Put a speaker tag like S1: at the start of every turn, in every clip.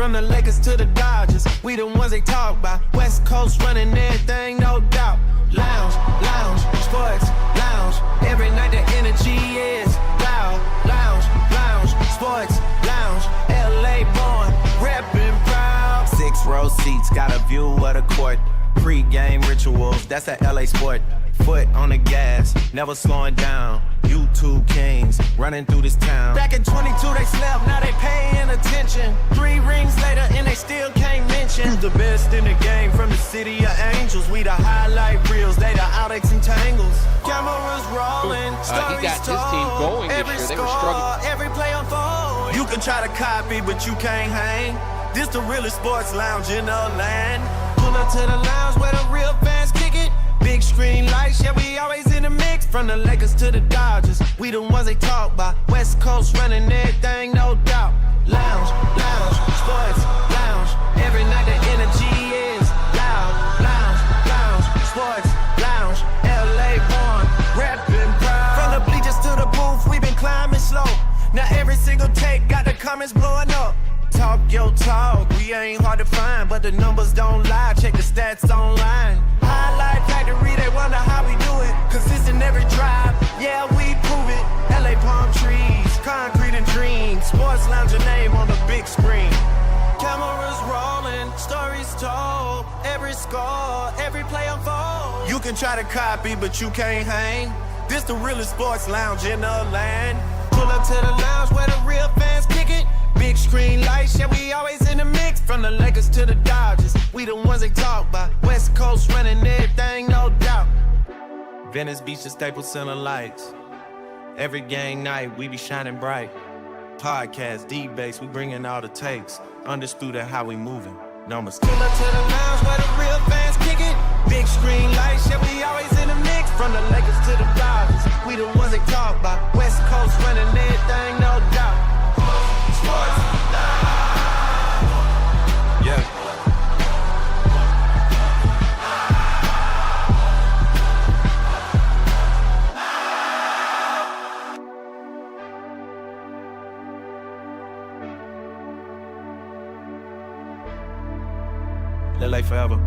S1: From the Lakers to the Dodgers, we the ones they talk about. West Coast running everything, no doubt. Lounge, lounge, sports, lounge. Every night the energy is loud. Lounge, lounge, sports, lounge. LA born, reppin' proud. 6-row seats, got a view of the court. Pre-game rituals, that's a LA sport. Foot on the gas, never slowing down. YouTube kings, running through this town. Back in 22 they slept, now they paying attention. 3 rings later and they still can't mention who's the best in the game from the city of angels. We the highlight reels, they the outtakes and tangles. Cameras rolling,
S2: he got his team going this year. They were struggling.
S1: Every play unfold. You can try to copy, but you can't hang. This the realest sports lounge in the land. Pull up to the lounge where the real fans kick it. Big screen lights, yeah, we always in the mix. From the Lakers to the Dodgers, we the ones they talk about. West Coast running everything, no doubt. Lounge, lounge, sports, lounge. Every night the energy is loud. Lounge, lounge, sports, lounge. LA born, reppin' proud. From the bleachers to the booth, we been climbing slow. Now every single take got the comments blowing up. Talk your talk, we ain't hard to find, but the numbers don't lie, check the stats online. Highlight factory, they wonder how we do it. Consistent every drive, yeah, we prove it. LA palm trees, concrete and dreams. Sports lounge, your name on the big screen. Cameras rolling, stories told. Every score, every play unfold. You can try to copy, but you can't hang. This the realest sports lounge in the land. Pull up to the lounge where the real fans kick it. Big screen lights, yeah, we always in the mix. From the Lakers to the Dodgers, we the ones they talk about. West Coast running everything, no doubt. Venice Beach, the Staples Center lights. Every game night, we be shining bright. Podcast, D-Base, we bringing all the takes. Undisputed how we moving. Numbers. Pull up to the lounge where the real fans kick it. Big screen lights, yeah, we always in the mix. From the Lakers to the Dodgers, we the ones they talk about. West Coast running everything, no doubt. Yeah. LA forever.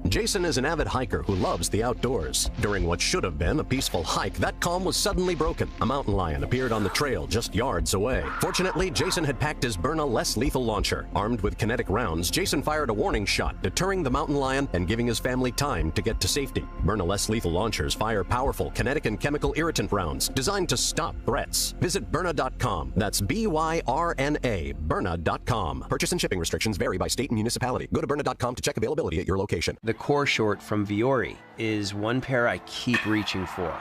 S3: Jason is an avid hiker who loves the outdoors. During what should have been a peaceful hike, that calm was suddenly broken. A mountain lion appeared on the trail just yards away. Fortunately, Jason had packed his Byrna less lethal launcher. Armed with kinetic rounds, Jason fired a warning shot, deterring the mountain lion and giving his family time to get to safety. Byrna less lethal launchers fire powerful kinetic and chemical irritant rounds designed to stop threats. Visit Byrna.com. That's B-Y-R-N-A, Byrna.com. Purchase and shipping restrictions vary by state and municipality. Go to Byrna.com to check availability at your location.
S4: The core short from Viore is one pair I keep reaching for.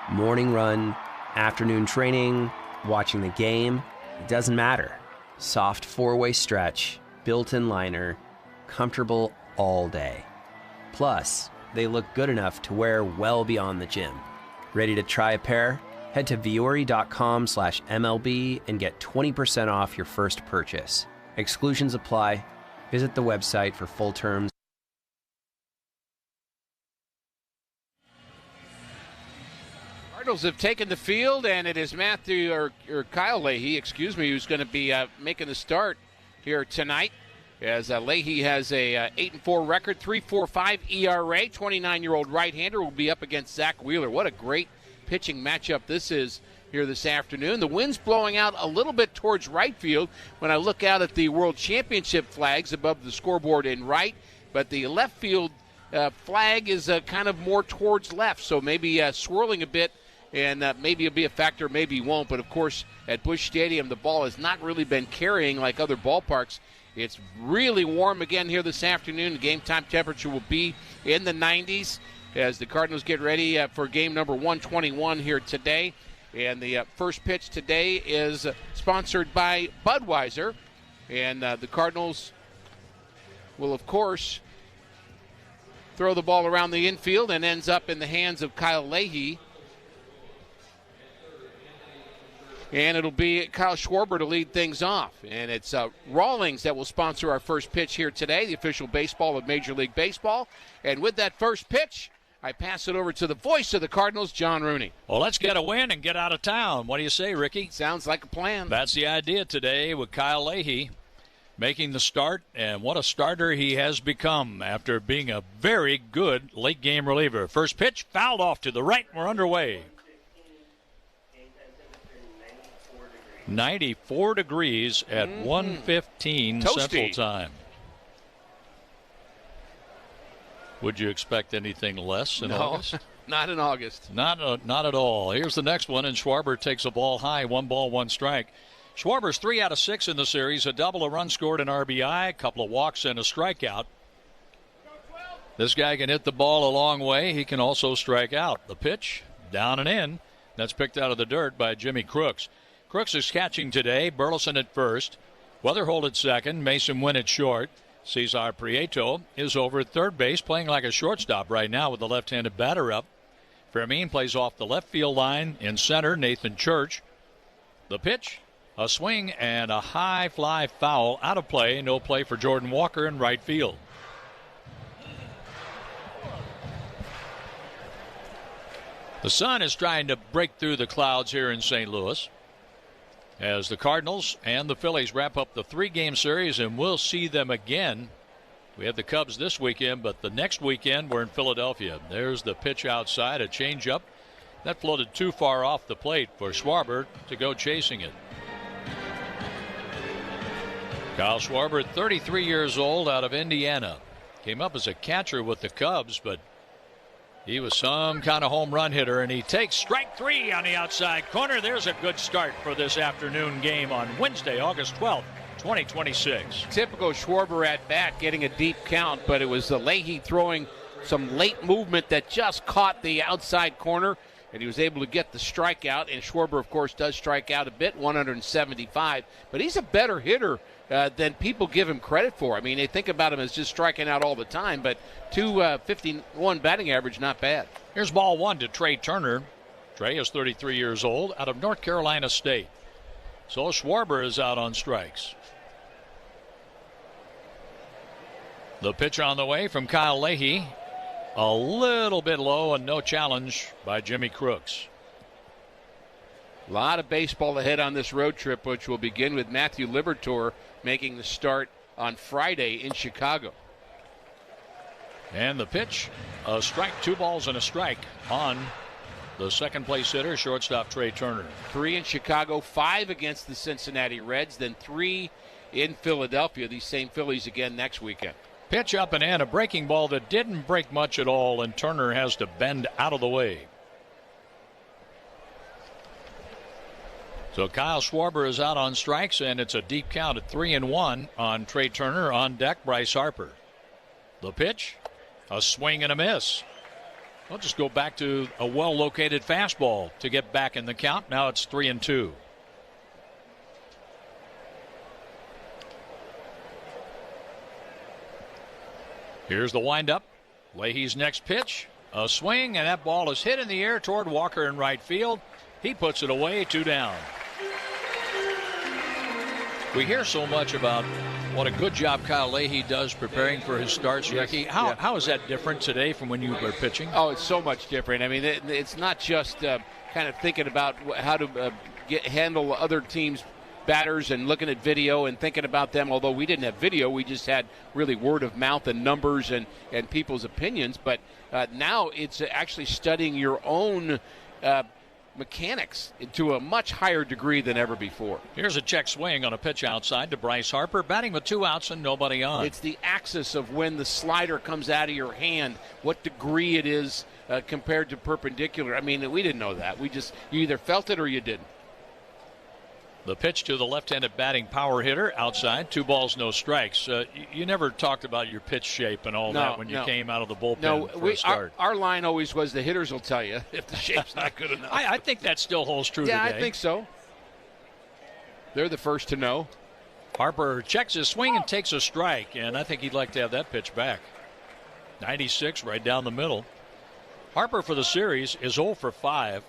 S4: Morning run, afternoon training, watching the game, it doesn't matter. Soft 4-way stretch, built-in liner, comfortable all day. Plus, they look good enough to wear well beyond the gym. Ready to try a pair? Head to Viore.com/MLB and get 20% off your first purchase. Exclusions apply. Visit the website for full terms.
S2: Cardinals have taken the field, and it is Matthew or Kyle Leahy, who's going to be making the start here tonight. As Leahy has a 8-4 record, 3.45 ERA. 29-year-old right-hander will be up against Zach Wheeler. What a great pitching matchup this is here this afternoon. The wind's blowing out a little bit towards right field when I look out at the World Championship flags above the scoreboard in right, but the left field flag is kind of more towards left, so maybe swirling a bit. And maybe it'll be a factor, maybe won't. But, of course, at Busch Stadium, the ball has not really been carrying like other ballparks. It's really warm again here this afternoon. The game time temperature will be in the 90s as the Cardinals get ready for game number 121 here today. And the first pitch today is sponsored by Budweiser. And the Cardinals will, of course, throw the ball around the infield and ends up in the hands of Kyle Leahy. And it'll be Kyle Schwarber to lead things off. And it's Rawlings that will sponsor our first pitch here today, the official baseball of Major League Baseball. And with that first pitch, I pass it over to the voice of the Cardinals, John Rooney.
S5: Well, let's get a win and get out of town. What do you say, Ricky?
S2: Sounds like a plan.
S5: That's the idea today with Kyle Leahy making the start. And what a starter he has become after being a very good late-game reliever. First pitch, fouled off to the right. We're underway. 94 degrees at 1:15 Central Time. Would you expect anything less in August?
S2: Not in August.
S5: Not at all. Here's the next one, and Schwarber takes a ball high, 1 ball, 1 strike. Schwarber's 3 out of 6 in the series, a double, a run scored, an RBI, a couple of walks, and a strikeout. This guy can hit the ball a long way. He can also strike out. The pitch, down and in. That's picked out of the dirt by Jimmy Crooks. Crooks is catching today. Burleson at first. Weatherholt at second. Mason Wynn at short. Cesar Prieto is over at third base, playing like a shortstop right now with the left-handed batter up. Fermin plays off the left field line. In center, Nathan Church. The pitch, a swing, and a high fly foul out of play. No play for Jordan Walker in right field. The sun is trying to break through the clouds here in St. Louis as the Cardinals and the Phillies wrap up the 3-game series, and we'll see them again. We have the Cubs this weekend, but the next weekend we're in Philadelphia. There's the pitch outside, a changeup. That floated too far off the plate for Schwarber to go chasing it. Kyle Schwarber, 33 years old, out of Indiana. Came up as a catcher with the Cubs, but he was some kind of home run hitter, and he takes strike 3 on the outside corner. There's a good start for this afternoon game on Wednesday, August 12th, 2026.
S2: Typical Schwarber at bat, getting a deep count, but it was the Leahy throwing some late movement that just caught the outside corner, and he was able to get the strikeout. And Schwarber, of course, does strike out a bit, 175, but he's a better hitter than people give him credit for. I mean, they think about him as just striking out all the time, but 251 batting average, not bad.
S5: Here's ball 1 to Trey Turner. Trey is 33 years old, out of North Carolina State. So Schwarber is out on strikes. The pitch on the way from Kyle Leahy. A little bit low and no challenge by Jimmy Crooks.
S2: A lot of baseball ahead on this road trip, which will begin with Matthew Liberatore making the start on Friday in Chicago.
S5: And the pitch, a strike, 2 balls and a strike on the second place hitter, shortstop Trey Turner.
S2: 3 in Chicago, 5 against the Cincinnati Reds, then 3 in Philadelphia. These same Phillies again next weekend.
S5: Pitch up and in, a breaking ball that didn't break much at all, and Turner has to bend out of the way. So Kyle Schwarber is out on strikes, and it's a deep count at 3-1 on Trey Turner. On deck, Bryce Harper. The pitch, a swing and a miss. We'll just go back to a well-located fastball to get back in the count. Now it's 3-2. Here's the windup. Leahy's next pitch, a swing, and that ball is hit in the air toward Walker in right field. He puts it away, 2 down. We hear so much about what a good job Kyle Leahy does preparing for his starts, Ricky. How is that different today from when you were pitching?
S2: Oh, it's so much different. I mean, it's not just kind of thinking about how to handle other teams' batters and looking at video and thinking about them. Although we didn't have video, we just had really word of mouth and numbers and people's opinions. But now it's actually studying your own mechanics to a much higher degree than ever before.
S5: Here's a check swing on a pitch outside to Bryce Harper, batting with 2 outs and nobody on.
S2: It's the axis of when the slider comes out of your hand, what degree it is compared to perpendicular. I mean, we didn't know that. You either felt it or you didn't.
S5: The pitch to the left-handed batting power hitter outside. 2 balls, no strikes. You never talked about your pitch shape and all that when you came out of the bullpen for a start.
S2: Our line always was the hitters will tell you if the shape's not good enough.
S5: I think that still holds true today.
S2: Yeah, I think so. They're the first to know.
S5: Harper checks his swing and takes a strike, and I think he'd like to have that pitch back. 96 right down the middle. Harper for the series is 0 for 5.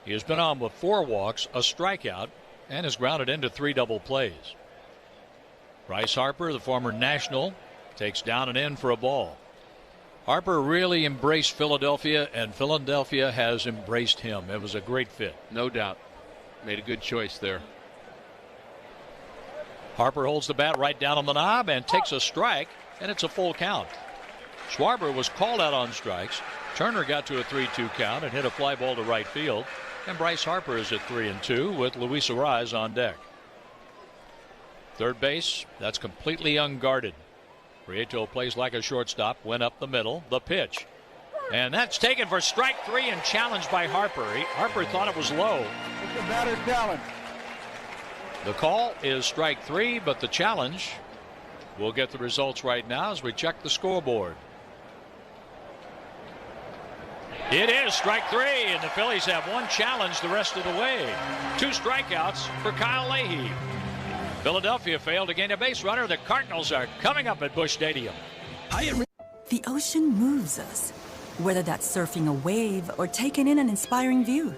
S5: He has been on with 4 walks, a strikeout, and has grounded into 3 double plays. Bryce Harper, the former National, takes down and in for a ball. Harper really embraced Philadelphia, and Philadelphia has embraced him. It was a great fit.
S2: No doubt. Made a good choice there.
S5: Harper holds the bat right down on the knob and takes a strike, and it's a full count. Schwarber was called out on strikes. Turner got to a 3-2 count and hit a fly ball to right field. And Bryce Harper is at 3-2 with Luis Arraez on deck. Third base, that's completely unguarded. Prieto plays like a shortstop, went up the middle, the pitch. And that's taken for strike 3 and challenged by Harper. Harper thought it was low.
S6: It's a batter challenge.
S5: The call is strike 3, but the challenge, we'll get the results right now as we check the scoreboard. It is strike 3, and the Phillies have 1 challenge the rest of the way. 2 strikeouts for Kyle Leahy. Philadelphia failed to gain a base runner. The Cardinals are coming up at Busch Stadium.
S7: The ocean moves us, whether that's surfing a wave or taking in an inspiring view.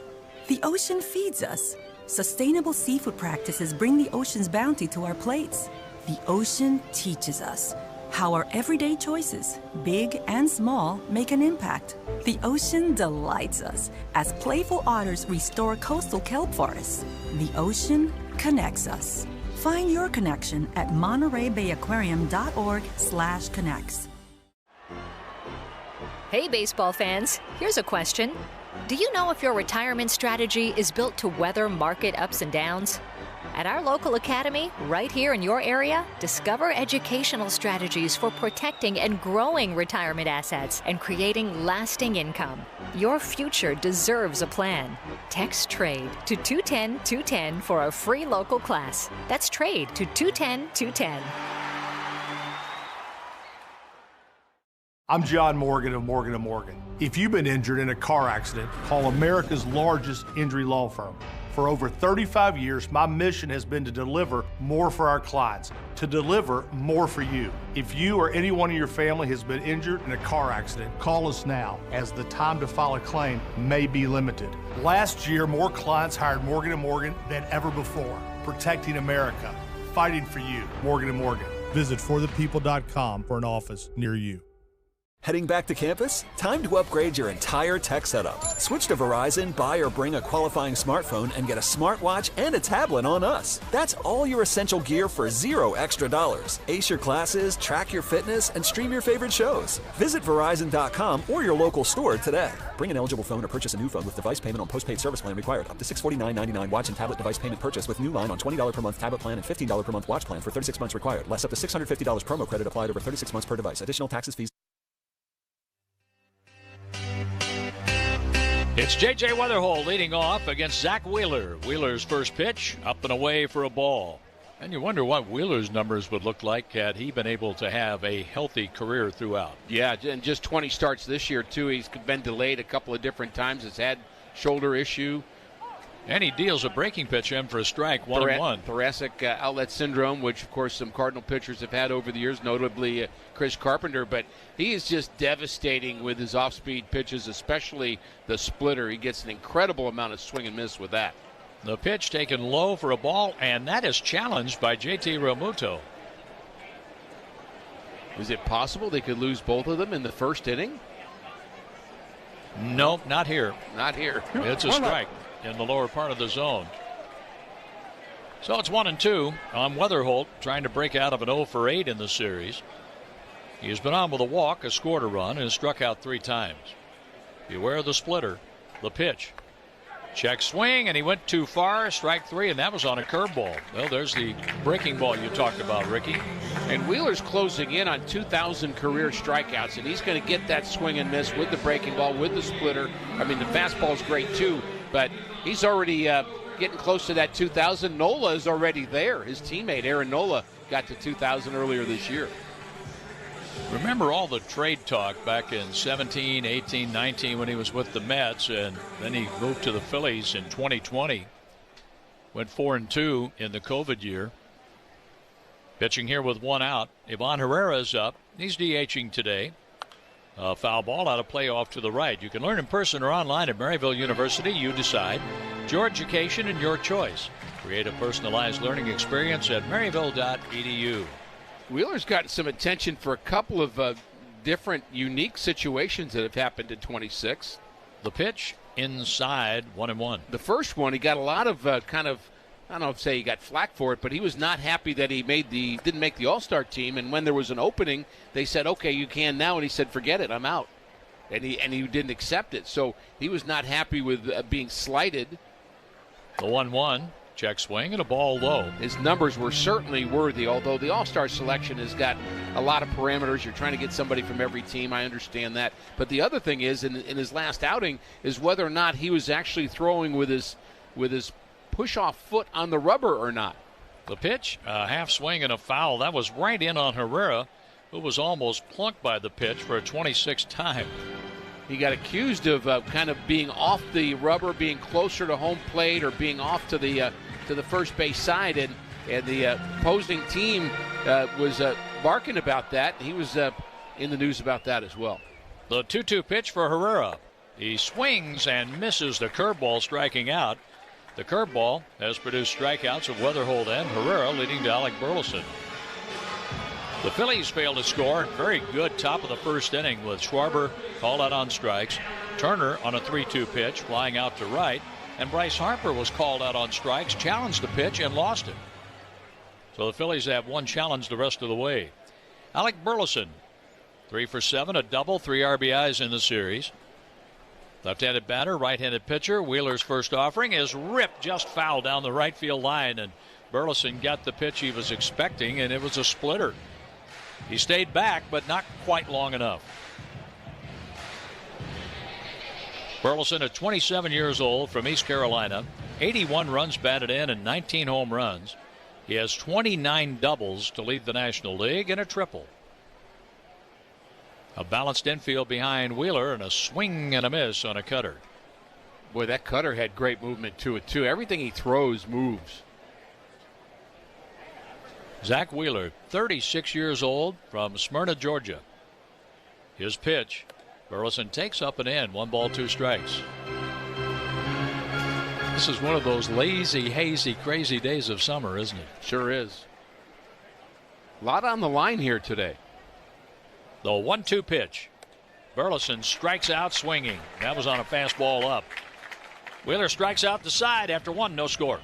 S7: The ocean feeds us. Sustainable seafood practices bring the ocean's bounty to our plates. The ocean teaches us how our everyday choices, big and small, make an impact. The ocean delights us as playful otters restore coastal kelp forests. The ocean connects us. Find your connection at MontereyBayAquarium.org/connects.
S8: Hey, baseball fans, here's a question. Do you know if your retirement strategy is built to weather market ups and downs? At our local academy, right here in your area, discover educational strategies for protecting and growing retirement assets and creating lasting income. Your future deserves a plan. Text TRADE to 210-210 for a free local class. That's TRADE to 210-210.
S9: I'm John Morgan of Morgan & Morgan. If you've been injured in a car accident, call America's largest injury law firm. For over 35 years, my mission has been to deliver more for our clients, to deliver more for you. If you or anyone in your family has been injured in a car accident, call us now, as the time to file a claim may be limited. Last year, more clients hired Morgan & Morgan than ever before, protecting America, fighting for you. Morgan & Morgan. Visit forthepeople.com for an office near you.
S10: Heading back to campus? Time to upgrade your entire tech setup. Switch to Verizon, buy or bring a qualifying smartphone, and get a smartwatch and a tablet on us. That's all your essential gear for $0 extra. Ace your classes, track your fitness, and stream your favorite shows. Visit Verizon.com or your local store today. Bring an eligible phone or purchase a new phone with device payment on postpaid service plan required. Up to $649.99 watch and tablet device payment purchase with new line on $20 per month tablet plan and $15 per month watch plan for 36 months required. Less up to $650 promo credit applied over 36 months per device. Additional taxes, fees.
S5: It's J.J. Weatherholt leading off against Zach Wheeler. Wheeler's first pitch, up and away for a ball. And you wonder what Wheeler's numbers would look like had he been able to have a healthy career throughout.
S2: Yeah, and just 20 starts this year, too. He's been delayed a couple of different times. Has had shoulder issue.
S5: And he deals a breaking pitch in for a strike, 1-1.
S2: Thoracic outlet syndrome, which, of course, some Cardinal pitchers have had over the years, notably Chris Carpenter. But he is just devastating with his off-speed pitches, especially the splitter. He gets an incredible amount of swing and miss with that.
S5: The pitch taken low for a ball, and that is challenged by J.T. Realmuto.
S2: Is it possible they could lose both of them in the first inning?
S5: Nope, not here.
S2: Not here.
S5: It's a strike in the lower part of the zone. So it's 1-2 on Weatherholt, trying to break out of an 0-for-8 in the series. He has been on with a walk, has scored a run, and has struck out 3 times. Beware of the splitter. The pitch. Check swing, and he went too far. Strike 3, and that was on a curveball. Well, there's the breaking ball you talked about, Ricky.
S2: And Wheeler's closing in on 2,000 career strikeouts, and he's going to get that swing and miss with the breaking ball, with the splitter. I mean, the fastball's great, too, but he's already getting close to that 2,000. Nola is already there. His teammate, Aaron Nola, got to 2,000 earlier this year.
S5: Remember all the trade talk back in 17, 18, 19 when he was with the Mets, and then he moved to the Phillies in 2020. Went 4-2 in the COVID year. Pitching here with one out. Ivan Herrera is up. He's DHing today. Foul ball out of play off to the right. You can learn in person or online at Maryville University. You decide. It's your education and your choice. Create a personalized learning experience at maryville.edu.
S2: Wheeler's gotten some attention for a couple of different unique situations that have happened in 26.
S5: The pitch inside 1-1.
S2: The first one, he got a lot of I don't know if say he got flack for it, but he was not happy that he didn't make the All-Star team. And when there was an opening, they said, "Okay, you can now," and he said, "Forget it, I'm out." And he didn't accept it, so he was not happy with being slighted.
S5: The 1-1. Check swing and a ball low.
S2: His numbers were certainly worthy, although the All-Star selection has got a lot of parameters. You're trying to get somebody from every team. I understand that. But the other thing is, in his last outing, is whether or not he was actually throwing with his push-off foot on the rubber or not.
S5: The pitch, a half swing and a foul. That was right in on Herrera, who was almost plunked by the pitch for a 26th time.
S2: He got accused of kind of being off the rubber, being closer to home plate, or being off to the first base side, and the opposing team was barking about that. He was in the news about that as well.
S5: The 2-2 pitch for Herrera. He swings and misses the curveball, striking out. The curveball has produced strikeouts of Weatherholt and Herrera, leading to Alec Burleson. The Phillies failed to score. Very good top of the first inning with Schwarber called out on strikes. Turner on a 3-2 pitch, flying out to right. And Bryce Harper was called out on strikes, challenged the pitch, and lost it. So the Phillies have one challenge the rest of the way. Alec Burleson, 3 for 7, a double, 3 RBIs in the series. Left-handed batter, right-handed pitcher. Wheeler's first offering is ripped just foul down the right field line, and Burleson got the pitch he was expecting, and it was a splitter. He stayed back, but not quite long enough. Burleson, at 27 years old, from East Carolina, 81 runs batted in and 19 home runs. He has 29 doubles to lead the National League and a triple. A balanced infield behind Wheeler and a swing and a miss on a cutter.
S2: Boy, that cutter had great movement to it, too. Everything he throws moves.
S5: Zach Wheeler, 36 years old, from Smyrna, Georgia. His pitch. Burleson takes up and in. 1 ball, 2 strikes. This is one of those lazy, hazy, crazy days of summer, isn't it?
S2: Sure is. A lot on the line here today.
S5: The 1-2 pitch. Burleson strikes out swinging. That was on a fastball up. Wheeler strikes out the side after 1, no score.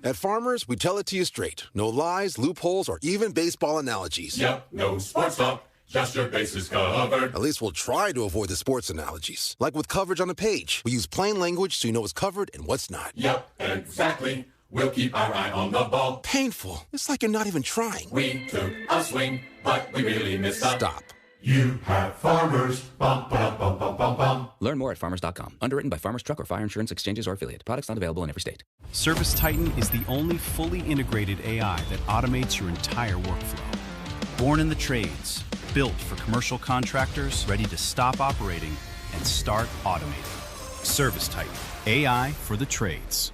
S6: At Farmers, we tell it to you straight. No lies, loopholes, or even baseball analogies.
S11: Yep, no sports talk. Just your bases covered.
S6: At least we'll try to avoid the sports analogies. Like with coverage on the page. We use plain language so you know what's covered and what's not.
S11: Yep, exactly. We'll keep our eye on the ball.
S6: Painful. It's like you're not even trying.
S11: We took a swing, but we really missed up.
S6: Stop.
S11: You have Farmers. Bum, ba, bum, bum, bum, bum.
S12: Learn more at farmers.com. Underwritten by Farmers Truck or Fire Insurance Exchanges or Affiliate. Products not available in every state.
S13: Service Titan is the only fully integrated AI that automates your entire workflow. Born in the trades, built for commercial contractors ready to stop operating and start automating. Service Titan, AI for the trades.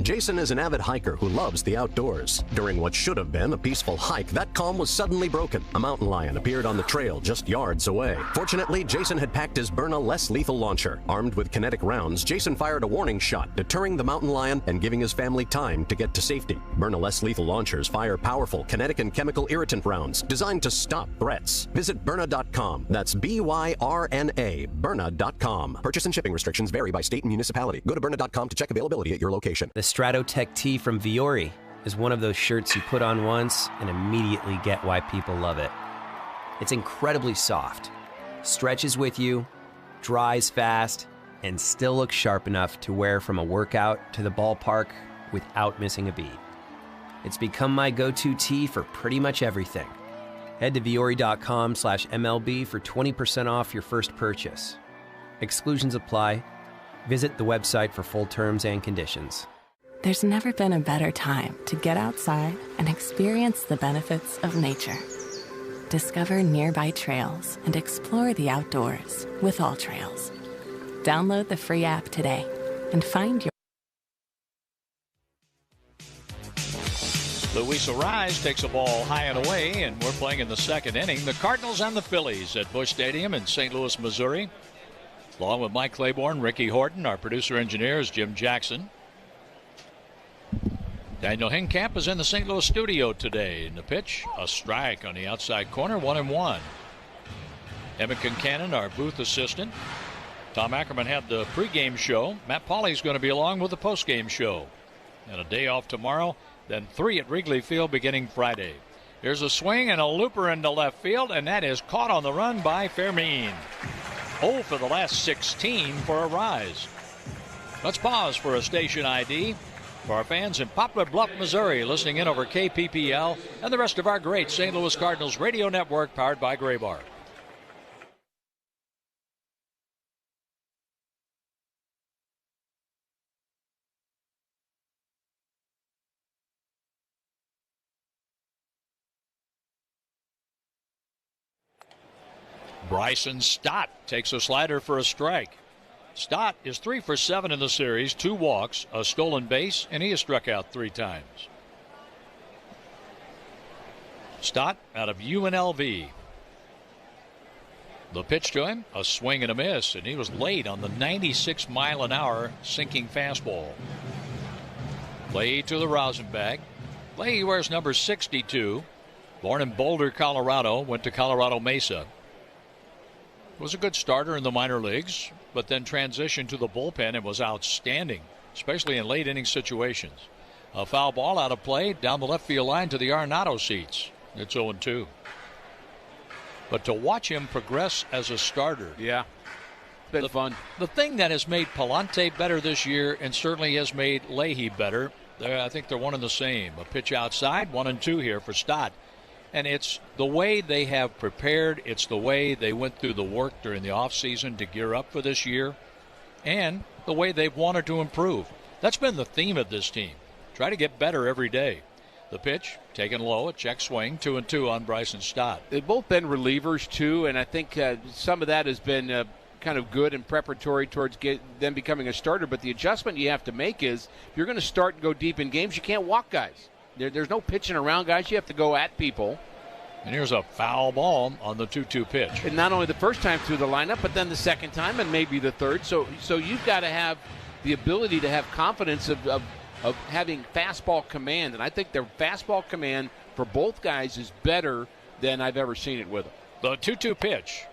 S3: Jason is an avid hiker who loves the outdoors. During what should have been a peaceful hike, that calm was suddenly broken. A mountain lion appeared on the trail just yards away. Fortunately, Jason had packed his Byrna less lethal launcher. Armed with kinetic rounds, Jason fired a warning shot, deterring the mountain lion and giving his family time to get to safety. Byrna less lethal launchers fire powerful kinetic and chemical irritant rounds designed to stop threats. Visit Byrna.com. That's B-Y-R-N-A, Byrna.com. Purchase and shipping restrictions vary by state and municipality. Go to Byrna.com to check availability at your location.
S4: The Stratotech tee from Viore is one of those shirts you put on once and immediately get why people love it. It's incredibly soft, stretches with you, dries fast, and still looks sharp enough to wear from a workout to the ballpark without missing a beat. It's become my go-to tee for pretty much everything. Head to Viore.com/MLB for 20% off your first purchase. Exclusions apply. Visit the website for full terms and conditions.
S14: There's never been a better time to get outside and experience the benefits of nature. Discover nearby trails and explore the outdoors with All Trails. Download the free app today and find your...
S5: Luis Arraez takes a ball high and away, and we're playing in the second inning. The Cardinals and the Phillies at Busch Stadium in St. Louis, Missouri. Along with Mike Claiborne, Ricky Horton, our producer-engineer is Jim Jackson. Daniel Hincamp is in the St. Louis studio today. In the pitch, a strike on the outside corner, 1-1. Emmett Concannon, our booth assistant. Tom Ackerman had the pregame show. Matt Pauley's going to be along with the postgame show. And a day off tomorrow, then 3 at Wrigley Field beginning Friday. Here's a swing and a looper into left field, and that is caught on the run by Fermin. 0 for the last 16 for Arraez. Let's pause for a station ID for our fans in Poplar Bluff, Missouri, listening in over KPPL and the rest of our great St. Louis Cardinals radio network powered by Graybar. Bryson Stott takes a slider for a strike. Stott is 3 for 7 in the series, 2 walks, a stolen base, and he has struck out 3 times. Stott out of UNLV. The pitch to him, a swing and a miss, and he was late on the 96-mile-an-hour sinking fastball. Leahy to the rosin bag. Leahy wears number 62. Born in Boulder, Colorado, went to Colorado Mesa. Was a good starter in the minor leagues, but then transitioned to the bullpen and was outstanding, especially in late inning situations. A foul ball out of play down the left field line to the Arenado seats. It's 0-2. But to watch him progress as a starter.
S2: Yeah, been fun.
S5: The thing that has made Palante better this year and certainly has made Leahy better, I think they're one and the same. A pitch outside, 1-2 here for Stott. And it's the way they have prepared. It's the way they went through the work during the offseason to gear up for this year. And the way they've wanted to improve. That's been the theme of this team. Try to get better every day. The pitch, taken low, a check swing, 2-2 on Bryson Stott.
S2: They've both been relievers, too, and I think some of that has been kind of good and preparatory towards them becoming a starter. But the adjustment you have to make is if you're going to start and go deep in games, you can't walk guys. There's no pitching around, guys. You have to go at people.
S5: And here's a foul ball on the 2-2 pitch.
S2: And not only the first time through the lineup, but then the second time and maybe the third. So you've got to have the ability to have confidence of having fastball command. And I think their fastball command for both guys is better than I've ever seen it with them.
S5: The 2-2 pitch.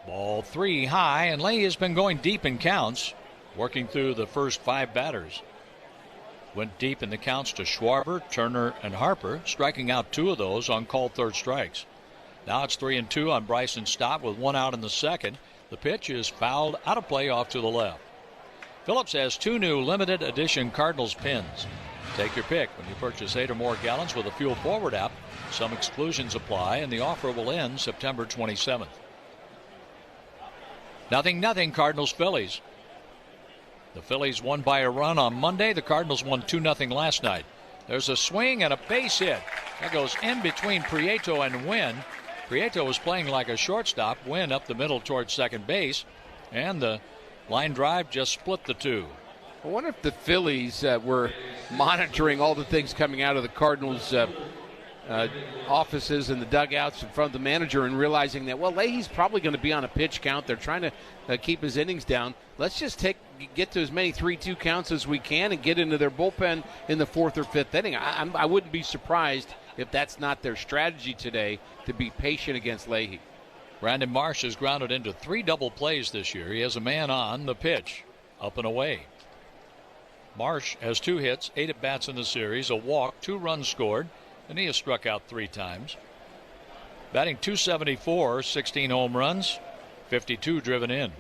S5: Ball 3 high, and Leahy has been going deep in counts, working through the first 5 batters. Went deep in the counts to Schwarber, Turner, and Harper, striking out 2 of those on called third strikes. Now it's 3-2 on Bryson Stott with 1 out in the second. The pitch is fouled out of play off to the left. Phillips has 2 new limited edition Cardinals pins. Take your pick when you purchase 8 or more gallons with a Fuel Forward app. Some exclusions apply, and the offer will end September 27th. 0-0 Cardinals Phillies. The Phillies won by a run on Monday. The Cardinals won 2-0 last night. There's a swing and a base hit. That goes in between Prieto and Wynn. Prieto was playing like a shortstop. Wynn up the middle towards second base. And the line drive just split the two.
S2: I wonder if the Phillies were monitoring all the things coming out of the Cardinals' offices and the dugouts in front of the manager and realizing that, well, Leahy's probably going to be on a pitch count. They're trying to keep his innings down. Let's just get to as many 3-2 counts as we can and get into their bullpen in the 4th or 5th inning. I wouldn't be surprised if that's not their strategy today, to be patient against Leahy.
S5: Brandon Marsh has grounded into 3 double plays this year. He has a man on the pitch, up and away. Marsh has 2 hits, 8 at-bats in the series, a walk, 2 runs scored, and he has struck out 3 times. Batting .274, 16 home runs, 52 driven in.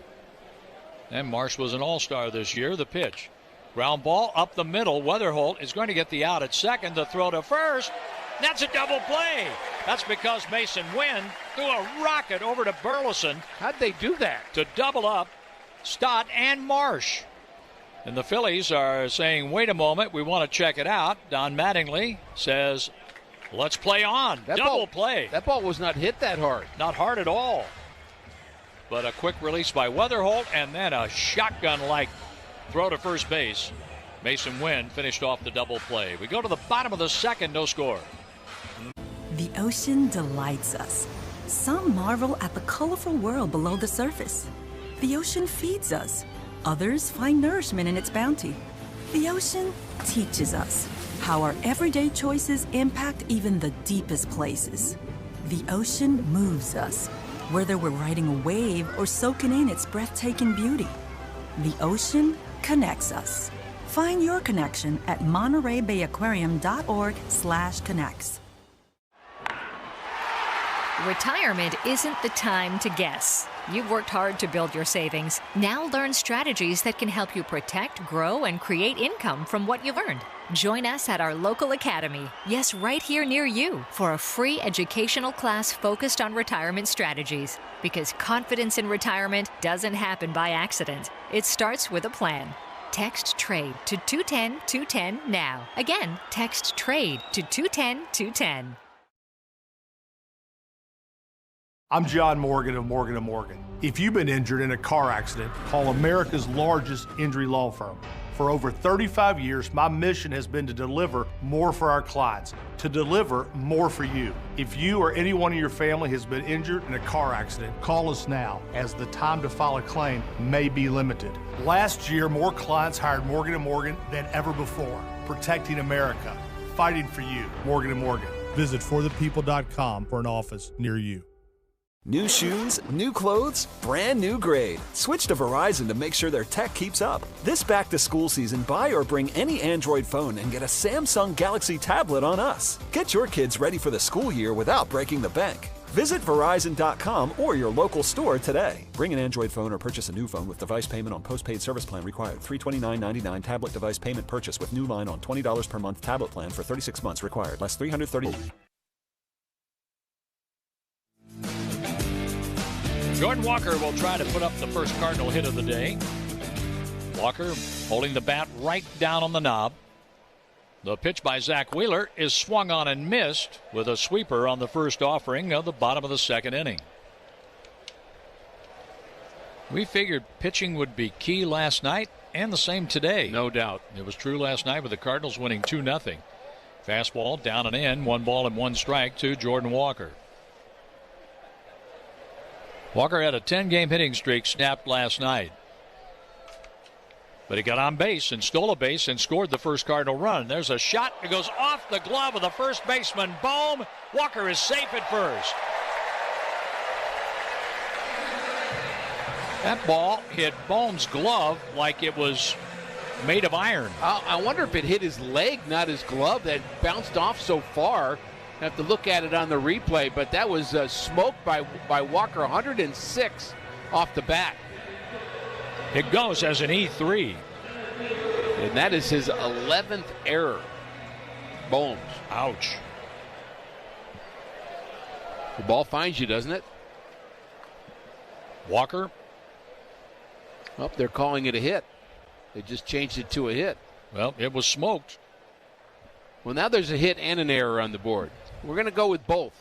S5: And Marsh was an all-star this year. The pitch. Ground ball up the middle. Weatherholt is going to get the out at second. The throw to first. That's a double play. That's because Mason Wynn threw a rocket over to Burleson.
S2: How'd they do that?
S5: To double up. Stott, and Marsh. And the Phillies are saying, wait a moment, we want to check it out. Don Mattingly says, let's play on. Double play.
S2: That ball was not hit that hard.
S5: Not hard at all. But a quick release by Weatherholt, and then a shotgun-like throw to first base. Mason Wynn finished off the double play. We go to the bottom of the second, no score.
S7: The ocean delights us. Some marvel at the colorful world below the surface. The ocean feeds us. Others find nourishment in its bounty. The ocean teaches us how our everyday choices impact even the deepest places. The ocean moves us, whether we're riding a wave or soaking in its breathtaking beauty. The ocean connects us. Find your connection at MontereyBayAquarium.org/connects.
S8: Retirement isn't the time to guess. You've worked hard to build your savings. Now learn strategies that can help you protect, grow, and create income from what you've earned. Join us at our local academy, yes, right here near you, for a free educational class focused on retirement strategies. Because confidence in retirement doesn't happen by accident. It starts with a plan. Text TRADE to 210-210 now. Again, text TRADE to 210-210.
S9: I'm John Morgan of Morgan & Morgan. If you've been injured in a car accident, call America's largest injury law firm. For over 35 years, my mission has been to deliver more for our clients, to deliver more for you. If you or anyone in your family has been injured in a car accident, call us now, as the time to file a claim may be limited. Last year, more clients hired Morgan & Morgan than ever before, protecting America, fighting for you. Morgan & Morgan. Visit forthepeople.com for an office near you.
S10: New shoes, new clothes, brand new grade. Switch to Verizon to make sure their tech keeps up. This back-to-school season, buy or bring any Android phone and get a Samsung Galaxy tablet on us. Get your kids ready for the school year without breaking the bank. Visit Verizon.com or your local store today. Bring an Android phone or purchase a new phone with device payment on postpaid service plan required. $329.99 tablet device payment purchase with new line on $20 per month tablet plan for 36 months required. Less $330.
S5: Jordan Walker will try to put up the first Cardinal hit of the day. Walker holding the bat right down on the knob. The pitch by Zach Wheeler is swung on and missed with a sweeper on the first offering of the bottom of the second inning. We figured pitching would be key last night and the same today.
S2: No doubt.
S5: It was true last night with the Cardinals winning 2-0. Fastball down and in, 1 ball and 1 strike to Jordan Walker. Walker had a 10-game hitting streak snapped last night. But he got on base and stole a base and scored the first Cardinal run. There's a shot. It goes off the glove of the first baseman, Bohm. Walker is safe at first. That ball hit Bohm's glove like it was made of iron.
S2: I wonder if it hit his leg, not his glove. That bounced off so far. I have to look at it on the replay, but that was smoked by Walker, 106 off the bat.
S5: It goes as an E3.
S2: And that is his 11th error. Bones.
S5: Ouch.
S2: The ball finds you, doesn't it?
S5: Walker.
S2: Oh, they're calling it a hit. They just changed it to a hit.
S5: Well, it was smoked.
S2: Well, now there's a hit and an error on the board. We're going to go with both.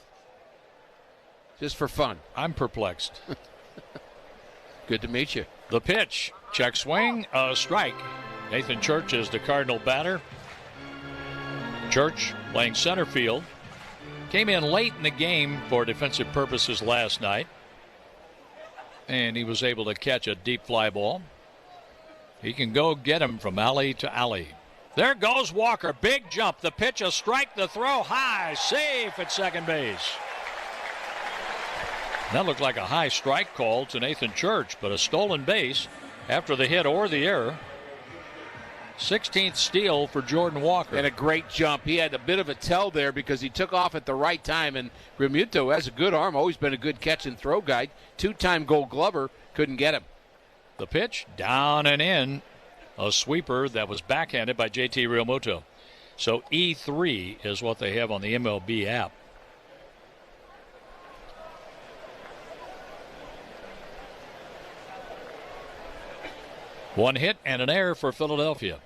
S2: Just for fun.
S5: I'm perplexed.
S2: Good to meet you.
S5: The pitch. Check swing. A strike. Nathan Church is the Cardinal batter. Church playing center field. Came in late in the game for defensive purposes last night. And he was able to catch a deep fly ball. He can go get him from alley to alley. There goes Walker. Big jump. The pitch, a strike. The throw high. Safe at second base. That looked like a high strike call to Nathan Church, but a stolen base after the hit or the error. 16th steal for Jordan Walker.
S2: And a great jump. He had a bit of a tell there because he took off at the right time. And Realmuto has a good arm, always been a good catch and throw guy. 2-time Gold Glover, couldn't get him.
S5: The pitch, down and in. A sweeper that was backhanded by JT Realmuto. So E3 is what they have on the MLB app. 1 hit and an error for Philadelphia.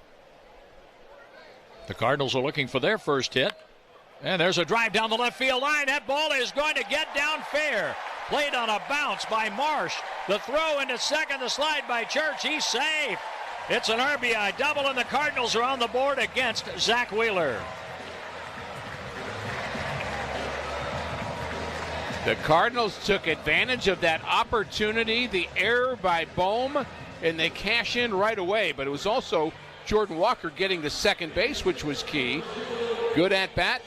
S5: The Cardinals are looking for their first hit. And there's a drive down the left field line. That ball is going to get down fair. Played on a bounce by Marsh. The throw into second, the slide by Church. He's safe. It's an RBI double, and the Cardinals are on the board against Zach Wheeler.
S2: The Cardinals took advantage of that opportunity, the error by Bohm, and they cash in right away. But it was also Jordan Walker getting the second base, which was key. Good at bat,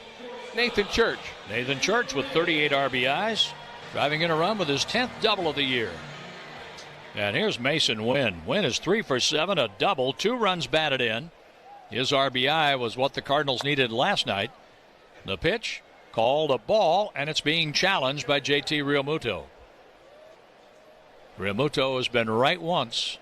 S2: Nathan Church.
S5: Nathan Church with 38 RBIs, driving in a run with his 10th double of the year. And here's Mason Wynn. Wynn is 3 for 7, a double, 2 runs batted in. His RBI was what the Cardinals needed last night. The pitch called a ball, and it's being challenged by JT Realmuto. Realmuto has been right once.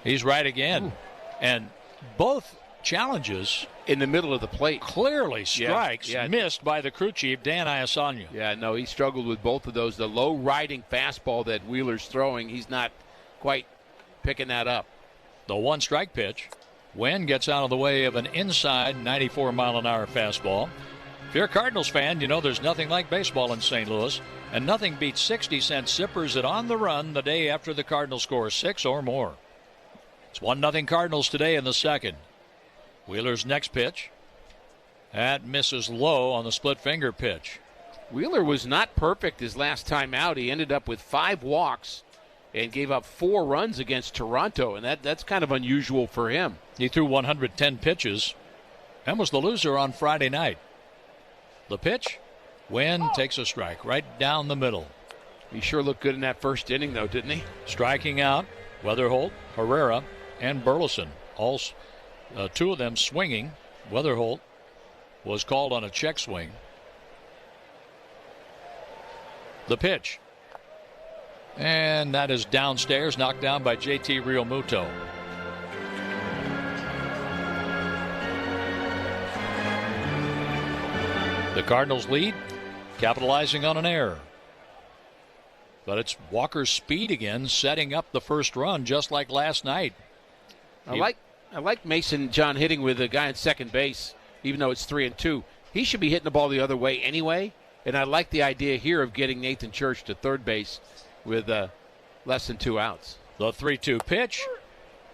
S5: He's right again. Ooh. And both challenges
S2: in the middle of the plate.
S5: Clearly strikes missed by the crew chief, Dan Iasanya.
S2: Yeah, no, he struggled with both of those. The low riding fastball that Wheeler's throwing, he's not quite picking that up.
S5: The 1-strike pitch. Wynn gets out of the way of an inside 94-mile-an-hour fastball. If you're a Cardinals fan, you know there's nothing like baseball in St. Louis, and nothing beats 60-cent sippers at On the Run the day after the Cardinals score 6 or more. It's 1-0 Cardinals today in the second. Wheeler's next pitch. That misses low on the split finger pitch.
S2: Wheeler was not perfect his last time out. He ended up with 5 walks and gave up 4 runs against Toronto, and that's kind of unusual for him.
S5: He threw 110 pitches and was the loser on Friday night. The pitch, Wynn takes a strike right down the middle.
S2: He sure looked good in that first inning, though, didn't he?
S5: Striking out, Weatherholt, Herrera, and Burleson. All 2 of them swinging. Weatherholt was called on a check swing. The pitch. And that is downstairs, knocked down by JT Realmuto. The Cardinals lead, capitalizing on an error. But it's Walker's speed again, setting up the first run just like last night.
S2: I like Mason John hitting with a guy on second base, even though it's 3-2. He should be hitting the ball the other way anyway. And I like the idea here of getting Nathan Church to third base with less than 2 outs.
S5: The 3-2 pitch,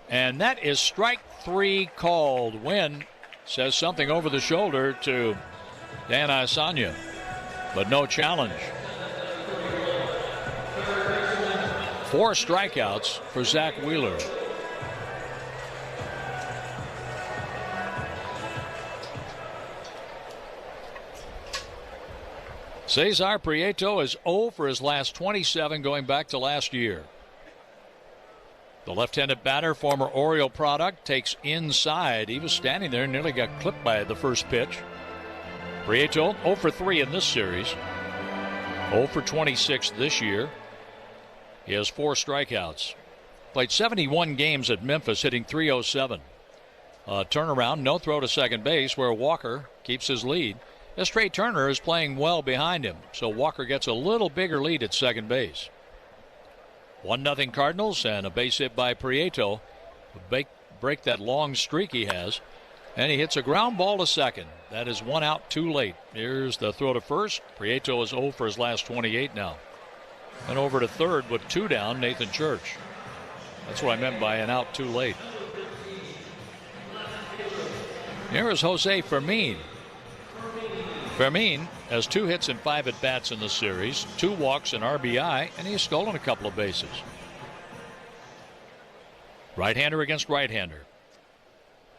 S5: and that is strike 3 called. Wynn says something over the shoulder to Dan Iasanya, but no challenge. 4 strikeouts for Zach Wheeler. Cesar Prieto is 0 for his last 27 going back to last year. The left-handed batter, former Oriole product, takes inside. He was standing there and nearly got clipped by the first pitch. Prieto 0 for 3 in this series. 0 for 26 this year. He has 4 strikeouts. Played 71 games at Memphis, hitting .307. Turnaround, no throw to second base where Walker keeps his lead. As Trey Turner is playing well behind him, so Walker gets a little bigger lead at second base. 1-0 Cardinals, and a base hit by Prieto to break that long streak he has. And he hits a ground ball to second. That is 1 out too late. Here's the throw to first. Prieto is 0 for his last 28 now. And over to third with 2 down, Nathan Church. That's what I meant by an out too late. Here is Jose Fermin. Fermin has 2 hits and 5 at-bats in the series, 2 walks and RBI, and he has stolen a couple of bases. Right-hander against right-hander.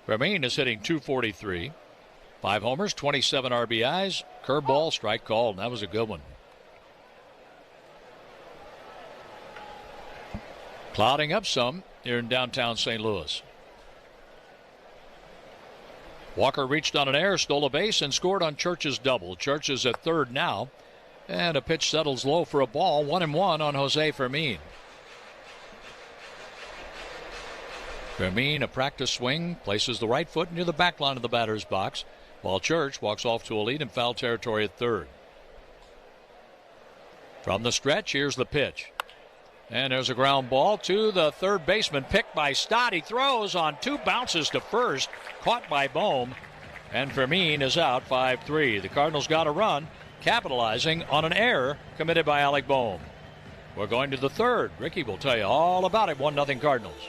S5: Fermin is hitting .243. 5 homers, 27 RBIs, curveball, strike called, and that was a good one. Clouding up some here in downtown St. Louis. Walker reached on an error, stole a base, and scored on Church's double. Church is at third now, and a pitch settles low for a ball. 1-1 on Jose Fermin. Fermin, a practice swing, places the right foot near the back line of the batter's box, while Church walks off to a lead in foul territory at third. From the stretch, here's the pitch. And there's a ground ball to the third baseman, picked by Stott. He throws on 2 bounces to first, caught by Bohm, and Fermin is out 5-3. The Cardinals got a run, capitalizing on an error committed by Alec Bohm. We're going to the third. Ricky will tell you all about it. 1-0 Cardinals.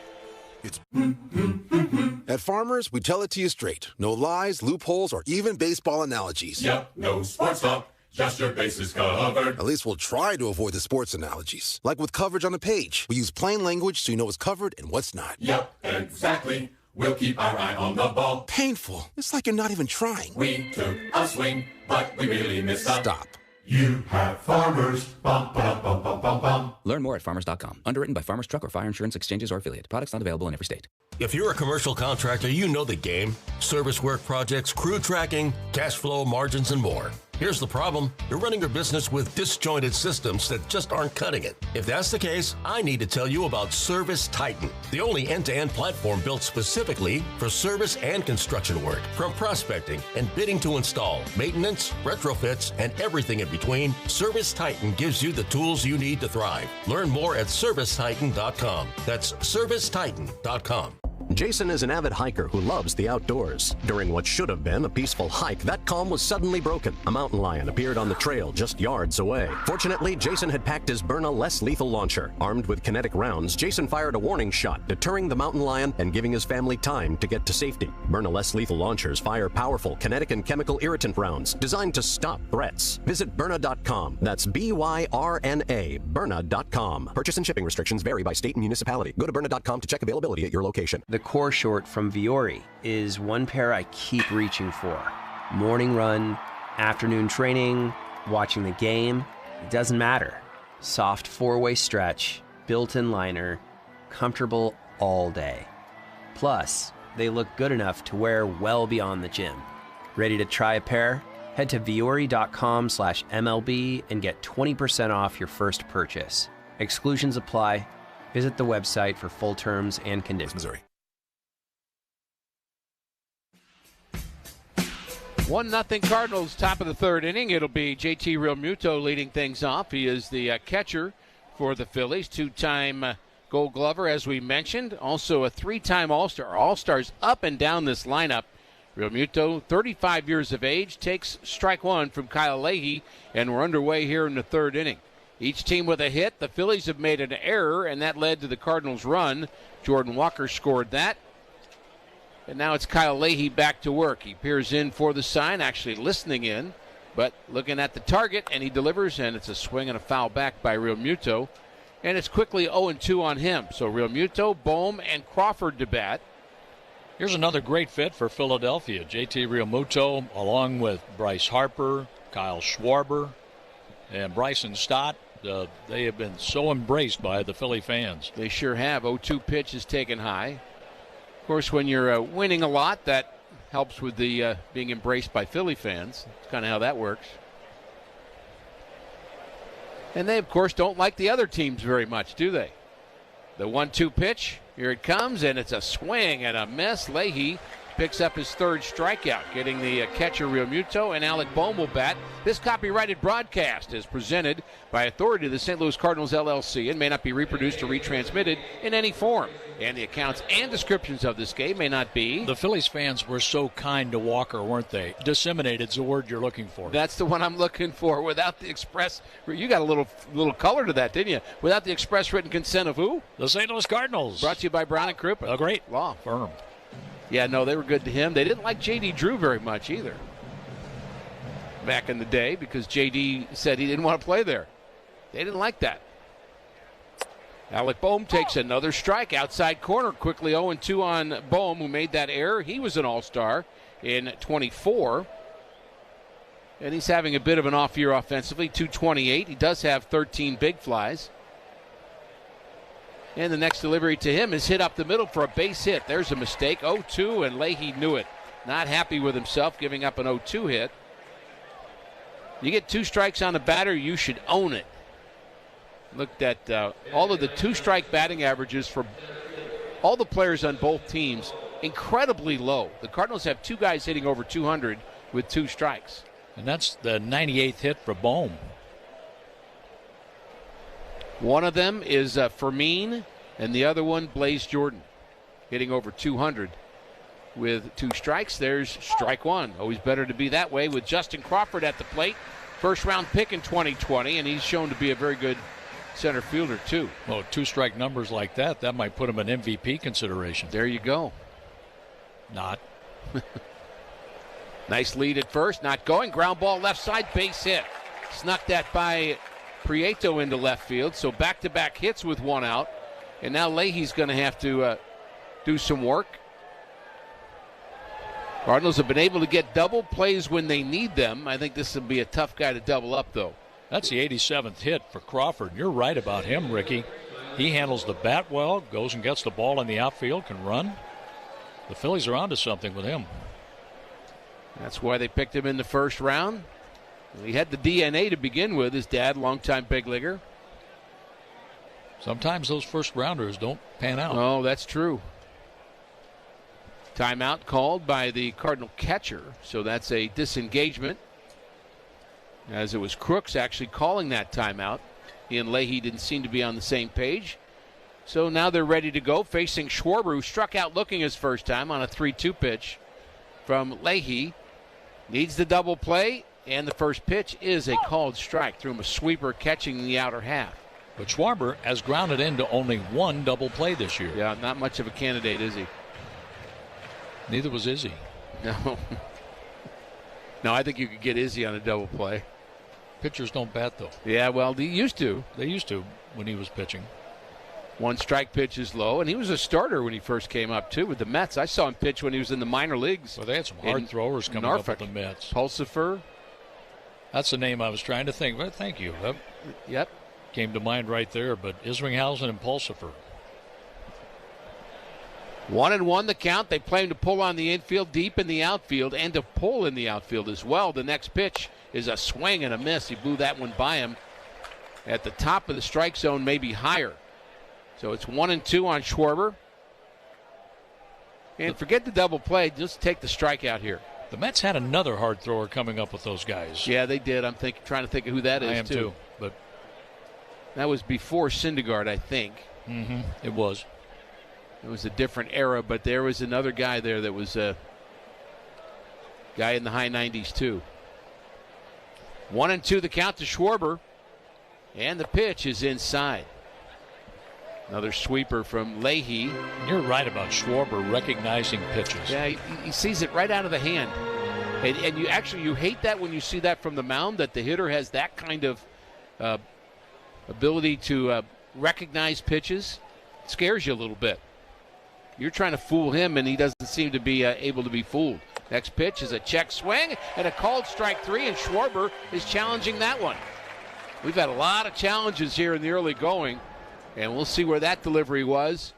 S6: At Farmers, we tell it to you straight. No lies, loopholes, or even baseball analogies.
S11: Yep, no sports talk. Just your bases covered.
S6: At least we'll try to avoid the sports analogies. Like with coverage on the page. We use plain language so you know what's covered and what's not.
S11: Yep, exactly. We'll keep our eye on the ball.
S6: Painful. It's like you're not even trying.
S11: We took a swing, but we really missed up.
S6: Stop.
S11: You have Farmers. Bum, ba, bum, bum, bum, bum.
S12: Learn more at farmers.com. Underwritten by Farmers Truck or Fire Insurance Exchanges or Affiliate. Products not available in every state.
S15: If you're a commercial contractor, you know the game. Service work projects, crew tracking, cash flow, margins, and more. Here's the problem. You're running your business with disjointed systems that just aren't cutting it. If that's the case, I need to tell you about Service Titan, the only end-to-end platform built specifically for service and construction work. From prospecting and bidding to install, maintenance, retrofits, and everything in between, Service Titan gives you the tools you need to thrive. Learn more at ServiceTitan.com. That's ServiceTitan.com.
S3: Jason is an avid hiker who loves the outdoors. During what should have been a peaceful hike, that calm was suddenly broken. A mountain lion appeared on the trail just yards away. Fortunately, Jason had packed his Byrna less lethal launcher. Armed with kinetic rounds, Jason fired a warning shot, deterring the mountain lion and giving his family time to get to safety. Byrna less lethal launchers fire powerful kinetic and chemical irritant rounds designed to stop threats. Visit Byrna.com. That's Byrna, Byrna.com. Purchase and shipping restrictions vary by state and municipality. Go to Byrna.com to check availability at your location.
S4: The core short from Viore is one pair I keep reaching for. Morning run, afternoon training, watching the game, it doesn't matter. Soft 4-way stretch, built-in liner, comfortable all day. Plus, they look good enough to wear well beyond the gym. Ready to try a pair? Head to Viore.com/MLB and get 20% off your first purchase. Exclusions apply. Visit the website for full terms and conditions.
S6: Missouri.
S2: 1-0 Cardinals, top of the third inning. It'll be JT Realmuto leading things off. He is the catcher for the Phillies, 2-time Gold Glover, as we mentioned. Also a 3-time All-Star. All-Stars up and down this lineup. Realmuto, 35 years of age, takes strike one from Kyle Leahy, and we're underway here in the third inning. Each team with a hit. The Phillies have made an error, and that led to the Cardinals' run. Jordan Walker scored that. And now it's Kyle Leahy back to work. He peers in for the sign, actually listening in, but looking at the target, and he delivers, and it's a swing and a foul back by Realmuto. And it's quickly 0-2 on him. So Realmuto, Bohm, and Crawford to bat.
S5: Here's another great fit for Philadelphia. JT Realmuto, along with Bryce Harper, Kyle Schwarber, and Bryson Stott. They have been so embraced by the Philly fans.
S2: They sure have. 0-2 pitch is taken high. Of course, when you're winning a lot, that helps with the being embraced by Philly fans. That's kind of how that works. And they, of course, don't like the other teams very much, do they? The 1-2 pitch, here it comes, and it's a swing and a miss. Leahy picks up his third strikeout, getting the catcher Realmuto, and Alec Bohm will bat. This copyrighted broadcast is presented by authority of the St. Louis Cardinals, LLC, and may not be reproduced or retransmitted in any form. And the accounts and descriptions of this game may not be.
S5: The Phillies fans were so kind to Walker, weren't they? Disseminated's the word you're looking for.
S2: That's the one I'm looking for. Without the express, you got a little color to that, didn't you? Without the express written consent of who?
S5: The St. Louis Cardinals.
S2: Brought to you by Brown and Krupp,
S5: a great
S2: law
S5: firm.
S2: Yeah, no, they were good to him. They didn't like J.D. Drew very much either back in the day because J.D. said he didn't want to play there. They didn't like that. Alec Bohm takes another strike outside corner. Quickly 0-2 on Bohm, who made that error. He was an all-star in 24. And he's having a bit of an off year offensively, 228. He does have 13 big flies. And the next delivery to him is hit up the middle for a base hit. There's a mistake. 0-2, and Leahy knew it. Not happy with himself, giving up an 0-2 hit. You get 2 strikes on the batter, you should own it. Looked at all of the 2-strike batting averages for all the players on both teams, incredibly low. The Cardinals have 2 guys hitting over 200 with 2 strikes.
S5: And that's the 98th hit for Bohm.
S2: One of them is Fermin, and the other one, Blaze Jordan, hitting over 200 with 2 strikes. There's strike one. Always better to be that way with Justin Crawford at the plate. First-round pick in 2020, and he's shown to be a very good center fielder, too.
S5: Well, 2 strike numbers like that might put him in MVP consideration.
S2: There you go.
S5: Not.
S2: Nice lead at first, not going. Ground ball left side, base hit. Snuck that by Prieto into left field, so back-to-back hits with 1 out. And now Leahy's going to have to do some work. Cardinals have been able to get double plays when they need them. I think this will be a tough guy to double up, though.
S5: That's the 87th hit for Crawford. You're right about him, Ricky. He handles the bat well, goes and gets the ball in the outfield, can run. The Phillies are onto something with him.
S2: That's why they picked him in the first round. He had the DNA to begin with. His dad, longtime big leaguer.
S5: Sometimes those first rounders don't pan out.
S2: Oh, that's true. Timeout called by the Cardinal catcher, so that's a disengagement. As it was Crooks actually calling that timeout. He and Leahy didn't seem to be on the same page. So now they're ready to go, facing Schwarber, who struck out looking his first time on a 3-2 pitch from Leahy. Needs the double play, and the first pitch is a called strike. Threw him a sweeper catching the outer half.
S5: But Schwarber has grounded into only 1 double play this year.
S2: Yeah, not much of a candidate, is he?
S5: Neither was Izzy.
S2: No. No, I think you could get Izzy on a double play.
S5: Pitchers don't bat, though.
S2: Yeah, well, they used to.
S5: They used to when he was pitching.
S2: 1 strike pitch is low, and he was a starter when he first came up, too, with the Mets. I saw him pitch when he was in the minor leagues.
S5: Well, they had some hard throwers coming up with the Mets.
S2: Pulsifer.
S5: That's the name I was trying to think. But thank you. That
S2: yep.
S5: Came to mind right there, but Isringhausen and Pulsifer.
S2: 1-1 the count. They play him to pull on the infield, deep in the outfield, and to pull in the outfield as well. The next pitch is a swing and a miss. He blew that one by him at the top of the strike zone, maybe higher. So it's 1-2 on Schwarber. And forget the double play. Just take the strikeout here.
S5: The Mets had another hard thrower coming up with those guys.
S2: Yeah, they did. I'm trying to think of who that is,
S5: I am too. But
S2: that was before Syndergaard, I think.
S5: Mm-hmm. It was.
S2: It was a different era, but there was another guy there that was a guy in the high 90s, too. 1-2 the count to Schwarber. And the pitch is inside. Another sweeper from Leahy.
S5: You're right about Schwarber recognizing pitches.
S2: Yeah, he sees it right out of the hand. And you hate that when you see that from the mound, that the hitter has that kind of ability to recognize pitches. It scares you a little bit. You're trying to fool him, and he doesn't seem to be able to be fooled. Next pitch is a check swing and a called strike 3, and Schwarber is challenging that one. We've had a lot of challenges here in the early going, and we'll see where that delivery was.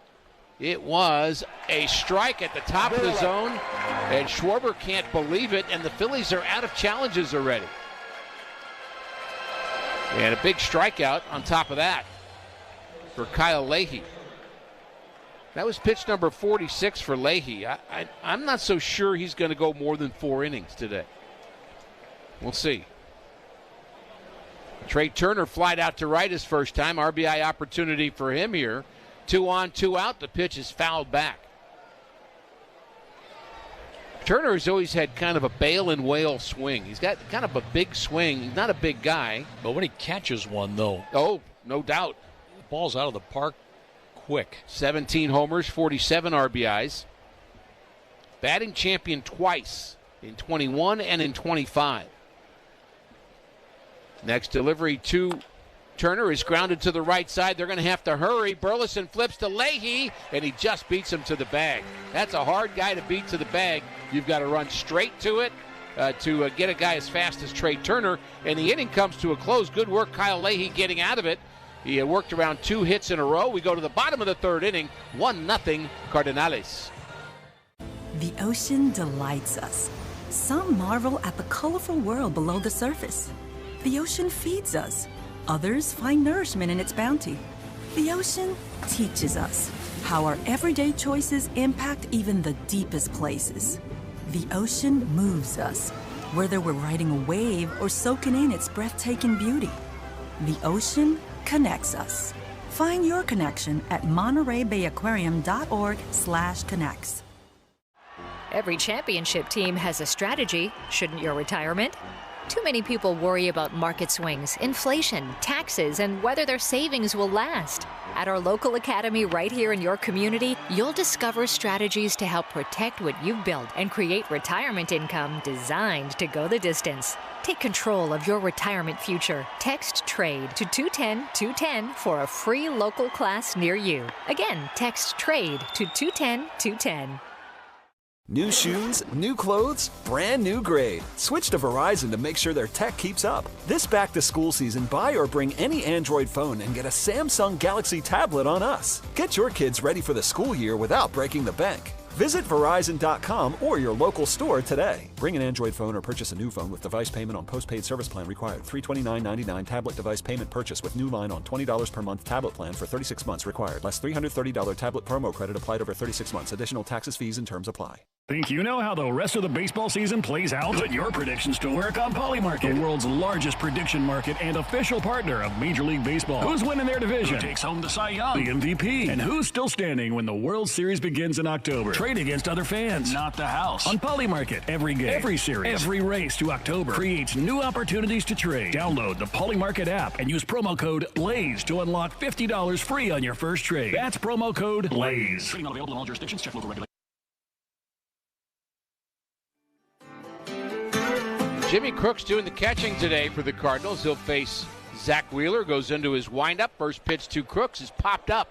S2: It was a strike at the top of the zone, and Schwarber can't believe it, and the Phillies are out of challenges already. And a big strikeout on top of that for Kyle Leahy. That was pitch number 46 for Leahy. I'm not so sure he's going to go more than 4 innings today. We'll see. Trey Turner flied out to right his first time. RBI opportunity for him here. 2 on, 2 out. The pitch is fouled back. Turner has always had kind of a bail and wail swing. He's got kind of a big swing. He's not a big guy.
S5: But when he catches one, though.
S2: Oh, no doubt.
S5: The ball's out of the park quick.
S2: 17 homers, 47 RBIs. Batting champion twice, in 21 and in 25. Next delivery to Turner is grounded to the right side. They're going to have to hurry. Burleson flips to Leahy, and he just beats him to the bag. That's a hard guy to beat to the bag. You've got to run straight to it to get a guy as fast as Trey Turner. And the inning comes to a close. Good work, Kyle Leahy, getting out of it. He had worked around 2 hits in a row. We go to the bottom of the 3rd inning. 1-0 Cardinals.
S7: The ocean delights us. Some marvel at the colorful world below the surface. The ocean feeds us. Others find nourishment in its bounty. The ocean teaches us how our everyday choices impact even the deepest places. The ocean moves us, whether we're riding a wave or soaking in its breathtaking beauty. The ocean connects us. Find your connection at MontereyBayAquarium.org/connects.
S8: Every championship team has a strategy. Shouldn't your retirement? Too many people worry about market swings, inflation, taxes, and whether their savings will last. At our local academy right here in your community, you'll discover strategies to help protect what you've built and create retirement income designed to go the distance. Take control of your retirement future. Text TRADE to 210-210 for a free local class near you. Again, text TRADE to 210-210.
S10: New shoes, new clothes, brand new grade. Switch to Verizon to make sure their tech keeps up. This back-to-school season, buy or bring any Android phone and get a Samsung Galaxy tablet on us. Get your kids ready for the school year without breaking the bank. Visit Verizon.com or your local store today. Bring an Android phone or purchase a new phone with device payment on postpaid service plan required. $329.99 tablet device payment purchase with new line on $20 per month tablet plan for 36 months required. Less $330 tablet promo credit applied over 36 months. Additional taxes, fees, and terms apply.
S16: Think you know how the rest of the baseball season plays out? Put your predictions to work on Polymarket, the world's largest prediction market and official partner of Major League Baseball. Who's winning their division? Who takes home the Cy Young, the MVP? And who's still standing when the World Series begins in October? Trade against other fans, not the house. On Polymarket, every game, every series, every race to October creates new opportunities to trade. Download the Polymarket app and use promo code BLAZE to unlock $50 free on your first trade. That's promo code BLAZE. Trading not available in all jurisdictions. Check local regulations.
S2: Jimmy Crook's doing the catching today for the Cardinals. He'll face Zach Wheeler. Goes into his windup. First pitch to Crooks is popped up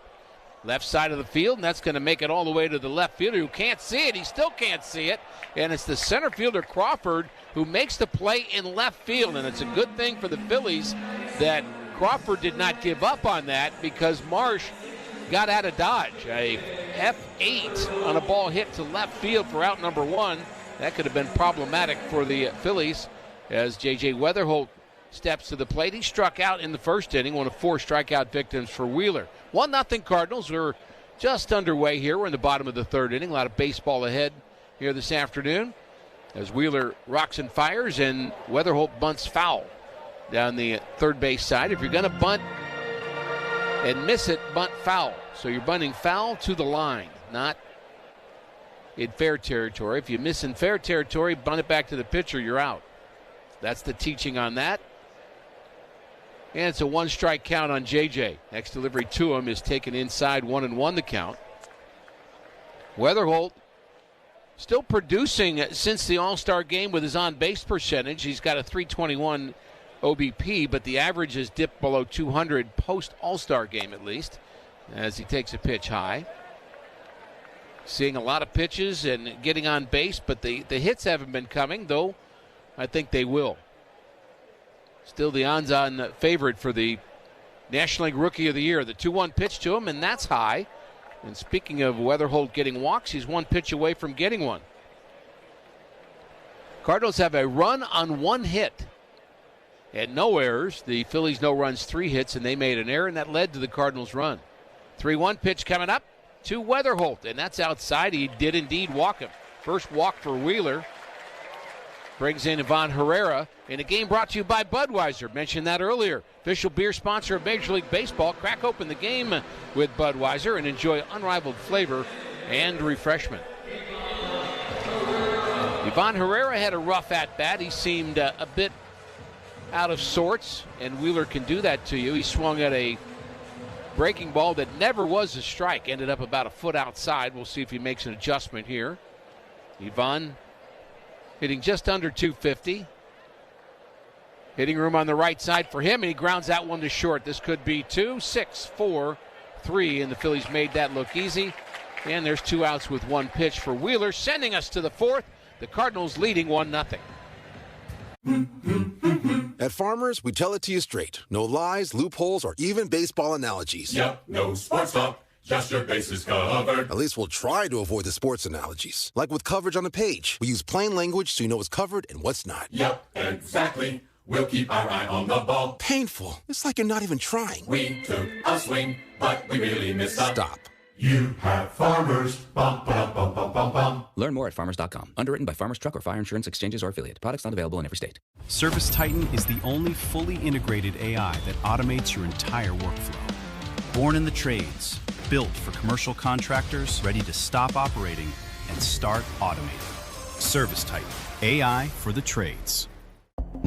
S2: left side of the field, and that's going to make it all the way to the left fielder who can't see it. He still can't see it, and it's the center fielder Crawford who makes the play in left field, and it's a good thing for the Phillies that Crawford did not give up on that because Marsh got out of dodge. A F8 on a ball hit to left field for out number one. That could have been problematic for the Phillies as J.J. Weatherholt steps to the plate. He struck out in the first inning, one of 4 strikeout victims for Wheeler. 1-0 Cardinals. We're just underway here. We're in the bottom of the third inning. A lot of baseball ahead here this afternoon as Wheeler rocks and fires and Weatherholt bunts foul down the third base side. If you're going to bunt and miss it, bunt foul. So you're bunting foul to the line, not in fair territory. If you miss in fair territory, bunt it back to the pitcher, you're out. That's the teaching on that. And it's a 1-strike count on JJ. Next delivery to him is taken inside, 1-1 the count. Weatherholt still producing since the All-Star game with his on-base percentage. He's got a .321 OBP, but the average has dipped below 200 post-All-Star game at least as he takes a pitch high. Seeing a lot of pitches and getting on base, but the hits haven't been coming, though I think they will. Still the odds-on favorite for the National League Rookie of the Year. The 2-1 pitch to him, and that's high. And speaking of Weatherholt getting walks, he's one pitch away from getting one. Cardinals have a run on 1 hit and no errors. The Phillies no runs, 3 hits, and they made an error, and that led to the Cardinals' run. 3-1 pitch coming up to Weatherholt, and that's outside. He did indeed walk him. First walk for Wheeler. Brings in Ivan Herrera in a game brought to you by Budweiser. Mentioned that earlier. Official beer sponsor of Major League Baseball. Crack open the game with Budweiser and enjoy unrivaled flavor and refreshment. Ivan Herrera had a rough at-bat. He seemed a bit out of sorts, and Wheeler can do that to you. He swung at a breaking ball that never was a strike. Ended up about a foot outside. We'll see if he makes an adjustment here. Ivan hitting just under 250. Hitting room on the right side for him, and he grounds that one to short. This could be 2, 6, 4, 3, and the Phillies made that look easy. And there's 2 outs with 1 pitch for Wheeler, sending us to the 4th. The Cardinals leading 1-0.
S6: At Farmers, we tell it to you straight. No lies, loopholes, or even baseball analogies.
S11: Yep, no sports talk. Just your bases covered.
S6: At least we'll try to avoid the sports analogies. Like with coverage on the page. We use plain language so you know what's covered and what's not.
S11: Yep, exactly. We'll keep our eye on the ball.
S6: Painful. It's like you're not even trying.
S11: We took a swing, but we really missed up.
S6: Stop.
S11: You have Farmers. Bum, ba-dum, bum, bum, bum, bum.
S12: Learn more at farmers.com. Underwritten by Farmers Truck or Fire Insurance Exchanges or Affiliate. Products not available in every state.
S13: Service Titan is the only fully integrated AI that automates your entire workflow. Born in the trades, built for commercial contractors, ready to stop operating and start automating. Service Titan, AI for the trades.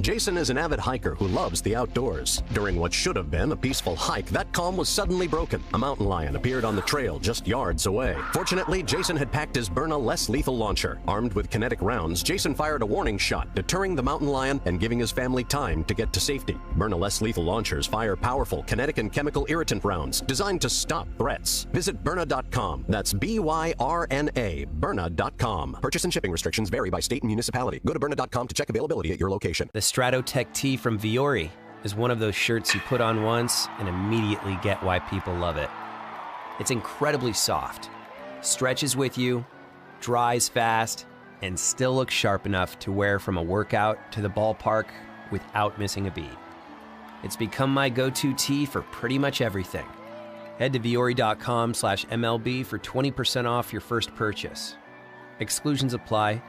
S3: Jason is an avid hiker who loves the outdoors. During what should have been a peaceful hike, that calm was suddenly broken. A mountain lion appeared on the trail just yards away. Fortunately, Jason had packed his Byrna less lethal launcher. Armed with kinetic rounds, Jason fired a warning shot, deterring the mountain lion and giving his family time to get to safety. Byrna less lethal launchers fire powerful kinetic and chemical irritant rounds designed to stop threats. Visit Byrna.com. That's Byrna, Byrna.com. Purchase and shipping restrictions vary by state and municipality. Go to Byrna.com to check availability at your location.
S4: The Stratotech tee from Viore is one of those shirts you put on once and immediately get why people love it. It's incredibly soft, stretches with you, dries fast, and still looks sharp enough to wear from a workout to the ballpark without missing a beat. It's become my go-to tee for pretty much everything. Head to Viore.com/MLB for 20% off your first purchase. Exclusions apply.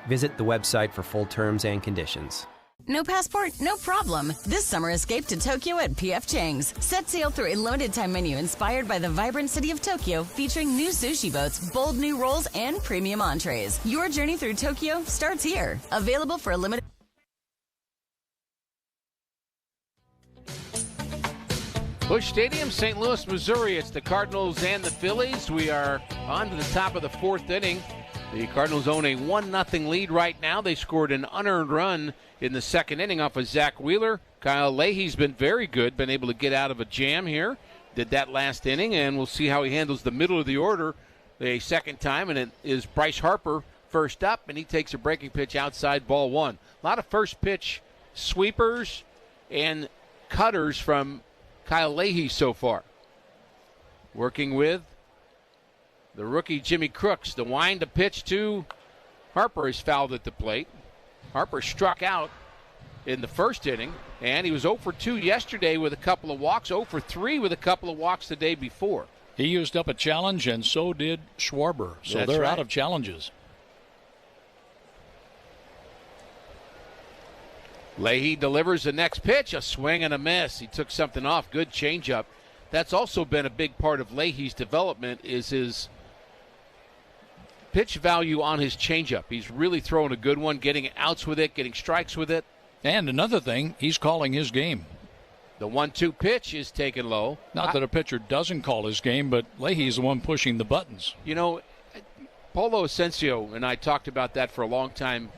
S4: Visit the website for full terms and conditions.
S17: No passport? No problem. This summer, escape to Tokyo at P.F. Chang's. Set sail through a limited-time menu inspired by the vibrant city of Tokyo, featuring new sushi boats, bold new rolls, and premium entrees. Your journey through Tokyo starts here. Available for a limited...
S2: Busch Stadium, St. Louis, Missouri. It's the Cardinals and the Phillies. We are on to the top of the fourth inning. The Cardinals own a 1-0 lead right now. They scored an unearned run in the second inning off of Zach Wheeler. Kyle Leahy's been very good, been able to get out of a jam here. Did that last inning, and we'll see how he handles the middle of the order a second time. And it is Bryce Harper first up, and he takes a breaking pitch outside, ball one. A lot of first pitch sweepers and cutters from Kyle Leahy so far. Working with the rookie Jimmy Crooks. The wind to pitch to Harper is fouled at the plate. Harper struck out in the first inning, and he was 0 for 2 yesterday with a couple of walks, 0 for 3 with a couple of walks the day before.
S5: He used up a challenge, and so did Schwarber. So
S2: That's
S5: they're
S2: right.
S5: out of challenges.
S2: Leahy delivers the next pitch, a swing and a miss. He took something off. Good changeup. That's also been a big part of Leahy's development, is his pitch value on his changeup. He's really throwing a good one, getting outs with it, getting strikes with it.
S5: And another thing, he's calling his game.
S2: The 1-2 pitch is taken low.
S5: Not that a pitcher doesn't call his game, but Leahy's the one pushing the buttons.
S2: You know, Polo Asensio and I talked about that for a long time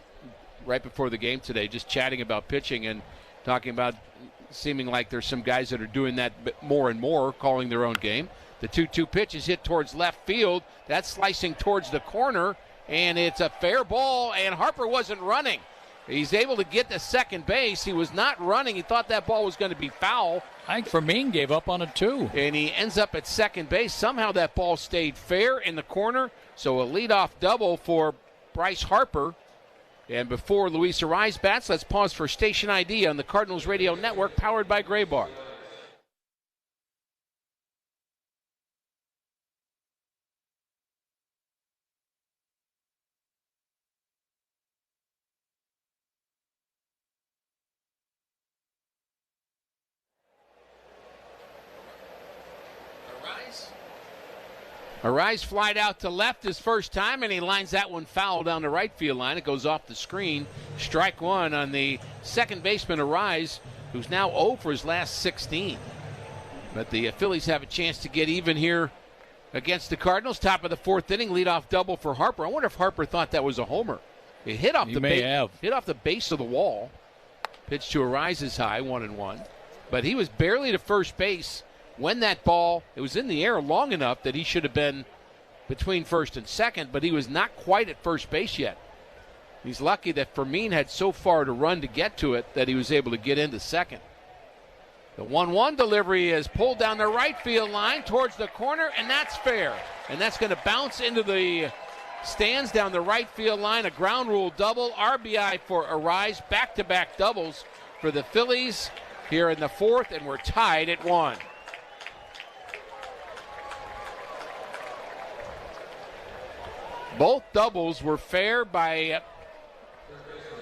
S2: right before the game today, just chatting about pitching and talking about seeming like there's some guys that are doing that more and more, calling their own game. The 2-2 pitch is hit towards left field. That's slicing towards the corner, and it's a fair ball, and Harper wasn't running. He's able to get to second base. He was not running. He thought that ball was going to be foul.
S5: I think Fermin gave up on it too.
S2: And he ends up at second base. Somehow that ball stayed fair in the corner, so a leadoff double for Bryce Harper. And before Luis Arise bats, let's pause for station ID on the Cardinals Radio Network, powered by Gray Bar. Arise flied out to left his first time, and he lines that one foul down the right field line. It goes off the screen. Strike one on the second baseman, Arise, who's now 0 for his last 16. But the Phillies have a chance to get even here against the Cardinals. Top of the fourth inning, leadoff double for Harper. I wonder if Harper thought that was a homer. It hit off hit off the base of the wall. Pitch to Arise is high, 1-1. But he was barely to first base when that ball, it was in the air long enough that he should have been between first and second, but he was not quite at first base yet. He's lucky that Fermin had so far to run to get to it that he was able to get into second. The 1-1 delivery is pulled down the right field line towards the corner, and that's fair. And that's going to bounce into the stands down the right field line. A ground rule double, RBI for Arise, back-to-back doubles for the Phillies here in the fourth, and we're tied at 1. Both doubles were fair by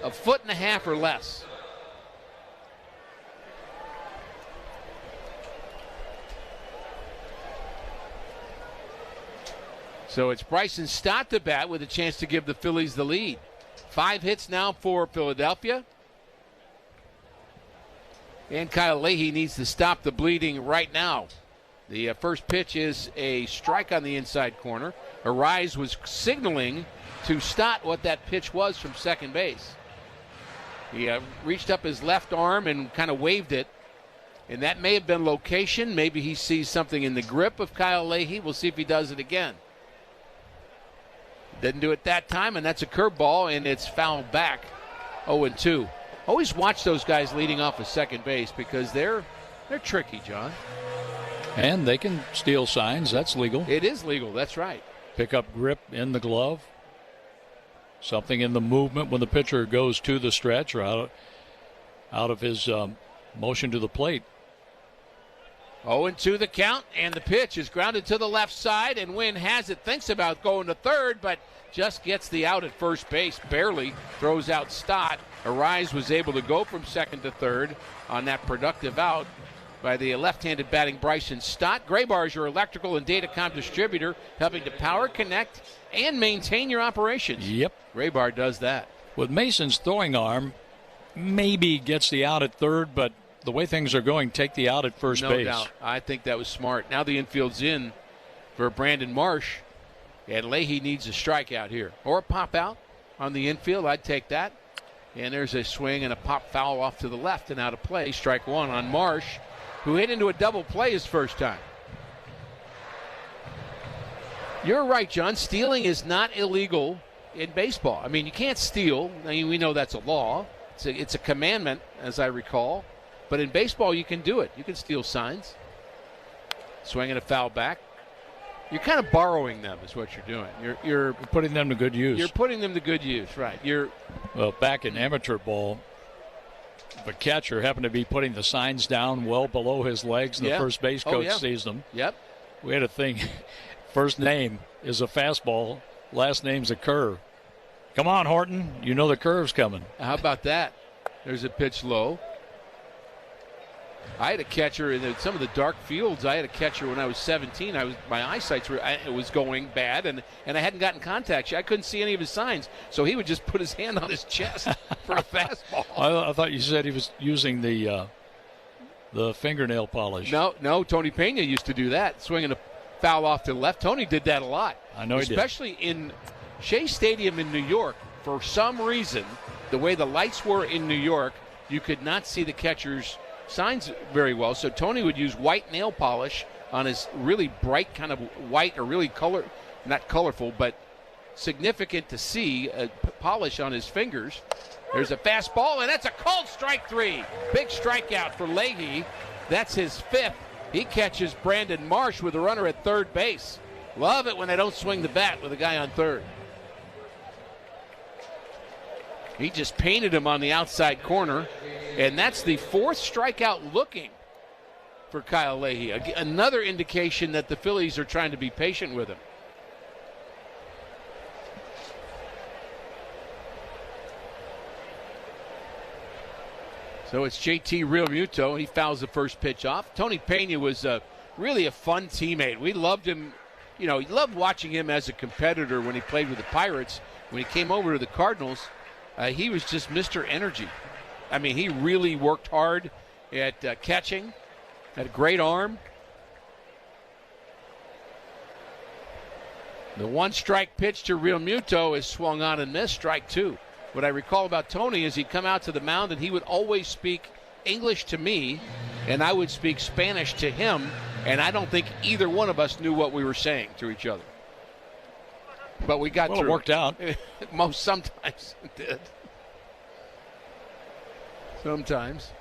S2: a foot and a half or less. So it's Bryson Stott to bat with a chance to give the Phillies the lead. 5 hits now for Philadelphia. And Kyle Leahy needs to stop the bleeding right now. The first pitch is a strike on the inside corner. Arise was signaling to Stott what that pitch was from second base. He reached up his left arm and kind of waved it. And that may have been location. Maybe he sees something in the grip of Kyle Leahy. We'll see if he does it again. Didn't do it that time, and that's a curveball, and it's fouled back. 0-2. Always watch those guys leading off of second base because they're tricky, John.
S5: And they can steal signs. That's legal.
S2: It is legal. That's right.
S5: Pick up grip in the glove. Something in the movement when the pitcher goes to the stretch or out of his motion to the plate.
S2: 0-2 the count, and the pitch is grounded to the left side, and Wynn has it, thinks about going to third, but just gets the out at first base, barely throws out Stott. Arise was able to go from second to third on that productive out by the left-handed batting Bryson Stott. Graybar is your electrical and datacom distributor, helping to power, connect, and maintain your operations.
S5: Yep.
S2: Graybar does that.
S5: With Mason's throwing arm, maybe gets the out at third, but the way things are going, take the out at first base.
S2: No doubt. I think that was smart. Now the infield's in for Brandon Marsh, and Leahy needs a strikeout here. Or a pop out on the infield. I'd take that. And there's a swing and a pop foul off to the left and out of play. Strike one on Marsh, who hit into a double play his first time. You're right, John. Stealing is not illegal in baseball. I mean, you can't steal. I mean, we know that's a law. It's a commandment, as I recall. But in baseball, you can do it. You can steal signs. Swinging a foul back. You're kind of borrowing them is what you're doing. You're
S5: putting them to good use.
S2: You're putting them to good use, right.
S5: Well, back in amateur ball, the catcher happened to be putting the signs down well below his legs, and the first base coach sees them.
S2: Yep.
S5: We had a thing. First name is a fastball. Last name's a curve. Come on, Horton. You know the curve's coming.
S2: How about that? There's a pitch low. I had a catcher in some of the dark fields. I had a catcher when I was 17. My eyesight was going bad, and I hadn't gotten contact. I couldn't see any of his signs, so he would just put his hand on his chest for a fastball.
S5: I thought you said he was using the fingernail polish.
S2: No. Tony Pena used to do that, swinging a foul off to the left. Tony did that a lot.
S5: I know he did.
S2: Especially in Shea Stadium in New York. For some reason, the way the lights were in New York, you could not see the catcher's signs very well, so Tony would use white nail polish on his really bright kind of white or really not colorful, but significant to see polish on his fingers. There's a fastball, and that's a called strike 3. Big strikeout for Leahy. That's his 5th. He catches Brandon Marsh with a runner at third base. Love it when they don't swing the bat with a guy on third. He just painted him on the outside corner. And that's the 4th strikeout looking for Kyle Leahy. Another indication that the Phillies are trying to be patient with him. So it's JT Realmuto. He fouls the first pitch off. Tony Pena was really a fun teammate. We loved him. You know, he loved watching him as a competitor when he played with the Pirates. When he came over to the Cardinals, he was just Mr. Energy. I mean, he really worked hard at catching, had a great arm. The 1-strike pitch to Realmuto is swung on and missed, strike 2. What I recall about Tony is he'd come out to the mound and he would always speak English to me, and I would speak Spanish to him, and I don't think either one of us knew what we were saying to each other. But we got through.
S5: It worked out.
S2: Sometimes it did. Sometimes.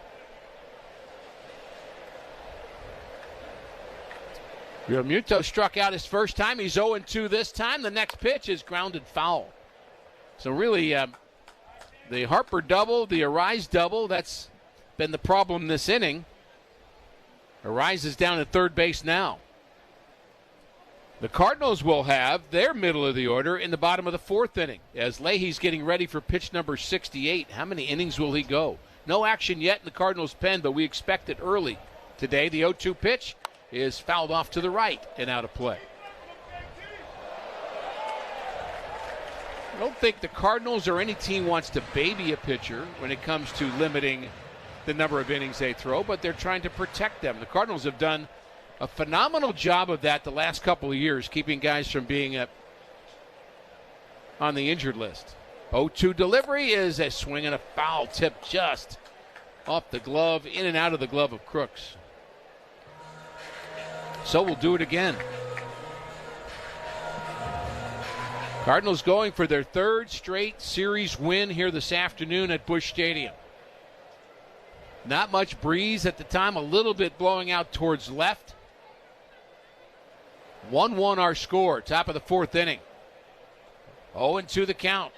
S2: Realmuto struck out his first time. He's 0-2 this time. The next pitch is grounded foul. So really, the Harper double, the Arise double, that's been the problem this inning. Arise is down at third base now. The Cardinals will have their middle of the order in the bottom of the fourth inning as Leahy's getting ready for pitch number 68. How many innings will he go? No action yet in the Cardinals' pen, but we expect it early today. The 0-2 pitch is fouled off to the right and out of play. I don't think the Cardinals or any team wants to baby a pitcher when it comes to limiting the number of innings they throw, but they're trying to protect them. The Cardinals have done a phenomenal job of that the last couple of years, keeping guys from being on the injured list. 0-2 delivery is a swing and a foul tip just off the glove, in and out of the glove of Crooks. So we'll do it again. Cardinals going for their third straight series win here this afternoon at Busch Stadium. Not much breeze at the time, a little bit blowing out towards left. 1-1 our score, top of the fourth inning. 0-2 the count.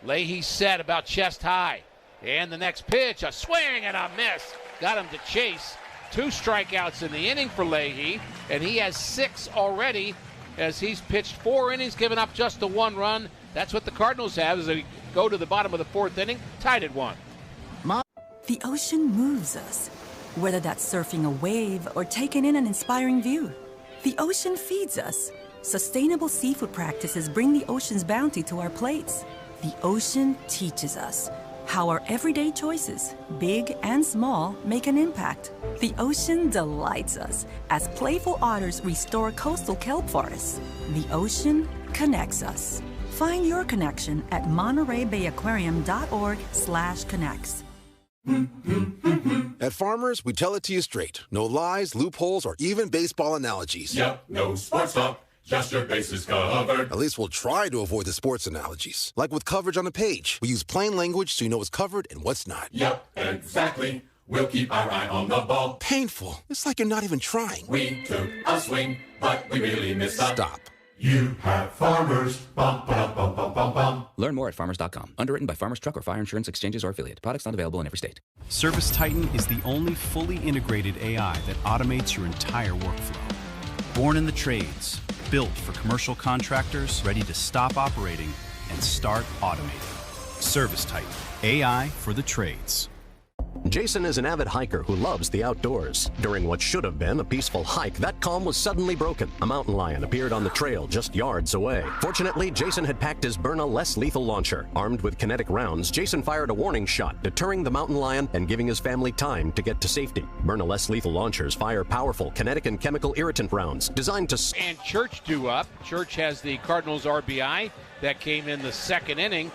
S2: Leahy set about chest high. And the next pitch, a swing and a miss. Got him to chase. 2 strikeouts in the inning for Leahy, and he has 6 already as he's pitched 4 innings, given up just the 1 run. That's what the Cardinals have as they go to the bottom of the fourth inning, tied at 1.
S7: The ocean moves us, whether that's surfing a wave or taking in an inspiring view. The ocean feeds us. Sustainable seafood practices bring the ocean's bounty to our plates. The ocean teaches us how our everyday choices, big and small, make an impact. The ocean delights us as playful otters restore coastal kelp forests. The ocean connects us. Find your connection at MontereyBayAquarium.org/connects.
S6: At Farmers, we tell it to you straight. No lies, loopholes, or even baseball analogies.
S11: Yep, no sports talk, just your bases covered.
S6: At least we'll try to avoid the sports analogies. Like with coverage on a page, we use plain language so you know what's covered and what's not.
S11: Yep, exactly. We'll keep our eye on the ball.
S6: Painful. It's like you're not even trying.
S11: We took a swing, but we really missed up.
S6: Stop.
S11: You have Farmers. Bum, ba, bum, bum, bum, bum.
S12: Learn more at farmers.com. Underwritten by Farmers Truck or Fire Insurance Exchanges or Affiliate. Products not available in every state.
S13: Service Titan is the only fully integrated AI that automates your entire workflow. Born in the trades, built for commercial contractors, ready to stop operating and start automating. Service Titan, AI for the trades.
S3: Jason is an avid hiker who loves the outdoors. During what should have been a peaceful hike, that calm was suddenly broken. A mountain lion appeared on the trail just yards away. Fortunately, Jason had packed his Byrna less lethal launcher. Armed with kinetic rounds, Jason fired a warning shot, deterring the mountain lion and giving his family time to get to safety. Byrna less lethal launchers fire powerful kinetic and chemical irritant rounds designed to...
S2: And Church due up. Church has the Cardinals RBI. That came in the second inning.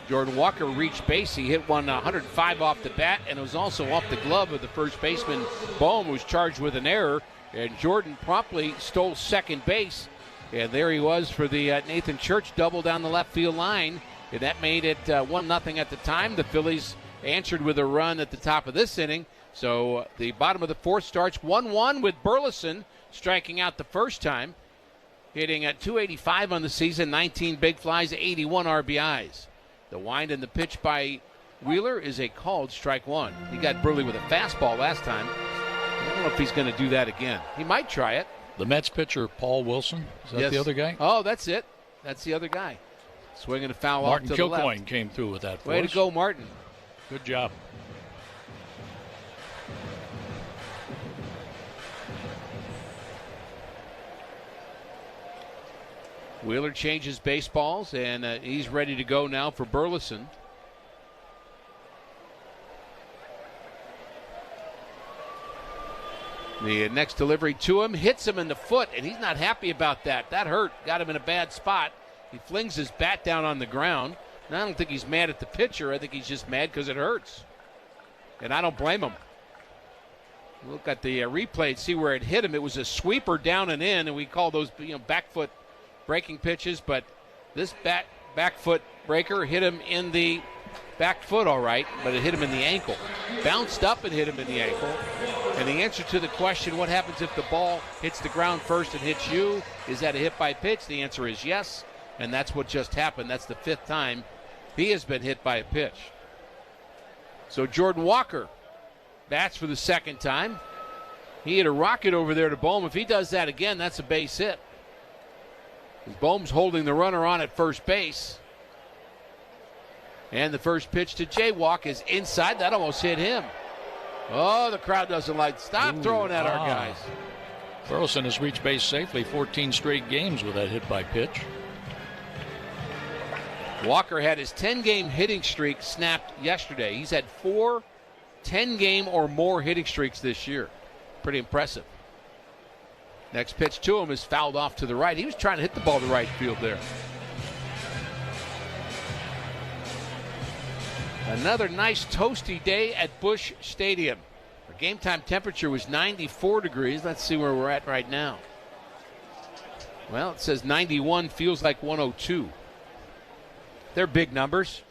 S2: Jordan Walker reached base. He hit one 105 off the bat, and it was also off the glove of the first baseman, Bohm, who was charged with an error. And Jordan promptly stole second base. And there he was for the Nathan Church double down the left field line. And that made it 1-0 at the time. The Phillies answered with a run at the top of this inning. So the bottom of the fourth starts 1-1 with Burleson striking out the first time. Hitting at .285 on the season, 19 big flies, 81 RBIs. The wind and the pitch by Wheeler is a called strike one. He got Burley with a fastball last time. I don't know if he's going to do that again. He might try it.
S5: The Mets pitcher, Paul Wilson. Is that the other guy?
S2: Oh, that's it. That's the other guy. Swinging a foul
S5: Martin
S2: off to the left.
S5: Kilcoyne came through with that.
S2: Way to go, Martin.
S5: Good job.
S2: Wheeler changes baseballs, and he's ready to go now for Burleson. The next delivery to him hits him in the foot, and he's not happy about that. That hurt. Got him in a bad spot. He flings his bat down on the ground. And I don't think he's mad at the pitcher. I think he's just mad because it hurts. And I don't blame him. Look at the replay and see where it hit him. It was a sweeper down and in, and we call those back foot breaking pitches, but this back foot breaker hit him in the back foot all right, but it hit him in the ankle. Bounced up and hit him in the ankle. And the answer to the question, what happens if the ball hits the ground first and hits you? Is that a hit by pitch? The answer is yes, and that's what just happened. That's the 5th time he has been hit by a pitch. So Jordan Walker bats for the 2nd time. He hit a rocket over there to Bohm. If he does that again, that's a base hit. Bohm's holding the runner on at first base. And the first pitch to Jaywalk is inside. That almost hit him. Oh, the crowd doesn't like. Stop throwing at our guys.
S5: Burleson has reached base safely 14 straight games with that hit by pitch.
S2: Walker had his 10-game hitting streak snapped yesterday. He's had 4 10-game or more hitting streaks this year. Pretty impressive. Next pitch to him is fouled off to the right. He was trying to hit the ball to right field there. Another nice toasty day at Busch Stadium. Our game time temperature was 94 degrees. Let's see where we're at right now. Well, it says 91, feels like 102. They're big numbers.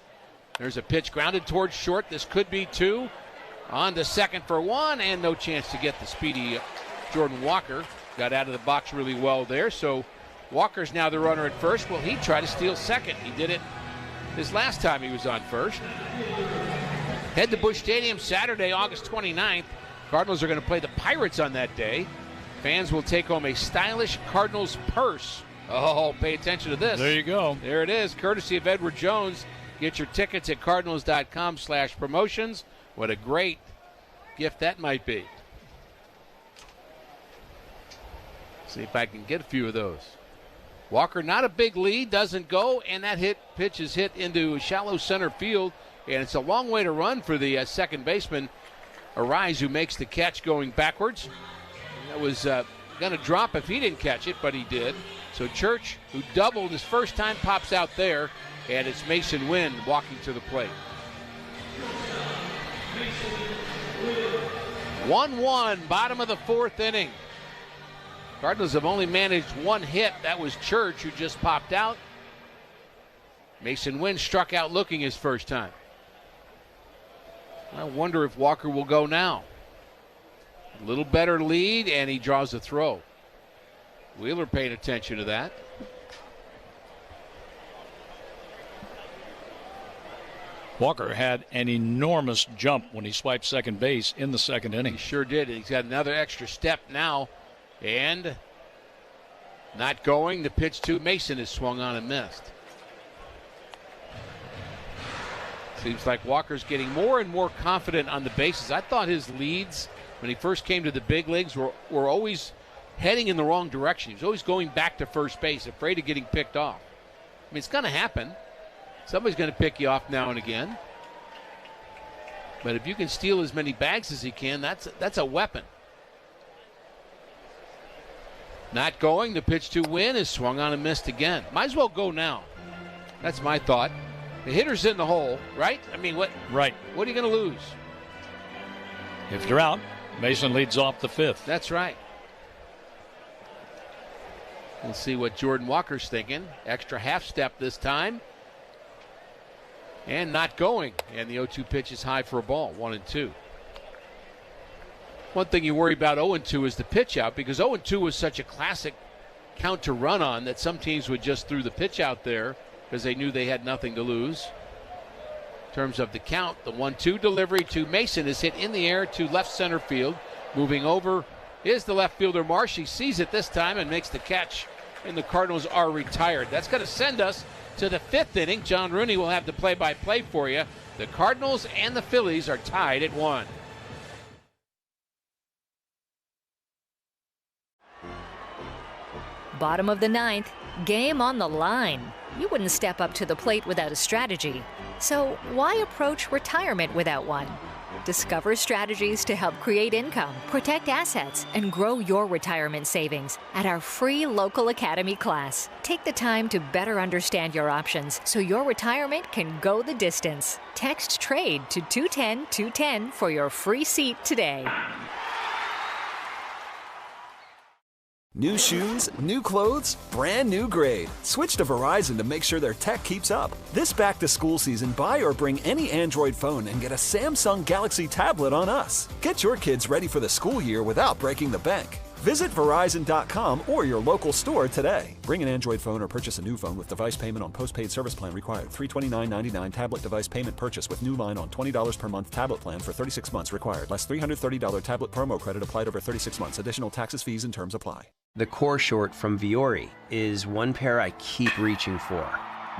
S2: There's a pitch grounded towards short. This could be 2. On to second for 1, and no chance to get the speedy Jordan Walker. Got out of the box really well there. So Walker's now the runner at first. Well, he tried to steal second. He did it his last time he was on first. Head to Busch Stadium Saturday, August 29th. Cardinals are going to play the Pirates on that day. Fans will take home a stylish Cardinals purse. Oh, pay attention to this.
S5: There you go.
S2: There it is, courtesy of Edward Jones. Get your tickets at cardinals.com/promotions. What a great gift that might be. See if I can get a few of those. Walker, not a big lead, doesn't go, and that pitch is hit into shallow center field, and it's a long way to run for the second baseman, Arise, who makes the catch going backwards. That was going to drop if he didn't catch it, but he did. So Church, who doubled his first time, pops out there, and it's Mason Wynn walking to the plate. 1-1, bottom of the 4th inning. Cardinals have only managed 1 hit. That was Church, who just popped out. Mason Wynn struck out looking his first time. I wonder if Walker will go now. A little better lead, and he draws a throw. Wheeler paying attention to that.
S5: Walker had an enormous jump when he swiped second base in the second inning.
S2: He sure did. He's got another extra step now. And not going. The pitch to Mason is swung on and missed. Seems like Walker's getting more and more confident on the bases. I thought his leads when he first came to the big leagues were always heading in the wrong direction. He was always going back to first base, afraid of getting picked off. I mean, it's going to happen. Somebody's going to pick you off now and again. But if you can steal as many bags as he can, that's a weapon. Not going. The pitch to Wynn is swung on and missed again. Might as well go now. That's my thought. The hitter's in the hole, right? I mean, what?
S5: Right.
S2: What are you going to lose?
S5: If you're out, Mason leads off the 5th.
S2: That's right. We'll see what Jordan Walker's thinking. Extra half step this time. And not going. And the 0-2 pitch is high for a ball. 1-2. One thing you worry about 0-2 is the pitch out, because 0-2 was such a classic count to run on that some teams would just threw the pitch out there because they knew they had nothing to lose. In terms of the count, the 1-2 delivery to Mason is hit in the air to left center field. Moving over is the left fielder Marsh. He sees it this time and makes the catch, and the Cardinals are retired. That's going to send us to the 5th inning. John Rooney will have the play-by-play for you. The Cardinals and the Phillies are tied at 1.
S8: Bottom of the 9th, game on the line. You wouldn't step up to the plate without a strategy. So why approach retirement without one? Discover strategies to help create income, protect assets, and grow your retirement savings at our free local academy class. Take the time to better understand your options so your retirement can go the distance. Text TRADE to 210-210 for your free seat today.
S10: New shoes, new clothes, brand new grade. Switch to Verizon to make sure their tech keeps up. This back-to-school season, buy or bring any Android phone and get a Samsung Galaxy tablet on us. Get your kids ready for the school year without breaking the bank. Visit Verizon.com or your local store today. Bring an Android phone or purchase a new phone with device payment on postpaid service plan required. $329.99 tablet device payment purchase with new line on $20 per month tablet plan for 36 months required. Less $330 tablet promo credit applied over 36 months. Additional taxes, fees, and terms apply.
S4: The core short from Viore is one pair I keep reaching for.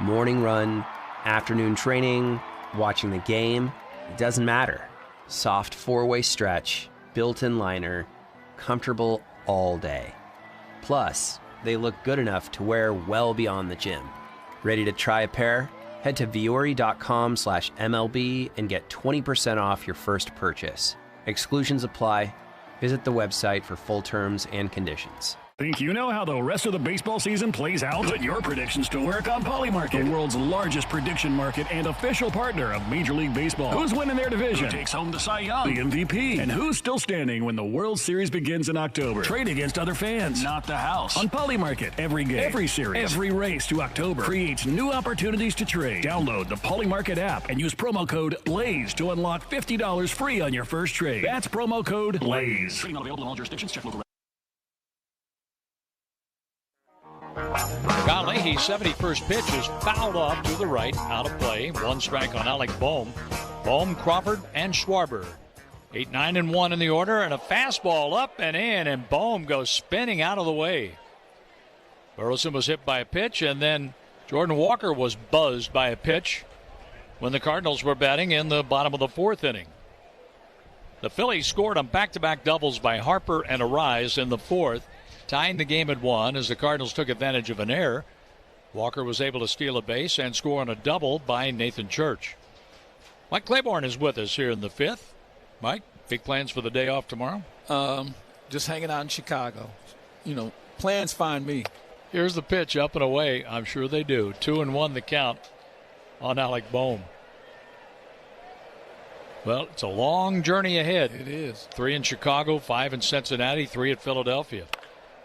S4: Morning run, afternoon training, watching the game, it doesn't matter. Soft four-way stretch, built-in liner, comfortable all day. Plus, they look good enough to wear well beyond the gym. Ready to try a pair? Head to viore.com/MLB and get 20% off your first purchase. Exclusions apply. Visit the website for full terms and conditions.
S16: Think you know how the rest of the baseball season plays out? Put your predictions to work on Polymarket, the world's largest prediction market and official partner of Major League Baseball. Who's winning their division? Who takes home the Cy Young, the MVP? And who's still standing when the World Series begins in October? Trade against other fans, not the house. On Polymarket, every game, every series, every race to October creates new opportunities to trade. Download the Polymarket app and use promo code BLAZE to unlock $50 free on your first trade. That's promo code BLAZE. Trading not available in all jurisdictions. Check local.
S5: Kyle Leahy's 71st pitch is fouled off to the right, out of play. One strike on Alec Bohm. Bohm, Crawford, and Schwarber. 8-9-1 in the order, and a fastball up and in, and Bohm goes spinning out of the way. Burleson was hit by a pitch, and then Jordan Walker was buzzed by a pitch when the Cardinals were batting in the bottom of the fourth inning. The Phillies scored on back-to-back doubles by Harper and Arise in the fourth, tying the game at 1 as the Cardinals took advantage of an error. Walker was able to steal a base and score on a double by Nathan Church. Mike Claiborne is with us here in the fifth. Mike, big plans for the day off tomorrow?
S18: Just hanging out in Chicago. You know, plans find me.
S5: Here's the pitch, up and away. I'm sure they do. 2-1 the count on Alec Bohm. Well, it's a long journey ahead.
S18: It is.
S5: 3 in Chicago, 5 in Cincinnati, 3 at Philadelphia.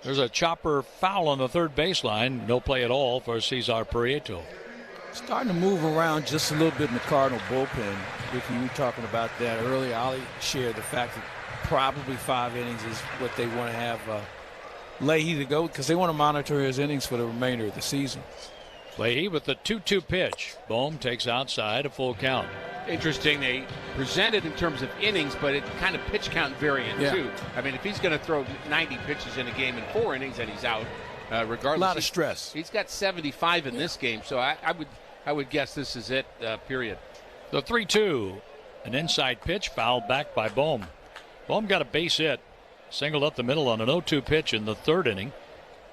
S5: There's a chopper foul on the third baseline. No play at all for Cesar Prieto.
S18: Starting to move around just a little bit in the Cardinal bullpen. Ricky, you were talking about that earlier. Ollie shared the fact that probably 5 innings is what they want to have Leahy to go, because they want to monitor his innings for the remainder of the season.
S5: Leahy with the 2-2 pitch. Bohm takes outside, a full count.
S2: Interesting, they presented in terms of innings, but it kind of pitch count variant too. I mean, if he's going to throw 90 pitches in a game in 4 innings and he's out, regardless.
S18: A lot of stress.
S2: He's got 75 in this game, so I would guess this is it, period.
S5: The 3-2, an inside pitch fouled back by Bohm. Bohm got a base hit, singled up the middle on an 0-2 pitch in the third inning.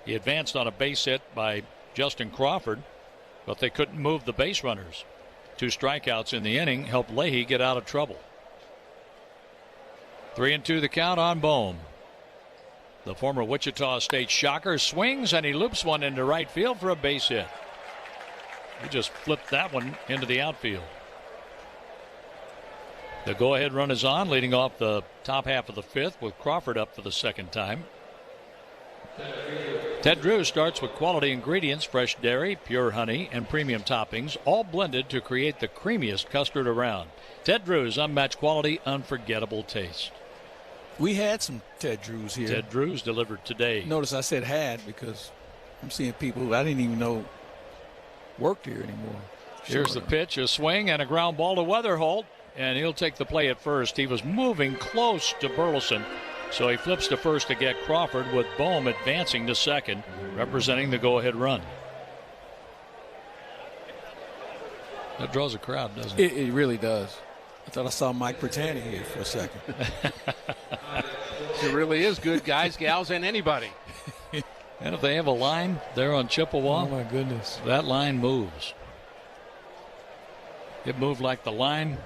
S5: He advanced on a base hit by Justin Crawford, but they couldn't move the base runners. 2 strikeouts in the inning helped Leahy get out of trouble. 3-2 the count on Bohm. The former Wichita State Shocker swings and he loops one into right field for a base hit. He just flipped that one into the outfield. The go-ahead run is on, leading off the top half of the fifth with Crawford up for the second time. Ted Drew starts with quality ingredients, fresh dairy, pure honey, and premium toppings, all blended to create the creamiest custard around. Ted Drew's unmatched quality, unforgettable taste.
S18: We had some Ted Drews here.
S5: Ted Drew's delivered today.
S18: Notice I said had because I'm seeing people who I didn't even know worked here anymore.
S5: Here's the pitch, a swing, and a ground ball to Weatherholt, and he'll take the play at first. He was moving close to Burleson, so he flips to first to get Crawford, with Bohm advancing to second, representing the go-ahead run. That draws a crowd, doesn't it?
S18: It really does. I thought I saw Mike Bertani here for a second.
S2: It really is good, guys, gals, and anybody.
S5: And if they have a line there on Chippewa,
S18: oh my goodness,
S5: that line moves. It moved like the line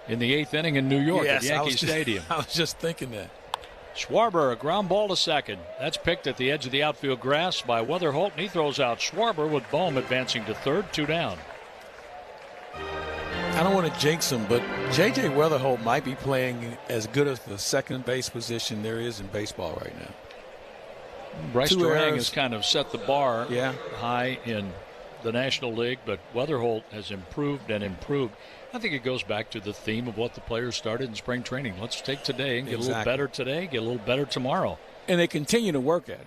S5: in the 8th inning in New York at Yankee Stadium.
S18: I was just thinking that.
S5: Schwarber, a ground ball to second. That's picked at the edge of the outfield grass by Weatherholt, and he throws out Schwarber with Bohm advancing to third, 2 down.
S18: I don't want to jinx him, but J.J. Weatherholt might be playing as good as the second base position there is in baseball right now.
S5: Bryce Durang has kind of set the bar high in the National League, but Weatherholt has improved and improved. I think it goes back to the theme of what the players started in spring training. Let's take today and get a little better today, get a little better tomorrow.
S18: and they continue to work at it.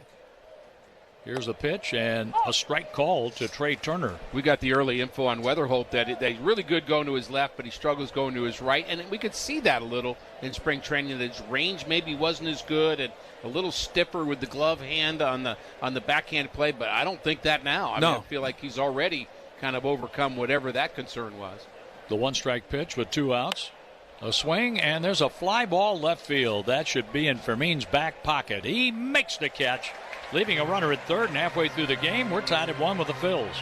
S5: Here's the pitch and a strike call to Trey Turner.
S2: We got the early info on Weatherholt that he's really good going to his left, but he struggles going to his right. And we could see that a little in spring training. That his range maybe wasn't as good and a little stiffer with the glove hand on the backhand play. But I don't think that now. I mean, I feel like he's already kind of overcome whatever that concern was.
S5: The one-strike pitch with 2 outs. A swing, and there's a fly ball left field. That should be in Fermin's back pocket. He makes the catch, leaving a runner at third, and halfway through the game, we're tied at 1 with the Phils.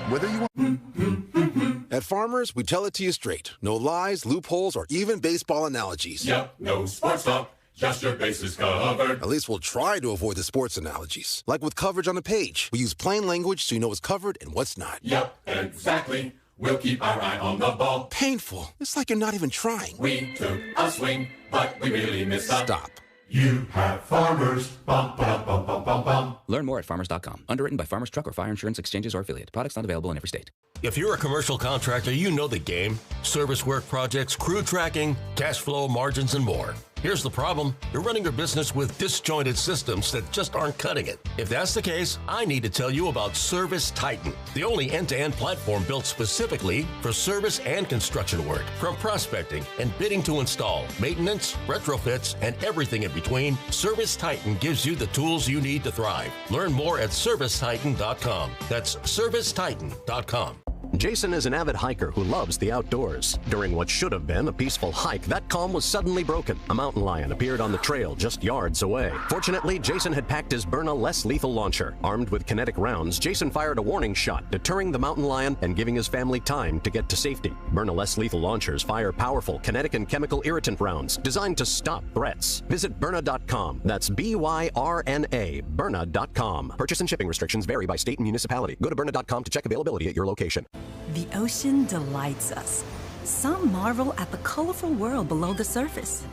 S6: Whether you want... At Farmers, we tell it to you straight. No lies, loopholes, or even baseball analogies.
S11: Yep, no sports talk, just your bases covered.
S6: At least we'll try to avoid the sports analogies. Like with coverage on the page. We use plain language so you know what's covered and what's not.
S11: Yep, exactly. We'll keep our eye on the ball.
S6: Painful. It's like you're not even trying.
S11: We took a swing, but we really missed out.
S6: Stop.
S11: You have Farmers. Bum, bum, bum, bum, bum, bum.
S12: Learn more at farmers.com. Underwritten by Farmers Truck or Fire Insurance Exchanges or Affiliate. Products not available in every state.
S15: If you're a commercial contractor, you know the game. Service work projects, crew tracking, cash flow, margins, and more. Here's the problem. You're running your business with disjointed systems that just aren't cutting it. If that's the case, I need to tell you about Service Titan, the only end-to-end platform built specifically for service and construction work. From prospecting and bidding to install, maintenance, retrofits, and everything in between, Service Titan gives you the tools you need to thrive. Learn more at ServiceTitan.com. That's ServiceTitan.com.
S3: Jason is an avid hiker who loves the outdoors. During what should have been a peaceful hike, that calm was suddenly broken. A mountain lion appeared on the trail just yards away. Fortunately, Jason had packed his Byrna less lethal launcher. Armed with kinetic rounds, Jason fired a warning shot, deterring the mountain lion and giving his family time to get to safety. Byrna less lethal launchers fire powerful kinetic and chemical irritant rounds designed to stop threats. Visit Byrna.com. That's BYRNA, Byrna.com. Purchase and shipping restrictions vary by state and municipality. Go to Byrna.com to check availability at your location.
S7: The ocean delights us. Some marvel at the colorful world below the surface.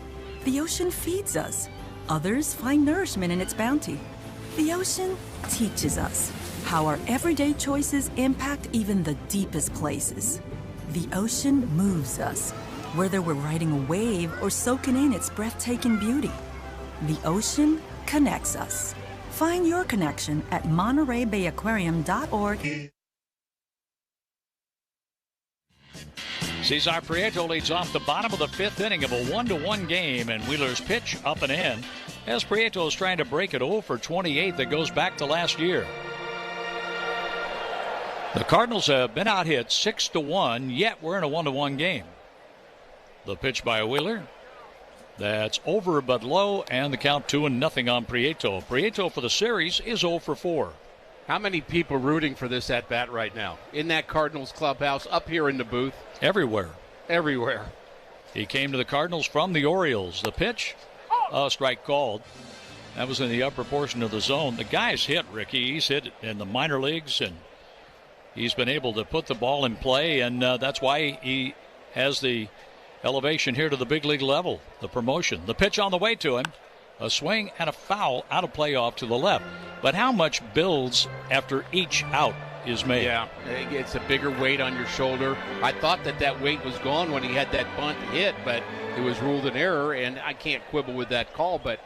S7: The ocean feeds us. Others find nourishment in its bounty. The ocean teaches us how our everyday choices impact even the deepest places. The ocean moves us, whether we're riding a wave or soaking in its breathtaking beauty. The ocean connects us. Find your connection at MontereyBayAquarium.org.
S5: Cesar Prieto leads off the bottom of the 5th inning of a 1-1 game, and Wheeler's pitch up and in as Prieto is trying to break it 0 for 28 that goes back to last year. The Cardinals have been out hit 6-1, yet we're in a 1-1 game. The pitch by Wheeler. That's over but low, and the count 2-0 on Prieto. Prieto for the series is 0 for 4.
S2: How many people rooting for this at-bat right now? In that Cardinals clubhouse, up here in the booth?
S5: Everywhere.
S2: Everywhere.
S5: He came to the Cardinals from the Orioles. The pitch, a strike called. That was in the upper portion of the zone. The guy's hit, Ricky. He's hit in the minor leagues, and he's been able to put the ball in play, and that's why he has the elevation here to the big league level, the promotion. The pitch on the way to him. A swing and a foul out of play off to the left. But how much builds after each out is made?
S2: Yeah, it's a bigger weight on your shoulder. I thought that weight was gone when he had that bunt hit, but it was ruled an error, and I can't quibble with that call, but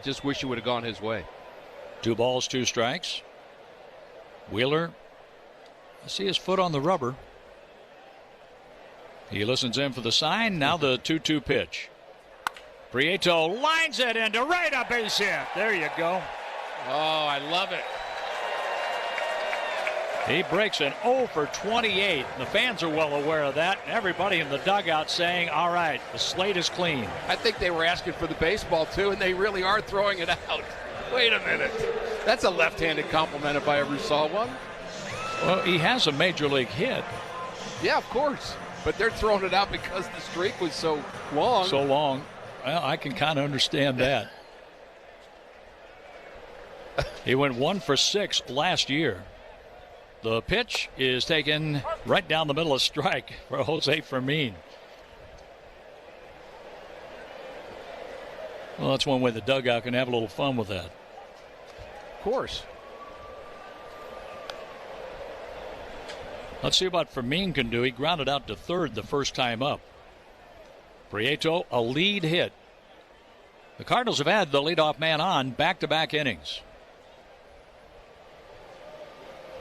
S2: just wish it would have gone his way.
S5: 2 balls, 2 strikes. Wheeler, I see his foot on the rubber. He listens in for the sign. Now the 2-2 pitch. Prieto lines it into right, a base hit. There you go.
S2: Oh, I love it.
S5: He breaks an 0 for 28. The fans are well aware of that. Everybody in the dugout saying, all right, the slate is clean.
S2: I think they were asking for the baseball, too, and they really are throwing it out. Wait a minute. That's a left-handed compliment if I ever saw one.
S5: Well, he has a major league hit.
S2: Yeah, of course. But they're throwing it out because the streak was so long.
S5: So long. Well, I can kind of understand that. He went 1 for 6 last year. The pitch is taken right down the middle of strike for Jose Fermin. Well, that's one way the dugout can have a little fun with that.
S2: Of course.
S5: Let's see what Fermin can do. He grounded out to third the first time up. Prieto, a lead hit. The Cardinals have had the leadoff man on back-to-back innings.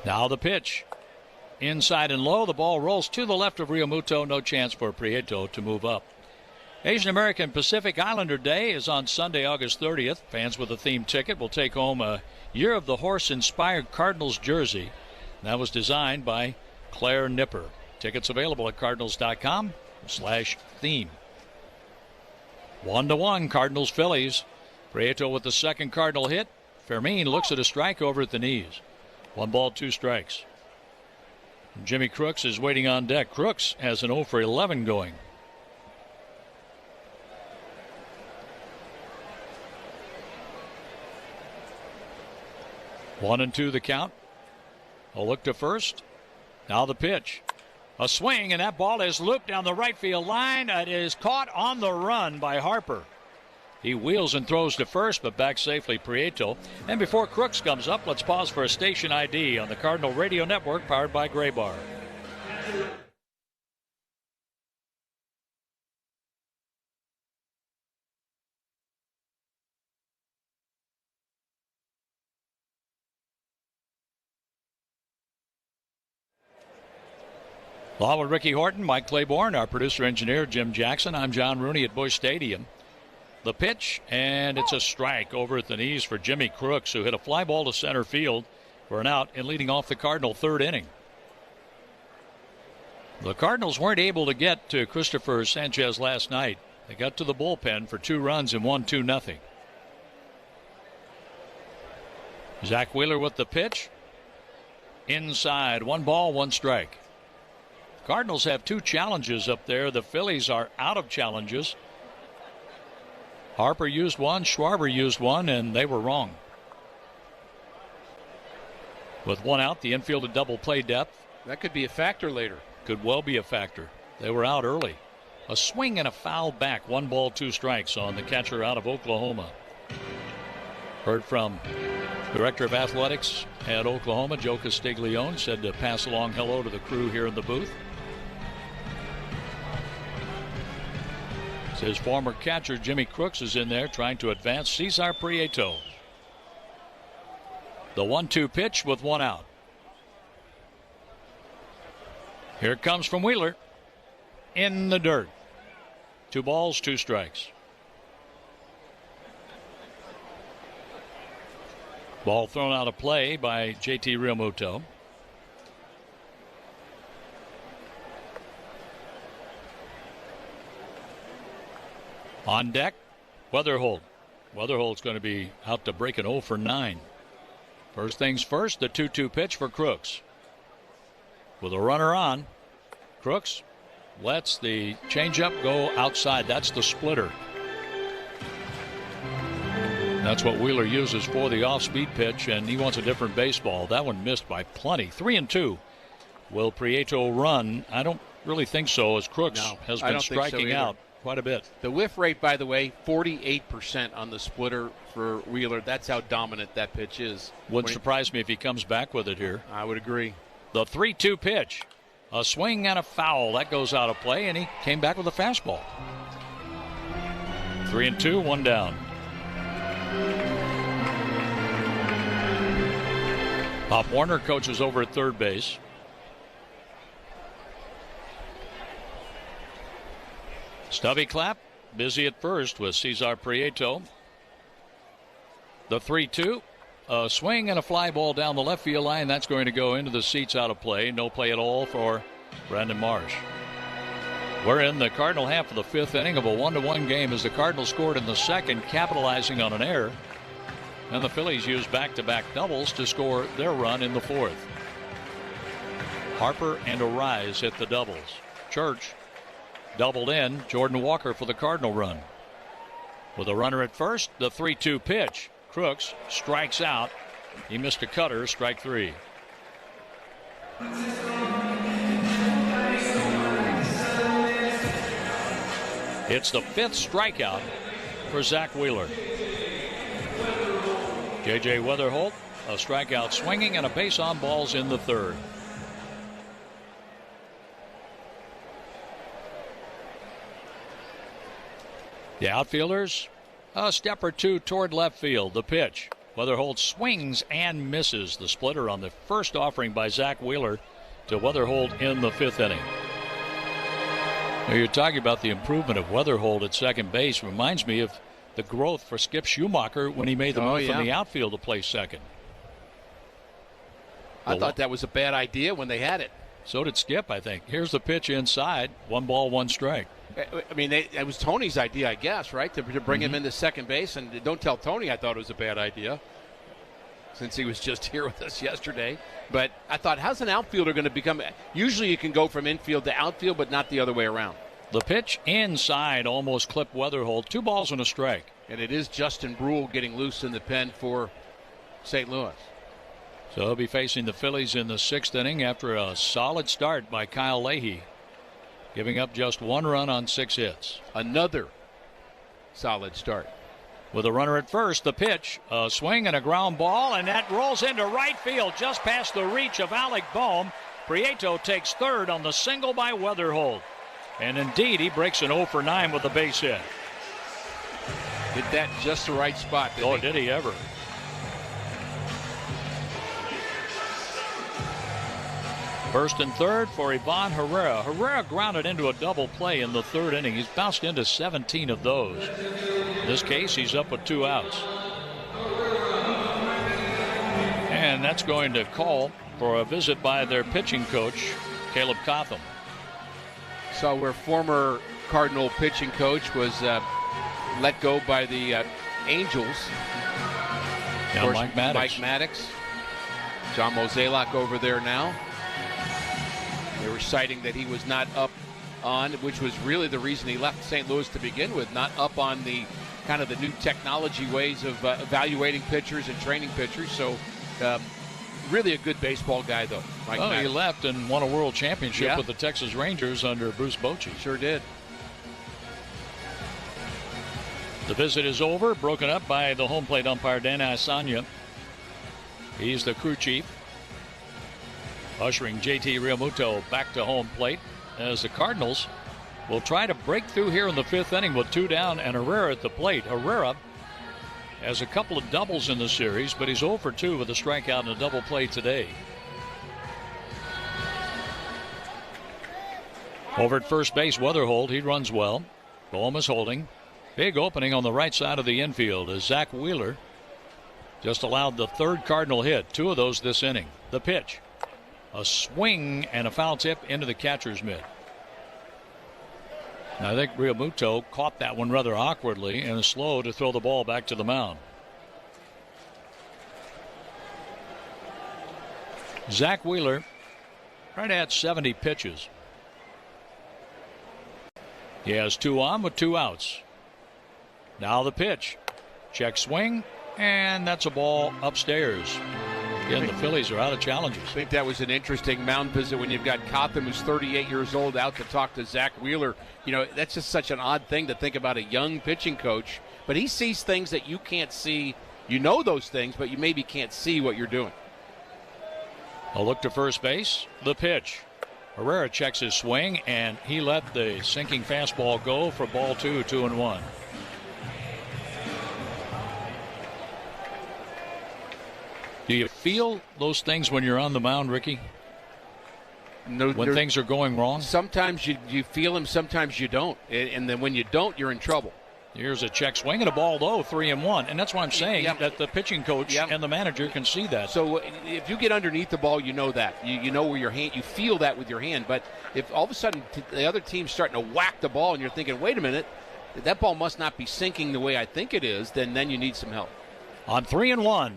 S5: Now the pitch. Inside and low, the ball rolls to the left of Realmuto. No chance for Prieto to move up. Asian American Pacific Islander Day is on Sunday, August 30th. Fans with a themed ticket will take home a Year of the Horse-inspired Cardinals jersey. That was designed by Claire Nipper. Tickets available at cardinals.com/theme. 1-1 Cardinals Phillies. Prieto with the second Cardinal hit. Fermin looks at a strike over at the knees. 1 ball, 2 strikes. Jimmy Crooks is waiting on deck. Crooks has an 0 for 11 going. One and two the count. A look to first. Now the pitch. A swing, and that ball is looped down the right field line. It is caught on the run by Harper. He wheels and throws to first, but back safely Prieto. And before Crooks comes up, let's pause for a station ID on the Cardinal Radio Network powered by Gray Bar. Along with Ricky Horton, Mike Claiborne, our producer-engineer Jim Jackson, I'm John Rooney at Busch Stadium. The pitch, and it's a strike over at the knees for Jimmy Crooks, who hit a fly ball to center field for an out and leading off the Cardinal third inning. The Cardinals weren't able to get to Christopher Sanchez last night. They got to the bullpen for 2 runs and won 2-0. Zach Wheeler with the pitch. Inside, 1 ball, 1 strike. Cardinals have 2 challenges up there. The Phillies are out of challenges. Harper used 1, Schwarber used 1, and they were wrong. With 1 out, the infield at double play depth.
S2: That could be a factor later.
S5: Could well be a factor. They were out early. A swing and a foul back. 1 ball, 2 strikes on the catcher out of Oklahoma. Heard from Director of Athletics at Oklahoma, Joe Castiglione, said to pass along hello to the crew here in the booth. His former catcher Jimmy Crooks is in there trying to advance Cesar Prieto. The 1-2 pitch with 1 out. Here it comes from Wheeler. In the dirt. 2 balls, 2 strikes. Ball thrown out of play by JT Realmuto. On deck, Weatherholt. Weatherholt's going to be out to break an 0 for 9. First things first, the 2-2 pitch for Crooks. With a runner on, Crooks lets the changeup go outside. That's the splitter. That's what Wheeler uses for the off-speed pitch, and he wants a different baseball. That one missed by plenty. 3-2. Will Prieto run? I don't really think so, as Crooks has been striking out quite a bit.
S2: The whiff rate, by the way, 48% on the splitter for Wheeler. That's how dominant that pitch is.
S5: Wouldn't surprise me if he comes back with it here.
S2: I would agree.
S5: The 3-2 pitch. A swing and a foul. That goes out of play, and he came back with a fastball. 3-2, 1 down. Pop Warner coaches over at third base. Stubby Clapp busy at first with Cesar Prieto. The 3-2. A swing and a fly ball down the left field line. That's going to go into the seats out of play. No play at all for Brandon Marsh. We're in the Cardinal half of the 5th inning of a 1-1 game as the Cardinals scored in the second, capitalizing on an error. And the Phillies used back-to-back doubles to score their run in the 4th. Harper and Arise hit the doubles. Church doubled in. Jordan Walker for the Cardinal run. With a runner at first, the 3-2 pitch. Crooks strikes out. He missed a cutter, strike 3. It's the 5th strikeout for Zach Wheeler. J.J. Weatherholt, a strikeout swinging and a base on balls in the 3rd. The outfielders, a step or two toward left field. The pitch. Wetherholt swings and misses. The splitter on the first offering by Zach Wheeler to Wetherholt in the 5th inning. Now you're talking about the improvement of Wetherholt at second base. Reminds me of the growth for Skip Schumacher when he made the move from the outfield to play second.
S2: I thought that was a bad idea when they had it.
S5: So did Skip, I think. Here's the pitch inside. 1 ball, 1 strike.
S2: I mean, it was Tony's idea, I guess, right, to bring him into second base. And don't tell Tony I thought it was a bad idea, since he was just here with us yesterday. But I thought, how's an outfielder going to become? Usually you can go from infield to outfield, but not the other way around.
S5: The pitch inside almost clipped Wetherholt. 2 balls and a strike.
S2: And it is Justin Brule getting loose in the pen for St. Louis.
S5: So he'll be facing the Phillies in the 6th inning after a solid start by Kyle Leahy, giving up just 1 run on 6 hits.
S2: Another solid start.
S5: With a runner at first, the pitch, a swing and a ground ball, and that rolls into right field just past the reach of Alec Boehm. Prieto takes third on the single by Wetherholt. And indeed, he breaks an 0 for 9 with a base hit.
S2: Hit that just the right spot.
S5: Did he ever. First and third for Ivan Herrera. Herrera grounded into a double play in the 3rd inning. He's bounced into 17 of those. In this case, he's up with 2 outs. And that's going to call for a visit by their pitching coach, Caleb Cotham.
S2: So where former Cardinal pitching coach was let go by the Angels.
S5: Yeah,
S2: course,
S5: Mike Maddox.
S2: Mike Maddox. John Mozeliak over there now. They were citing that he was not up on, which was really the reason he left St. Louis to begin with, not up on the kind of the new technology ways of evaluating pitchers and training pitchers. So really a good baseball guy, though. Mike Maddox.
S5: He left and won a world championship with the Texas Rangers under Bruce Bochy.
S2: Sure did.
S5: The visit is over, broken up by the home plate umpire, Dan Asanya. He's the crew chief, ushering JT Realmuto back to home plate as the Cardinals will try to break through here in the 5th inning with 2 down and Herrera at the plate. Herrera has a couple of doubles in the series, but he's 0 for 2 with a strikeout and a double play today. Over at first base, Wetherholt, he runs well. Boehm is holding. Big opening on the right side of the infield as Zach Wheeler just allowed the 3rd Cardinal hit, 2 of those this inning. The pitch. A swing and a foul tip into the catcher's mitt. And I think Realmuto caught that one rather awkwardly and is slow to throw the ball back to the mound. Zach Wheeler right at 70 pitches. He has 2 on with 2 outs. Now the pitch. Check swing, and that's a ball upstairs. Again, the Phillies are out of challenges.
S2: I think that was an interesting mound visit when you've got Cotham, who's 38 years old, out to talk to Zach Wheeler. You know, that's just such an odd thing to think about a young pitching coach. But he sees things that you can't see. You know those things, but you maybe can't see what you're doing.
S5: A look to first base. The pitch. Herrera checks his swing, and he let the sinking fastball go for ball 2, 2-1. Do you feel those things when you're on the mound, Ricky?
S2: No,
S5: when things are going wrong?
S2: Sometimes you feel them, sometimes you don't. And then when you don't, you're in trouble.
S5: Here's a check swing and a ball low, 3-1. And that's why I'm saying that the pitching coach and the manager can see that.
S2: So if you get underneath the ball, you know that. You know where your hand, you feel that with your hand. But if all of a sudden the other team's starting to whack the ball and you're thinking, wait a minute, that ball must not be sinking the way I think it is, then you need some help.
S5: On 3-1.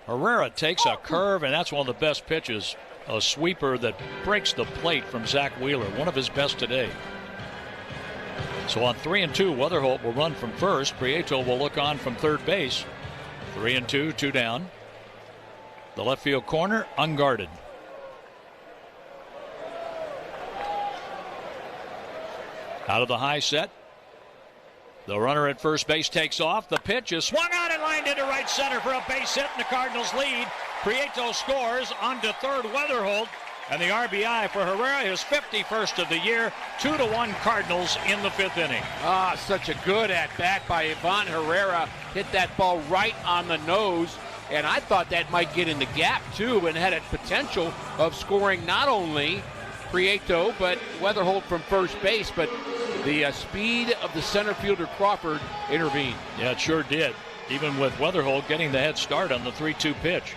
S5: Herrera takes a curve, and that's one of the best pitches. A sweeper that breaks the plate from Zach Wheeler, one of his best today. So on 3-2, Wetherholt will run from first. Prieto will look on from third base. 3-2, 2 down. The left field corner, unguarded. Out of the high set. The runner at first base takes off. The pitch is swung on and lined into right center for a base hit, and the Cardinals lead. Prieto scores onto third. Wetherholt And the RBI for Herrera, his 51st of the year. 2-1 Cardinals in the 5th inning.
S2: Such a good at-bat by Ivan Herrera. Hit that ball right on the nose. And I thought that might get in the gap, too, and had a potential of scoring not only Prieto, but Weatherholt from first base. But the speed of the center fielder Crawford intervened.
S5: Yeah, it sure did. Even with Weatherholt getting the head start on the 3-2 pitch.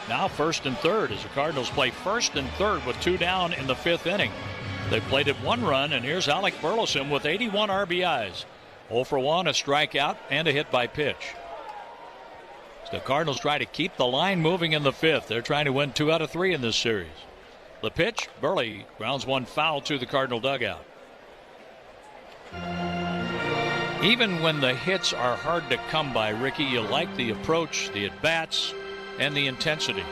S5: Now first and third as the Cardinals play first and third with 2 down in the 5th inning. They played it 1 run, and here's Alec Burleson with 81 RBIs. 0 for 1, a strikeout, and a hit by pitch. So the Cardinals try to keep the line moving in the 5th. They're trying to win 2 out of 3 in this series. The pitch, Burley grounds one foul to the Cardinal dugout. Even when the hits are hard to come by, Ricky, you like the approach, the at-bats, and the intensity.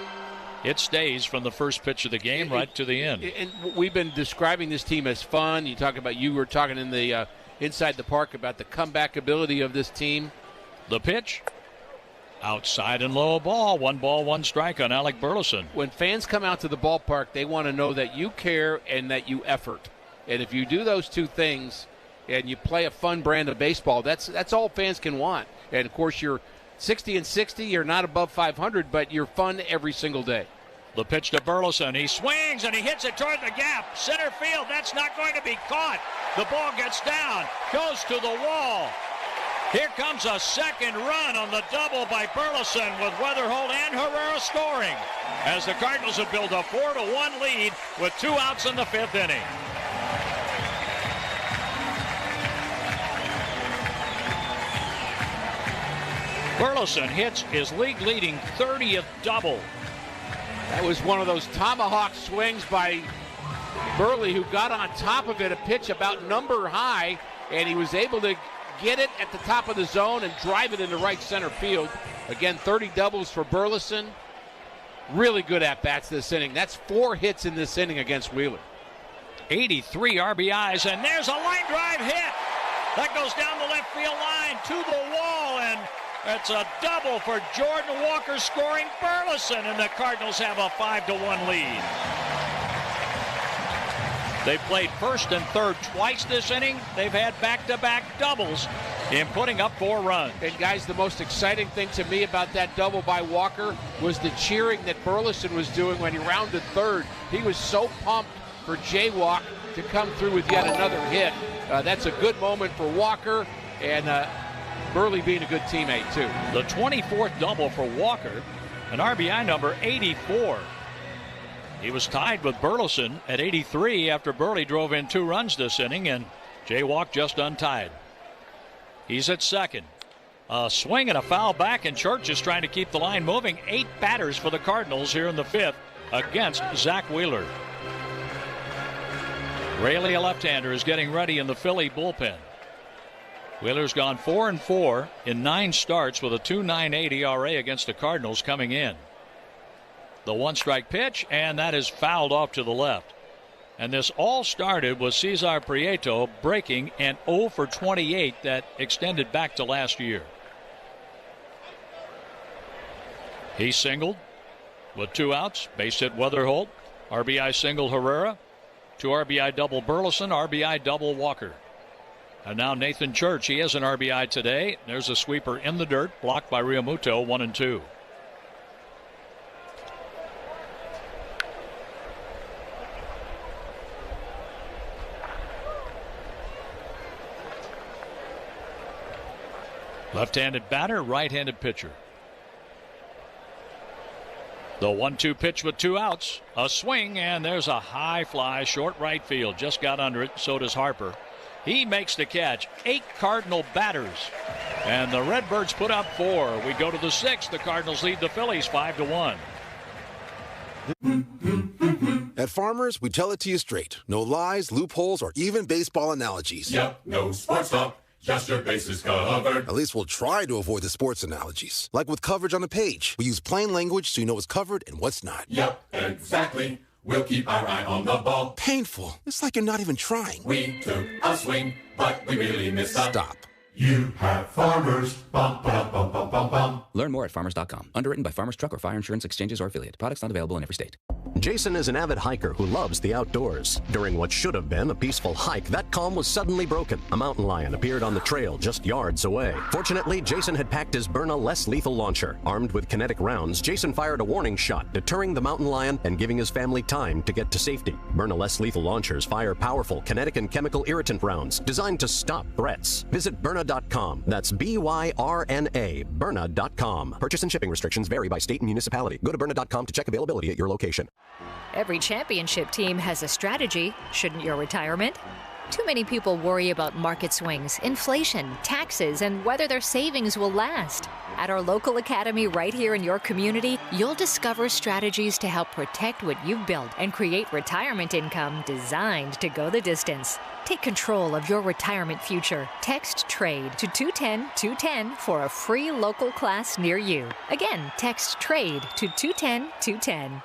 S5: It stays from the first pitch of the game right to the end.
S2: And we've been describing this team as fun. You were talking in the inside the park about the comeback ability of this team.
S5: The pitch, outside and low ball. 1 ball, 1 strike on Alec Burleson.
S2: When fans come out to the ballpark, they want to know that you care and that you effort. And if you do those 2 things and you play a fun brand of baseball, that's all fans can want. And, of course, you're 60-60. You're not above 500, but you're fun every single day.
S5: The pitch to Burleson. He swings and he hits it toward the gap. Center field. That's not going to be caught. The ball gets down, goes to the wall. Here comes a second run on the double by Burleson with Weatherholt and Herrera scoring as the Cardinals have built a 4-1 lead with 2 outs in the 5th inning. Burleson hits his league-leading 30th double.
S2: That was one of those tomahawk swings by Burley, who got on top of it, a pitch about number high, and he was able to get it at the top of the zone and drive it into right center field. Again, 30 doubles for Burleson. Really good at-bats this inning. That's 4 hits in this inning against Wheeler.
S5: 83 RBIs, and there's a line drive hit. That goes down the left field line to the wall, and it's a double for Jordan Walker scoring Burleson, and the Cardinals have a 5-1 lead. They've played first and third twice this inning. They've had back-to-back doubles in putting up 4 runs.
S2: And, guys, the most exciting thing to me about that double by Walker was the cheering that Burleson was doing when he rounded third. He was so pumped for Jaywalk to come through with yet another hit. That's a good moment for Walker, and Burley being a good teammate, too.
S5: The 24th double for Walker, an RBI number 84. He was tied with Burleson at 83 after Burley drove in 2 runs this inning, and Jaywalk just untied. He's at second. A swing and a foul back, and Church is trying to keep the line moving. 8 batters for the Cardinals here in the 5th against Zach Wheeler. Raley, a left-hander, is getting ready in the Philly bullpen. Wheeler's gone 4-4 in 9 starts with a 2.98 ERA against the Cardinals coming in. The 1-strike pitch, and that is fouled off to the left. And this all started with Cesar Prieto breaking an 0 for 28 that extended back to last year. He singled with 2 outs. Base hit Weatherholt. RBI single Herrera. 2 RBI double Burleson. RBI double Walker. And now Nathan Church. He has an RBI today. There's a sweeper in the dirt. Blocked by Realmuto. 1-2. Left-handed batter, right-handed pitcher. The 1-2 pitch with 2 outs. A swing, and there's a high fly, short right field. Just got under it, so does Harper. He makes the catch. 8 Cardinal batters. And the Redbirds put up 4. We go to the 6th. The Cardinals lead the Phillies 5-1.
S6: At Farmers, we tell it to you straight. No lies, loopholes, or even baseball analogies.
S11: Yep, no sports talk. Just your bases covered.
S6: At least we'll try to avoid the sports analogies. Like with coverage on the page. We use plain language so you know what's covered and what's not.
S11: Yep, exactly. We'll keep our eye on the ball.
S6: Painful. It's like you're not even trying.
S11: We took a swing, but we really missed a...
S6: Stop.
S11: You have Farmers. Bum, ba, bum, bum, bum, bum.
S12: Learn more at farmers.com. Underwritten by Farmers Truck or Fire Insurance Exchanges or Affiliate. Products not available in every state.
S3: Jason is an avid hiker who loves the outdoors. During what should have been a peaceful hike, that calm was suddenly broken. A mountain lion appeared on the trail just yards away. Fortunately, Jason had packed his Byrna less lethal launcher. Armed with kinetic rounds, Jason fired a warning shot, deterring the mountain lion and giving his family time to get to safety. Byrna less lethal launchers fire powerful kinetic and chemical irritant rounds designed to stop threats. Visit Byrna.com. That's BYRNA, Byrna.com. Purchase and shipping restrictions vary by state and municipality. Go to Byrna.com to check availability at your location.
S8: Every championship team has a strategy. Shouldn't your retirement? Too many people worry about market swings, inflation, taxes, and whether their savings will last. At our local academy right here in your community, you'll discover strategies to help protect what you've built and create retirement income designed to go the distance. Take control of your retirement future. Text TRADE to 210-210 for a free local class near you. Again, text TRADE to 210-210.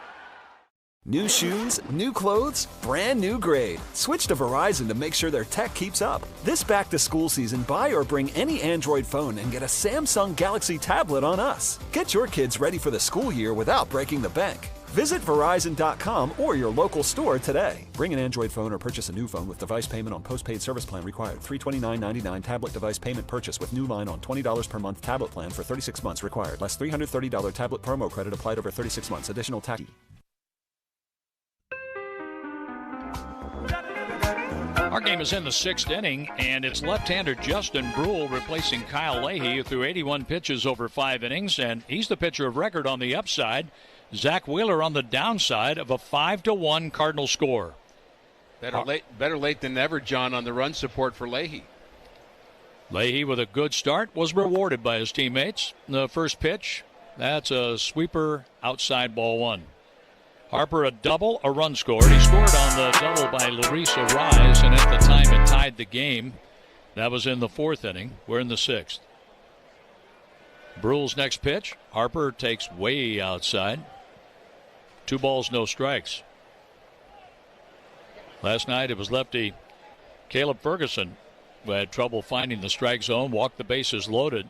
S10: New shoes, new clothes, brand new grade. Switch to Verizon to make sure their tech keeps up. This back-to-school season, buy or bring any Android phone and get a Samsung Galaxy tablet on us. Get your kids ready for the school year without breaking the bank. Visit Verizon.com or your local store today. Bring an Android phone or purchase a new phone with device payment on postpaid service plan required. $329.99 tablet device payment purchase with new line on $20 per month tablet plan for 36 months required. Less $330 tablet promo credit applied over 36 months. Additional tax.
S5: Our game is in the 6th inning, and it's left-hander Justin Brule replacing Kyle Leahy, who threw 81 pitches over 5 innings, and he's the pitcher of record on the upside. Zach Wheeler on the downside of a 5-1 Cardinal score.
S2: Better late than never, John, on the run support for Leahy.
S5: Leahy, with a good start, was rewarded by his teammates. The first pitch, that's a sweeper outside ball 1. Harper a double, a run scored. He scored on the double by Luis Arraez, and at the time it tied the game. That was in the 4th inning. We're in the 6th. Brule's next pitch, Harper takes way outside. 2 balls, no strikes. Last night it was lefty Caleb Ferguson who had trouble finding the strike zone, walked the bases loaded,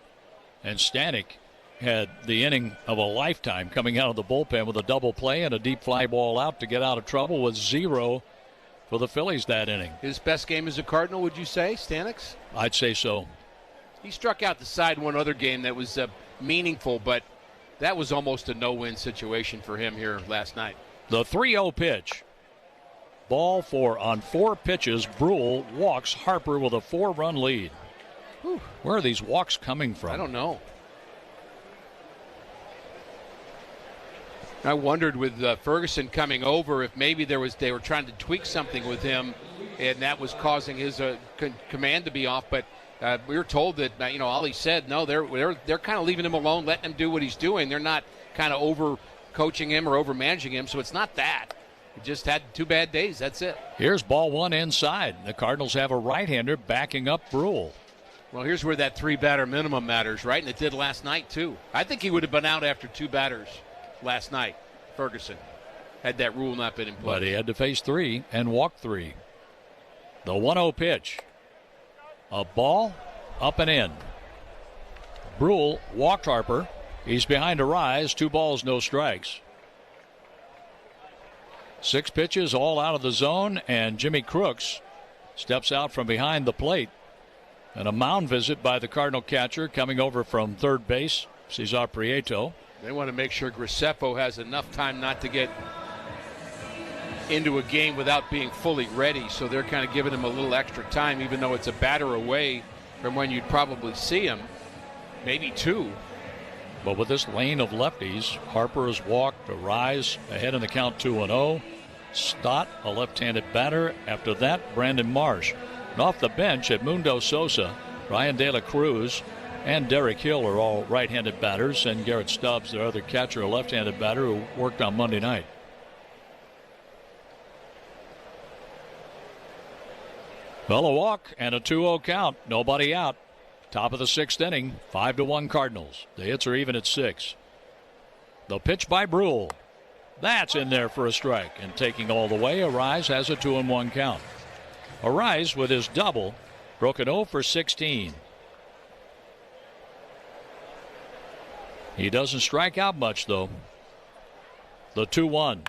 S5: and Stanek had the inning of a lifetime coming out of the bullpen with a double play and a deep fly ball out to get out of trouble with 0 for the Phillies that inning.
S2: His best game as a Cardinal, would you say, Stanek's?
S5: I'd say so.
S2: He struck out the side one other game that was meaningful, but that was almost a no-win situation for him here last night.
S5: The 3-0 pitch. Ball 4 on 4 pitches. Brule walks Harper with a 4-run lead.
S2: Whew.
S5: Where are these walks coming from?
S2: I don't know. I wondered with Ferguson coming over if maybe they were trying to tweak something with him, and that was causing his command to be off. But we were told that Ollie said no, they're kind of leaving him alone, letting him do what he's doing. They're not kind of over coaching him or over managing him. So it's not that. He just had 2 bad days. That's it.
S5: Here's ball 1 inside. The Cardinals have a right-hander backing up Brule.
S2: Well, here's where that 3-batter minimum matters, right? And it did last night too. I think he would have been out after 2 batters. Last night, Ferguson, had that rule not been in place.
S5: But he had to face 3 and walk 3. The 1-0 pitch. A ball up and in. Brule walked Harper. He's behind Arraez. 2 balls, no strikes. 6 pitches, all out of the zone, and Jimmy Crooks steps out from behind the plate. And a mound visit by the Cardinal catcher coming over from third base, Cesar Prieto.
S2: They want to make sure Graceffo has enough time not to get into a game without being fully ready. So they're kind of giving him a little extra time, even though it's a batter away from when you'd probably see him. Maybe 2.
S5: But with this lane of lefties, Harper has walked, Arraez ahead in the count 2-0. Stott, a left-handed batter. After that, Brandon Marsh. And off the bench, Edmundo Sosa, Ryan De La Cruz, and Derek Hill are all right-handed batters, and Garrett Stubbs, their other catcher, a left-handed batter who worked on Monday night. Well, a walk and a 2-0 count. Nobody out. Top of the 6th inning, 5-1 Cardinals. The hits are even at 6. The pitch by Brule. That's in there for a strike, and taking all the way, Arraez has a 2-1 count. Arraez with his double broke an 0 for 16. He doesn't strike out much, though. The 2-1.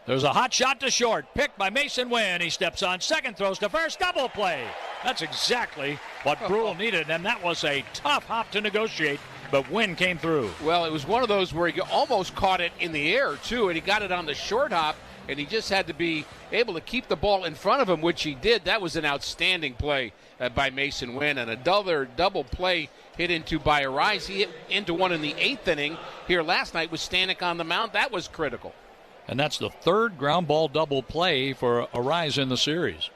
S5: There's a hot shot to short, picked by Mason Wynn. He steps on second, throws to first, double play. That's exactly what Brule needed, and that was a tough hop to negotiate, but Wynn came through.
S2: Well, it was one of those where he almost caught it in the air, too, and he got it on the short hop, and he just had to be able to keep the ball in front of him, which he did. That was an outstanding play by Mason Wynn, and a double play hit into by Arise. He hit into one in the 8th inning here last night with Stanek on the mound. That was critical.
S5: And that's the third ground ball double play for Arise in the series.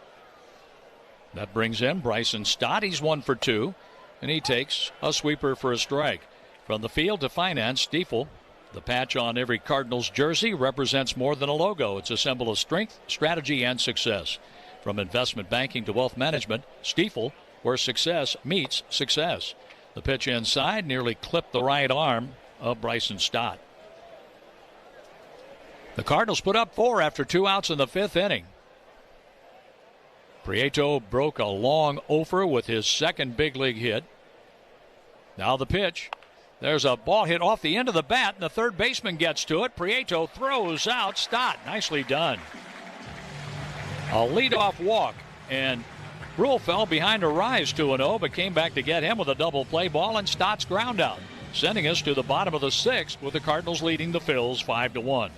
S5: That brings in Bryson Stott. He's 1 for 2, and he takes a sweeper for a strike. From the field to finance, Stiefel. The patch on every Cardinals jersey represents more than a logo. It's a symbol of strength, strategy, and success. From investment banking to wealth management, Stiefel, where success meets success. The pitch inside nearly clipped the right arm of Bryson Stott. The Cardinals put up 4 after 2 outs in the 5th inning. Prieto broke a long offer with his second big league hit. Now the pitch. There's a ball hit off the end of the bat, and the third baseman gets to it. Prieto throws out Stott. Nicely done. A leadoff walk, and Brule fell behind Arise 2-0, but came back to get him with a double play ball and Stott's ground out, sending us to the bottom of the 6th with the Cardinals leading the Phils 5-1.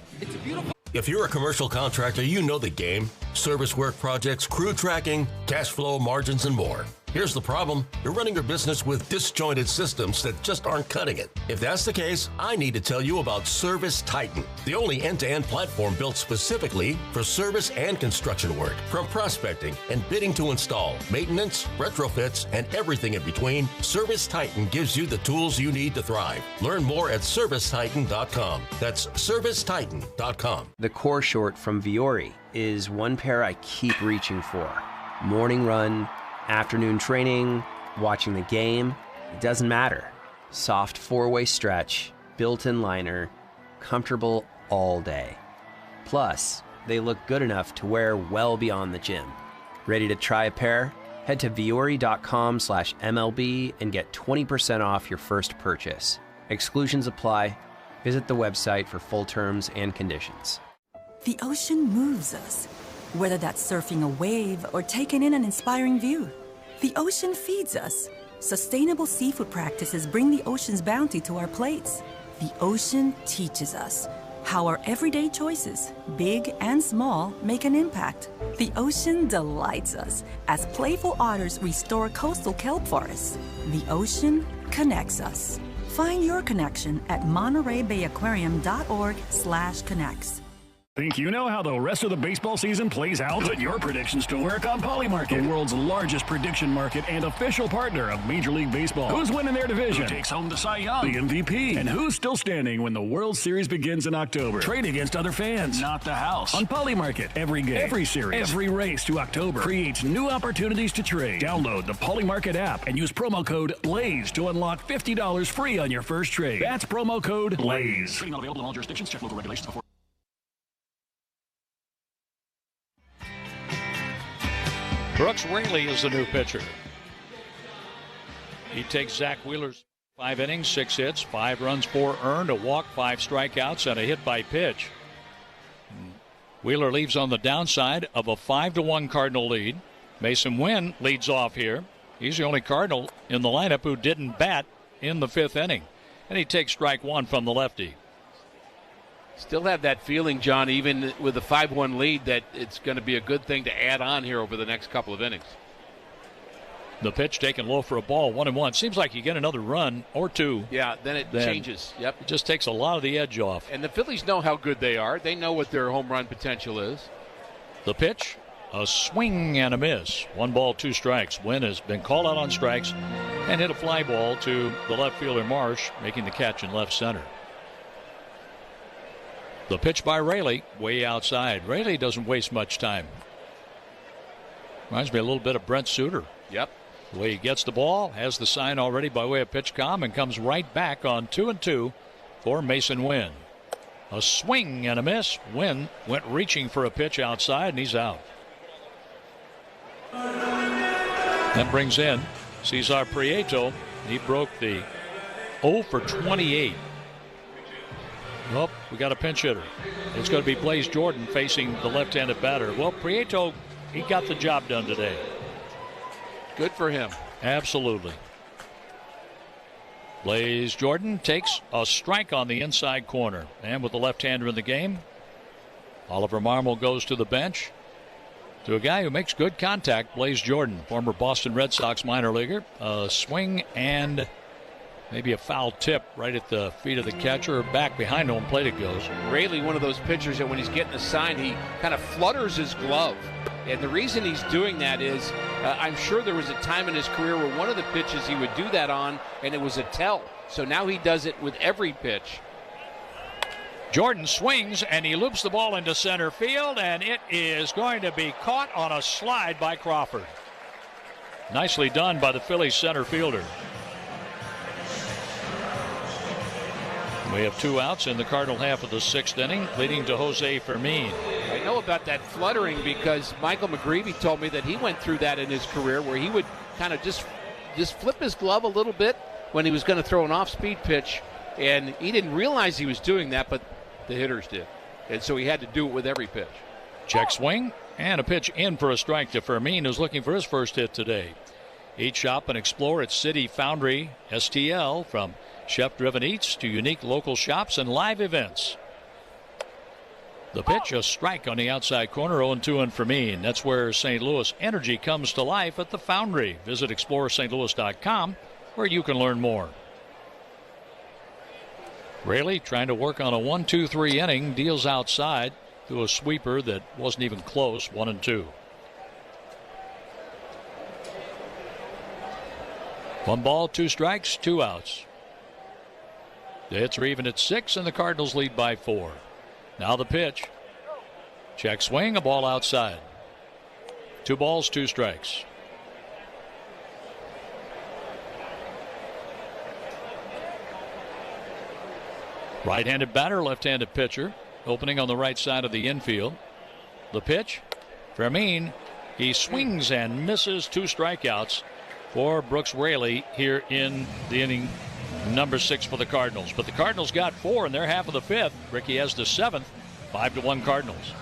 S15: If you're a commercial contractor, you know the game. Service work projects, crew tracking, cash flow, margins, and more. Here's the problem. You're running your business with disjointed systems that just aren't cutting it. If that's the case, I need to tell you about Service Titan, the only end-to-end platform built specifically for service and construction work. From prospecting and bidding to install, maintenance, retrofits, and everything in between, Service Titan gives you the tools you need to thrive. Learn more at ServiceTitan.com. That's ServiceTitan.com.
S4: The core short from Viore is one pair I keep reaching for. Morning run, afternoon training, watching the game, it doesn't matter. Soft 4-way stretch, built-in liner, comfortable all day. Plus, they look good enough to wear well beyond the gym. Ready to try a pair? Head to viore.com/MLB and get 20% off your first purchase. Exclusions apply. Visit the website for full terms and conditions.
S7: The ocean moves us, whether that's surfing a wave or taking in an inspiring view. The ocean feeds us. Sustainable seafood practices bring the ocean's bounty to our plates. The ocean teaches us how our everyday choices, big and small, make an impact. The ocean delights us as playful otters restore coastal kelp forests. The ocean connects us. Find your connection at MontereyBayAquarium.org/connects.
S16: Think you know how the rest of the baseball season plays out? Put your predictions to work on Polymarket, the world's largest prediction market and official partner of Major League Baseball. Who's winning their division? Who takes home the Cy Young, the MVP? And who's still standing when the World Series begins in October? Trade against other fans, not the house. On Polymarket, every game, every series, every race to October creates new opportunities to trade. Download the Polymarket app and use promo code BLAZE to unlock $50 free on your first trade. That's promo code BLAZE. Trading not available in all jurisdictions. Check local regulations before.
S5: Brooks Raley is the new pitcher. He takes Zach Wheeler's 5 innings, 6 hits, 5 runs, 4 earned, a walk, 5 strikeouts, and a hit by pitch. Wheeler leaves on the downside of a 5-1 Cardinal lead. Mason Wynn leads off here. He's the only Cardinal in the lineup who didn't bat in the 5th inning. And he takes strike 1 from the lefty.
S2: Still have that feeling, John, even with a 5-1 lead, that it's going to be a good thing to add on here over the next couple of innings.
S5: The pitch taken low for a ball, 1-1. Seems like you get another run or two.
S2: Yeah, then it changes. Yep.
S5: It just takes a lot of the edge off.
S2: And the Phillies know how good they are. They know what their home run potential is.
S5: The pitch, a swing and a miss. 1 ball, 2 strikes. Wynn has been called out on strikes and hit a fly ball to the left fielder Marsh, making the catch in left center. The pitch by Raley, way outside. Raley doesn't waste much time. Reminds me a little bit of Brent Suter.
S2: Yep.
S5: The way he gets the ball, has the sign already by way of pitch com, and comes right back on 2-2 for Mason Wynn. A swing and a miss. Wynn went reaching for a pitch outside, and he's out. That brings in Cesar Prieto. He broke the 0 for 28. Oh, we got a pinch hitter. It's going to be Blaze Jordan facing the left-handed batter. Well, Prieto, he got the job done today.
S2: Good for him.
S5: Absolutely. Blaze Jordan takes a strike on the inside corner. And with the left-hander in the game, Oliver Marmol goes to the bench. To a guy who makes good contact, Blaze Jordan, former Boston Red Sox minor leaguer. A swing and maybe a foul tip right at the feet of the catcher. Back behind home plate it goes.
S2: Raley, one of those pitchers that when he's getting a sign, he kind of flutters his glove. And the reason he's doing that is I'm sure there was a time in his career where one of the pitches he would do that on, and it was a tell. So now he does it with every pitch.
S5: Jordan swings, and he loops the ball into center field, and it is going to be caught on a slide by Crawford. Nicely done by the Phillies center fielder. We have 2 outs in the Cardinal half of the 6th inning, leading to Jose Fermin.
S2: I know about that fluttering because Michael McGreevy told me that he went through that in his career where he would kind of just flip his glove a little bit when he was going to throw an off-speed pitch, and he didn't realize he was doing that, but the hitters did. And so he had to do it with every pitch.
S5: Check swing, and a pitch in for a strike to Fermin, who's looking for his first hit today. Eat, shop, and explore at City Foundry STL, from chef-driven eats to unique local shops and live events. The pitch, a strike on the outside corner, 0-2 in Fermin. That's where St. Louis energy comes to life at the Foundry. Visit ExploreSt.Louis.com where you can learn more. Raley trying to work on a 1-2-3 inning, deals outside to a sweeper that wasn't even close, 1-2. 1 ball, 2 strikes, 2 outs. The hits are even at 6, and the Cardinals lead by 4. Now the pitch. Check swing, a ball outside. 2 balls, 2 strikes. Right-handed batter, left-handed pitcher. Opening on the right side of the infield. The pitch. Fermin, he swings and misses. 2 strikeouts for Brooks Raley here in the inning number 6 for the Cardinals. But the Cardinals got 4 in their half of the 5th. Ricky has the 7th. 5-1 Cardinals.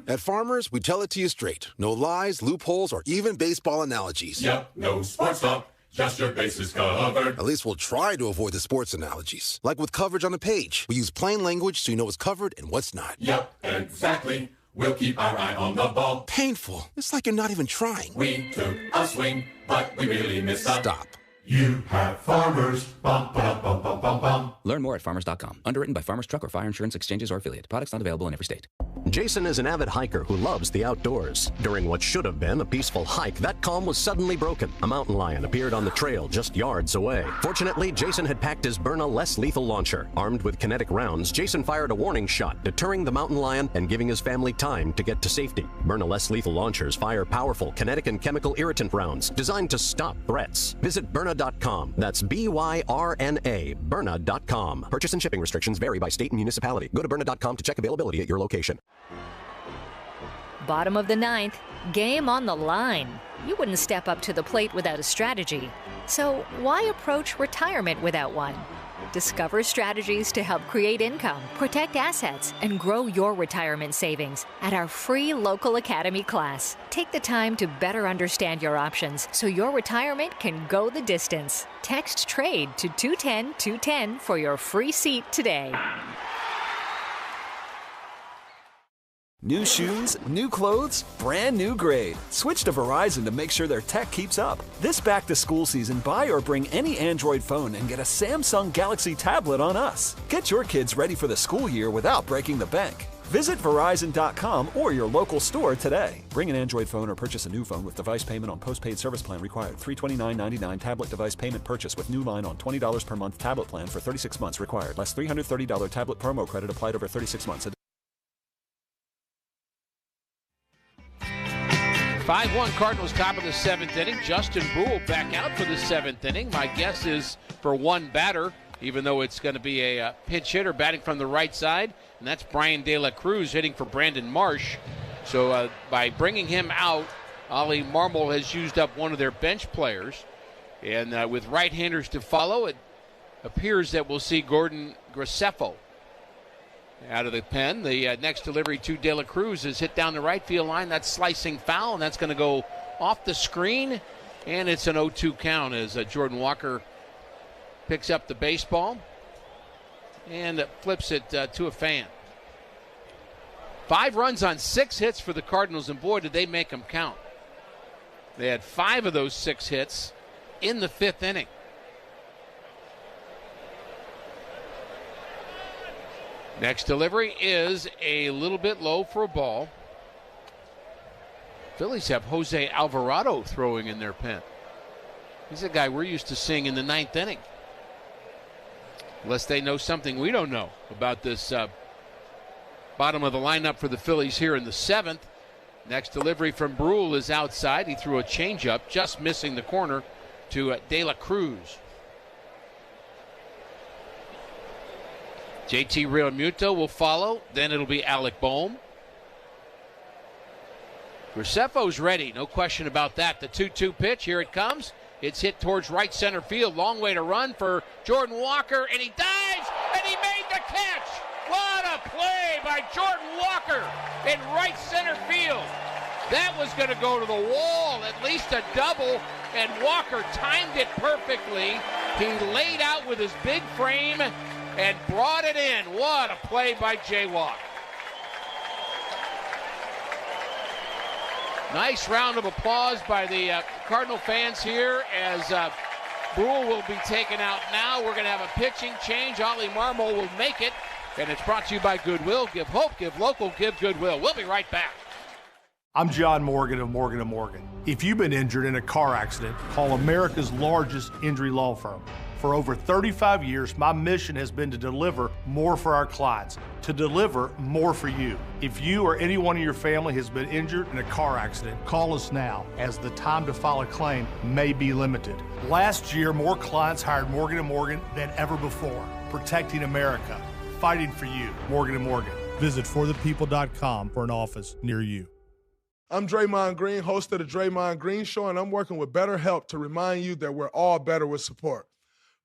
S6: At Farmers, we tell it to you straight. No lies, loopholes, or even baseball analogies.
S11: Yep, no sports talk. Just your bases covered.
S6: At least we'll try to avoid the sports analogies. Like with coverage on the page. We use plain language so you know what's covered and what's not.
S11: Yep, exactly. We'll keep our eye on the ball.
S6: Painful. It's like you're not even trying.
S11: We took a swing, but we really missed out.
S6: Stop.
S11: You have Farmers. Bum, ba, bum, bum, bum, bum.
S12: Learn more at farmers.com. Underwritten by Farmers Truck or Fire Insurance Exchanges or Affiliate. Products not available in every state.
S3: Jason is an avid hiker who loves the outdoors. During what should have been a peaceful hike, that calm was suddenly broken. A mountain lion appeared on the trail just yards away. Fortunately, Jason had packed his Byrna less lethal launcher. Armed with kinetic rounds, Jason fired a warning shot, deterring the mountain lion and giving his family time to get to safety. Byrna less lethal launchers fire powerful kinetic and chemical irritant rounds designed to stop threats. Visit Byrna.com. That's Byrna, Byrna.com. Purchase and shipping restrictions vary by state and municipality. Go to Byrna.com to check availability at your location.
S8: Bottom of the 9th, game on the line. You wouldn't step up to the plate without a strategy. So why approach retirement without one? Discover strategies to help create income, protect assets, and grow your retirement savings at our free local academy class. Take the time to better understand your options so your retirement can go the distance. Text TRADE to 210-210 for your free seat today.
S10: New shoes, new clothes, brand new grade. Switch to Verizon to make sure their tech keeps up. This back-to-school season, buy or bring any Android phone and get a Samsung Galaxy tablet on us. Get your kids ready for the school year without breaking the bank. Visit Verizon.com or your local store today. Bring an Android phone or purchase a new phone with device payment on postpaid service plan required. $329.99 tablet device payment purchase with new line on $20 per month tablet plan for 36 months required. Less $330 tablet promo credit applied over 36 months.
S2: 5-1 Cardinals, top of the 7th inning. Justin Brule back out for the 7th inning. My guess is for one batter, even though it's going to be a pinch hitter batting from the right side, and that's Brian De La Cruz hitting for Brandon Marsh. So by bringing him out, Ollie Marmol has used up one of their bench players. And with right-handers to follow, it appears that we'll see Gordon Graceffo out of the pen. The next delivery to De La Cruz is hit down the right field line. That's slicing foul, and that's going to go off the screen. And it's an 0-2 count as Jordan Walker picks up the baseball and flips it to a fan. 5 runs on 6 hits for the Cardinals, and boy, did they make them count. They had 5 of those 6 hits in the 5th inning. Next delivery is a little bit low for a ball. Phillies have Jose Alvarado throwing in their pen. He's a guy we're used to seeing in the 9th inning. Unless they know something we don't know about this bottom of the lineup for the Phillies here in the 7th. Next delivery from Brule is outside. He threw a changeup, just missing the corner to De La Cruz. JT Realmuto will follow. Then it'll be Alec Bohm. Graceffo's ready, no question about that. The 2-2 pitch, here it comes. It's hit towards right center field. Long way to run for Jordan Walker, and he dives, and he made the catch. What a play by Jordan Walker in right center field. That was going to go to the wall, at least a double, and Walker timed it perfectly. He laid out with his big frame and brought it in. What a play by J-Walk. Nice round of applause by the Cardinal fans here as Brule will be taken out now. We're going to have a pitching change. Ollie Marmol will make it, and it's brought to you by Goodwill. Give hope, give local, give Goodwill. We'll be right back.
S9: I'm John Morgan of Morgan & Morgan. If you've been injured in a car accident, call America's largest injury law firm. For over 35 years, my mission has been to deliver more for our clients, to deliver more for you. If you or anyone in your family has been injured in a car accident, call us now, as the time to file a claim may be limited. Last year, more clients hired Morgan & Morgan than ever before, protecting America, fighting for you. Morgan & Morgan. Visit forthepeople.com for an office near you.
S19: I'm Draymond Green, host of the Draymond Green Show, and I'm working with BetterHelp to remind you that we're all better with support.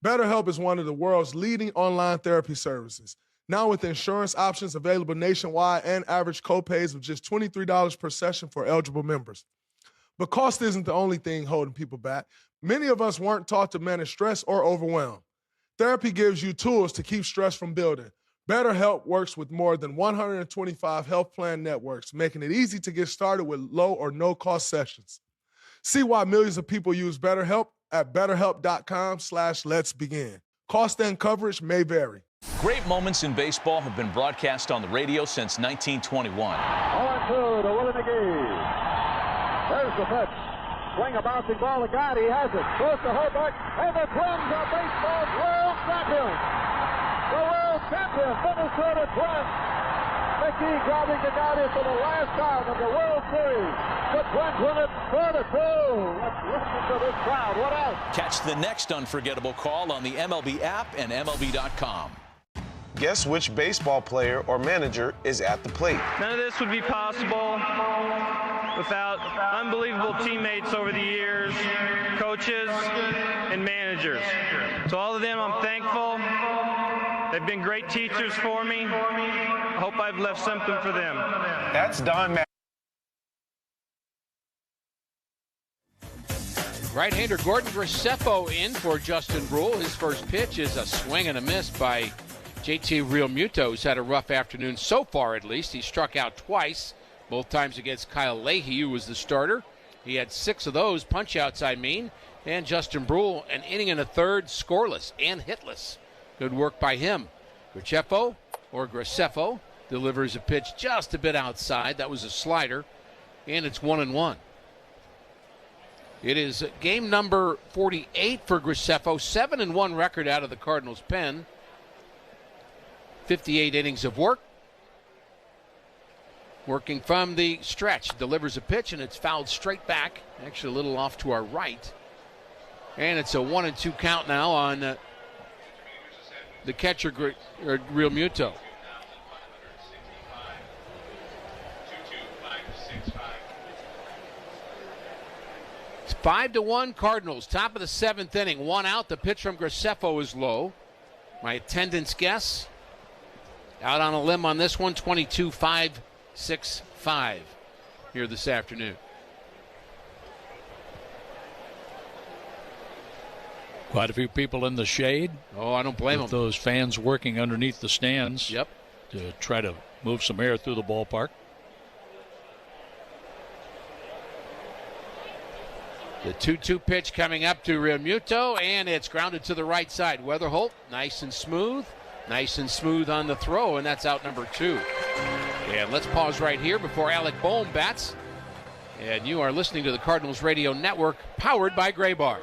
S19: BetterHelp is one of the world's leading online therapy services. Now with insurance options available nationwide and average copays of just $23 per session for eligible members. But cost isn't the only thing holding people back. Many of us weren't taught to manage stress or overwhelm. Therapy gives you tools to keep stress from building. BetterHelp works with more than 125 health plan networks, making it easy to get started with low or no-cost sessions. See why millions of people use BetterHelp at BetterHelp.com/Let's Begin. Cost and coverage may vary.
S20: Great moments in baseball have been broadcast on the radio since 1921.
S21: 0-2 to Willie McGee. There's the pitch. Swing a bouncing ball. The guy, he has it. Goes to Hobart, and the Twins are baseball's world champions. The world champion, Minnesota Twins. McGee driving the Gotti for the last time of the World Series. The Twins win it 4-2. Let's listen to this crowd. What else?
S20: Catch the next unforgettable call on the MLB app and MLB.com.
S22: Guess which baseball player or manager is at the plate?
S23: None of this would be possible without unbelievable teammates over the years, coaches, and managers. To all of them, I'm thankful. They've been great teachers for me. I hope I've left something for them.
S22: That's Don Matt.
S2: Right-hander Gordon Graceffo in for Justin Brule. His first pitch is a swing and a miss by JT Realmuto, who's had a rough afternoon so far, at least. He struck out twice, both times against Kyle Leahy, who was the starter. He had 6 of those, punch-outs, I mean. And Justin Brule, an inning and a third, scoreless and hitless. Good work by him. Graceffo delivers a pitch just a bit outside. That was a slider, and it's 1-1. It is game number 48 for Graceffo. 7-1 record out of the Cardinals' pen. 58 innings of work. Working from the stretch. Delivers a pitch, and it's fouled straight back. Actually, a little off to our right. And it's a 1-2 count now on the catcher, Realmuto. It's 5-1 Cardinals. Top of the 7th inning. 1 out. The pitch from Graceffo is low. My attendance guess, out on a limb on this one, 22.565 here this afternoon.
S5: Quite a few people in the shade.
S2: Oh, I don't blame them.
S5: Those fans working underneath the stands.
S2: Yep.
S5: To try to move some air through the ballpark.
S2: The 2-2 pitch coming up to Realmuto, and it's grounded to the right side. Weatherholt, nice and smooth on the throw, and that's out number 2. And let's pause right here before Alec Bohm bats. And you are listening to the Cardinals Radio Network, powered by Gray Bar.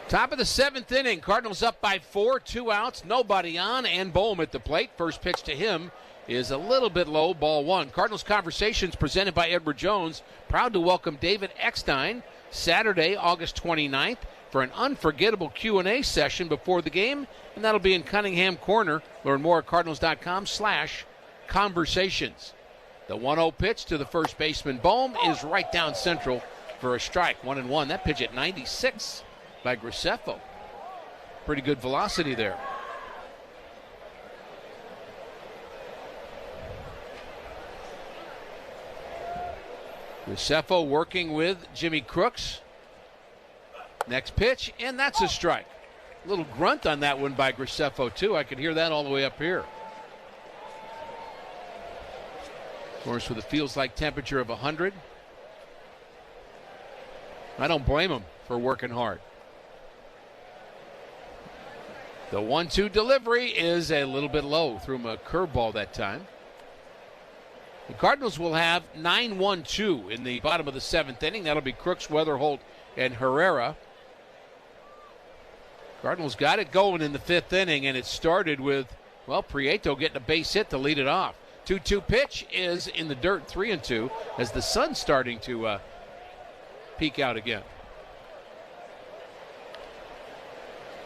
S2: Top of the 7th inning, Cardinals up by 4, 2 outs, nobody on, and Bohm at the plate. First pitch to him is a little bit low, ball 1. Cardinals Conversations presented by Edward Jones. Proud to welcome David Eckstein Saturday, August 29th for an unforgettable Q&A session before the game, and that'll be in Cunningham Corner. Learn more at cardinals.com/conversations. The 1-0 pitch to the first baseman, Bohm, is right down central for a strike. 1-1. That pitch at 96. By Graceffo. Pretty good velocity there. Graceffo working with Jimmy Crooks. Next pitch, and that's a strike. A little grunt on that one by Graceffo, too. I could hear that all the way up here. Of course, with a feels-like temperature of 100. I don't blame him for working hard. The 1-2 delivery is a little bit low. Threw him a curveball that time. The Cardinals will have 9-1-2 in the bottom of the 7th inning. That'll be Crooks, Weatherholt, and Herrera. Cardinals got it going in the 5th inning, and it started with, well, Prieto getting a base hit to lead it off. 2-2 pitch is in the dirt, 3-2, as the sun's starting to peek out again.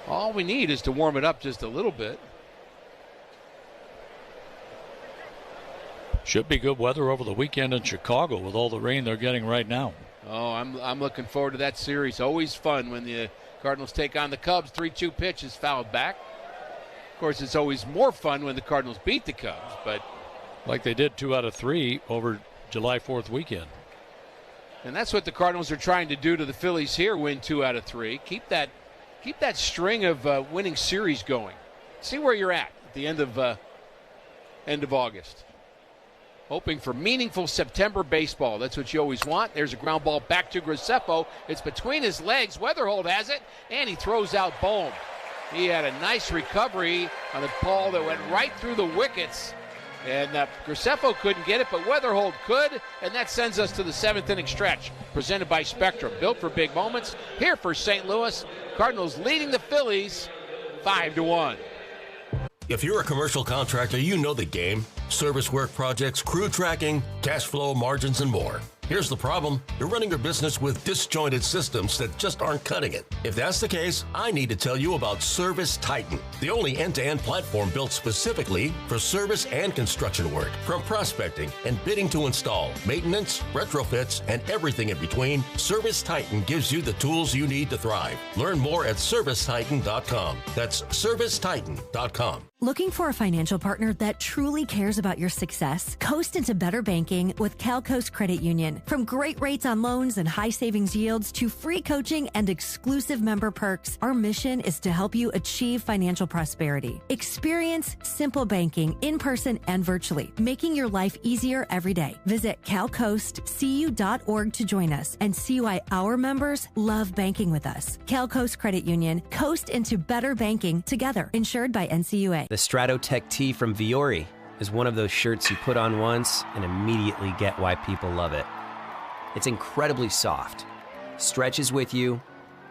S2: All we need is to warm it up just a little bit.
S5: Should be good weather over the weekend in Chicago with all the rain they're getting right now.
S2: Oh, I'm looking forward to that series. Always fun when the Cardinals take on the Cubs. 3-2 pitch is fouled back. Of course, it's always more fun when the Cardinals beat the Cubs, but
S5: like they did 2 out of 3 over July 4th weekend.
S2: And that's what the Cardinals are trying to do to the Phillies here, win 2 out of 3. Keep that string of winning series going. See where you're at the end of August. Hoping for meaningful September baseball. That's what you always want. There's a ground ball back to Graceffo. It's between his legs. Weatherholt has it, and he throws out Bohm. He had a nice recovery on a ball that went right through the wickets. And Graceffo couldn't get it, but Weatherholt could, and that sends us to the 7th inning stretch, presented by Spectrum. Built for big moments, here for St. Louis. Cardinals leading the Phillies 5-1.
S15: If you're a commercial contractor, you know the game. Service work projects, crew tracking, cash flow, margins, and more. Here's the problem. You're running your business with disjointed systems that just aren't cutting it. If that's the case, I need to tell you about Service Titan, the only end-to-end platform built specifically for service and construction work. From prospecting and bidding to install, maintenance, retrofits, and everything in between, Service Titan gives you the tools you need to thrive. Learn more at ServiceTitan.com. That's ServiceTitan.com.
S1: Looking for a financial partner that truly cares about your success? Coast into better banking with CalCoast Credit Union. From great rates on loans and high savings yields to free coaching and exclusive member perks, our mission is to help you achieve financial prosperity. Experience simple banking in person and virtually, making your life easier every day. Visit calcoastcu.org to join us and see why our members love banking with us. CalCoast Credit Union, coast into better banking together. Insured by NCUA.
S4: The Stratotech tee from Viore is one of those shirts you put on once and immediately get why people love it. It's incredibly soft, stretches with you,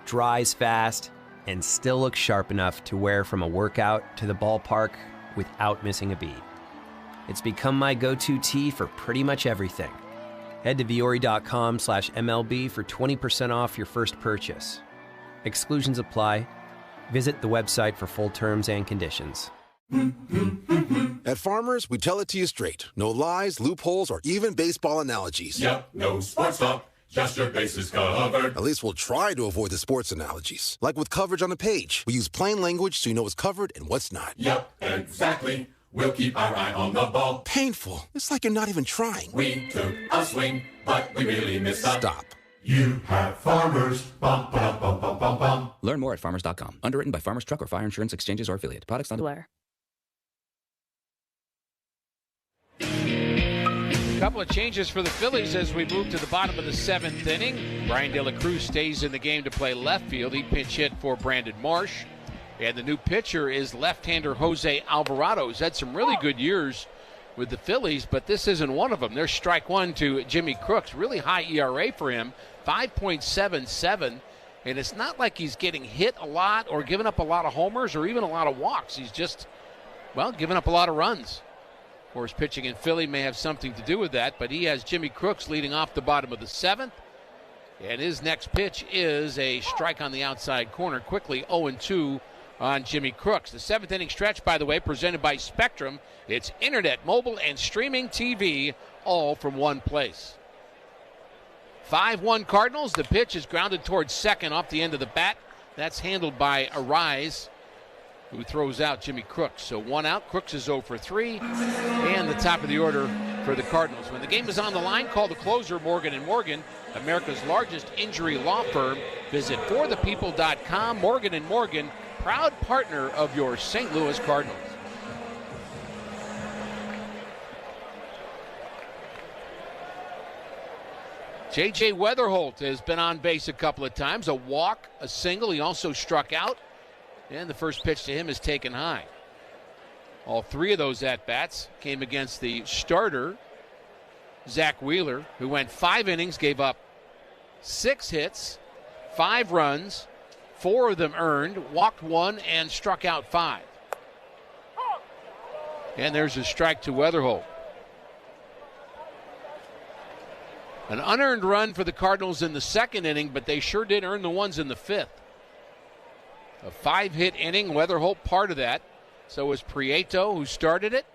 S4: dries fast, and still looks sharp enough to wear from a workout to the ballpark without missing a beat. It's become my go-to tee for pretty much everything. Head to Viore.com/MLB for 20% off your first purchase. Exclusions apply. Visit the website for full terms and conditions.
S6: At Farmers, we tell it to you straight. No lies, loopholes, or even baseball analogies.
S11: Yep, no sports talk, just your bases covered.
S6: At least we'll try to avoid the sports analogies. Like with coverage on the page. We use plain language so you know what's covered and what's not.
S11: Yep, exactly. We'll keep our eye on the ball.
S6: Painful. It's like you're not even trying.
S11: We took a swing, but we really missed up.
S6: Stop.
S11: You have Farmers. Bum, ba, bum, bum, bum, bum.
S12: Learn more at farmers.com. Underwritten by Farmers Truck or Fire Insurance Exchanges or Affiliate. Products not...
S2: Couple of changes for the Phillies as we move to the bottom of the 7th inning. Brian De La Cruz stays in the game to play left field. He pinch hit for Brandon Marsh. And the new pitcher is left-hander Jose Alvarado. He's had some really good years with the Phillies, but this isn't one of them. There's strike one to Jimmy Crooks. Really high ERA for him, 5.77. And it's not like he's getting hit a lot or giving up a lot of homers or even a lot of walks. He's just, well, giving up a lot of runs. Of course, pitching in Philly may have something to do with that, but he has Jimmy Crooks leading off the bottom of the 7th. And his next pitch is a strike on the outside corner. Quickly 0-2 on Jimmy Crooks. The 7th inning stretch, by the way, presented by Spectrum. It's internet, mobile, and streaming TV, all from one place. 5-1 Cardinals. The pitch is grounded towards second off the end of the bat. That's handled by Arise, who throws out Jimmy Crooks. So one out. Crooks is 0 for 3. And the top of the order for the Cardinals. When the game is on the line, call the closer, Morgan & Morgan, America's largest injury law firm. Visit forthepeople.com. Morgan & Morgan, proud partner of your St. Louis Cardinals. J.J. Weatherholt has been on base a couple of times. A walk, a single. He also struck out. And the first pitch to him is taken high. All three of those at-bats came against the starter, Zach Wheeler, who went 5 innings, gave up 6 hits, 5 runs, 4 of them earned, walked 1, and struck out 5. And there's a strike to Weatherholt. An unearned run for the Cardinals in the 2nd inning, but they sure did earn the ones in the 5th. A 5-hit inning, Weatherholt part of that. So was Prieto, who started it.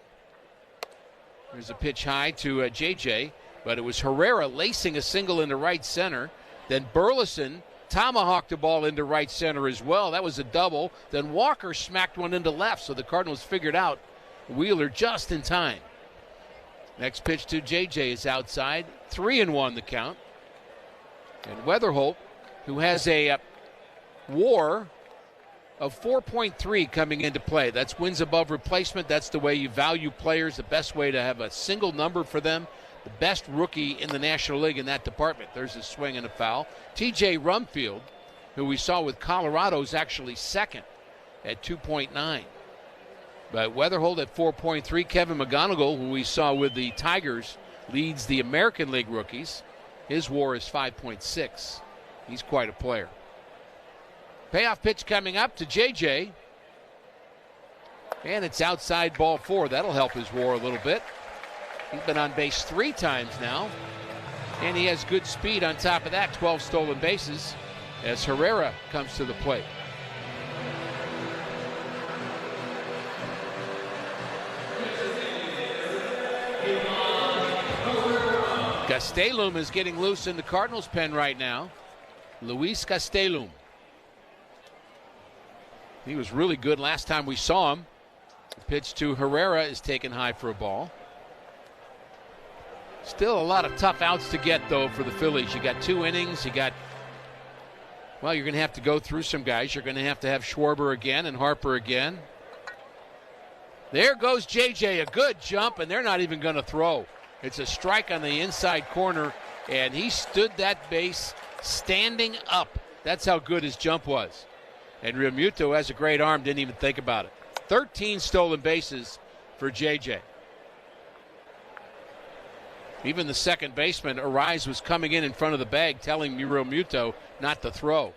S2: There's a pitch high to JJ, but it was Herrera lacing a single into right center. Then Burleson tomahawked the ball into right center as well. That was a double. Then Walker smacked one into left, so the Cardinals figured out Wheeler just in time. Next pitch to JJ is outside. 3-1 the count. And Weatherholt, who has a WAR of 4.3 coming into play. That's wins above replacement. That's the way you value players, the best way to have a single number for them. The best rookie in the National League in that department. There's a swing and a foul. TJ Rumfield, who we saw with Colorado, is actually second at 2.9. But Weatherholt at 4.3. Kevin McGonigal, who we saw with the Tigers, leads the American League rookies. His WAR is 5.6. He's quite a player. Payoff pitch coming up to JJ. And it's outside ball 4. That'll help his WAR a little bit. He's been on base 3 times now. And he has good speed on top of that. 12 stolen bases as Herrera comes to the plate. Gastelum is getting loose in the Cardinals' pen right now. Luis Gastelum. He was really good last time we saw him. The pitch to Herrera is taken high for a ball. Still a lot of tough outs to get, though, for the Phillies. You got 2 innings. You got, well, you're going to have to go through some guys. You're going to have Schwarber again and Harper again. There goes JJ, a good jump, and they're not even going to throw. It's a strike on the inside corner, and he stood that base standing up. That's how good his jump was. And Realmuto has a great arm, didn't even think about it. 13 stolen bases for JJ. Even the second baseman, Arise, was coming in front of the bag, telling Realmuto not to throw.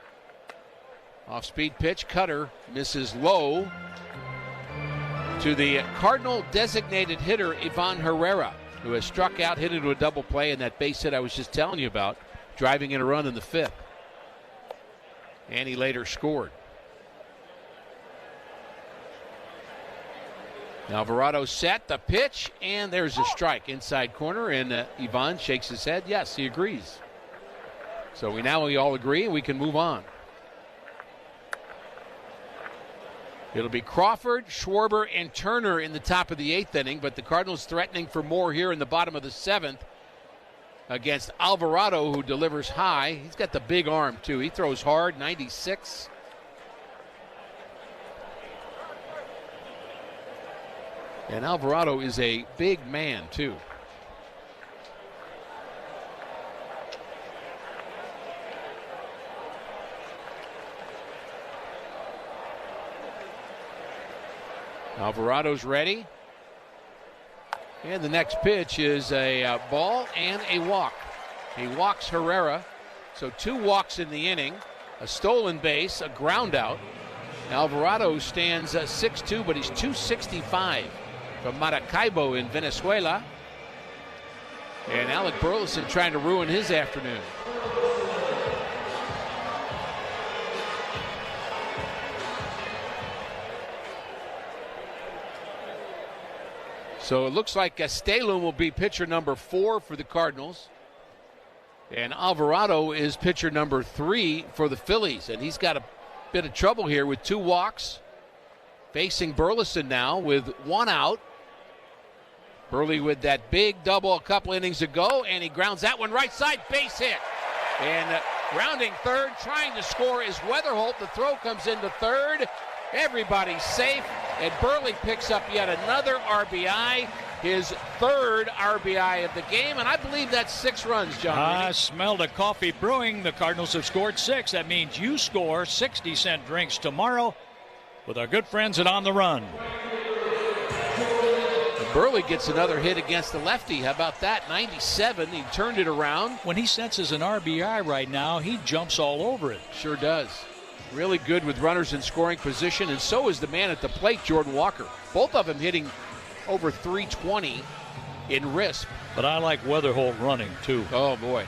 S2: Off-speed pitch, cutter, misses low to the Cardinal designated hitter, Ivan Herrera, who has struck out, hit into a double play, and that base hit I was just telling you about, driving in a run in the 5th. And he later scored. Alvarado set the pitch, and there's a strike inside corner, and Ivan shakes his head. Yes, he agrees. So we all agree, and we can move on. It'll be Crawford, Schwarber, and Turner in the top of the 8th inning, but the Cardinals threatening for more here in the bottom of the 7th against Alvarado, who delivers high. He's got the big arm, too. He throws hard, 96. And Alvarado is a big man, too. Alvarado's ready. And the next pitch is a ball and a walk. He walks Herrera. So 2 walks in the inning, a stolen base, a ground out. Alvarado stands 6'2", but he's 265 from Maracaibo in Venezuela. And Alec Burleson trying to ruin his afternoon. So it looks like Gastelum will be pitcher number 4 for the Cardinals. And Alvarado is pitcher number 3 for the Phillies. And he's got a bit of trouble here with 2 walks. Facing Burleson now with 1 out. Burley with that big double a couple innings ago, and he grounds that one right side, base hit. And rounding third, trying to score is Weatherholt. The throw comes into third. Everybody's safe, and Burley picks up yet another RBI, his 3rd RBI of the game, and I believe that's 6 runs, John.
S5: I smelled a coffee brewing. The Cardinals have scored 6. That means you score 60-cent drinks tomorrow with our good friends at On the Run.
S2: Burley gets another hit against the lefty. How about that? 97. He turned it around.
S5: When he senses an RBI right now, he jumps all over it.
S2: Sure does. Really good with runners in scoring position, and so is the man at the plate, Jordan Walker. Both of them hitting over 320 in RISP.
S5: But I like Weatherholt running, too.
S2: Oh, boy.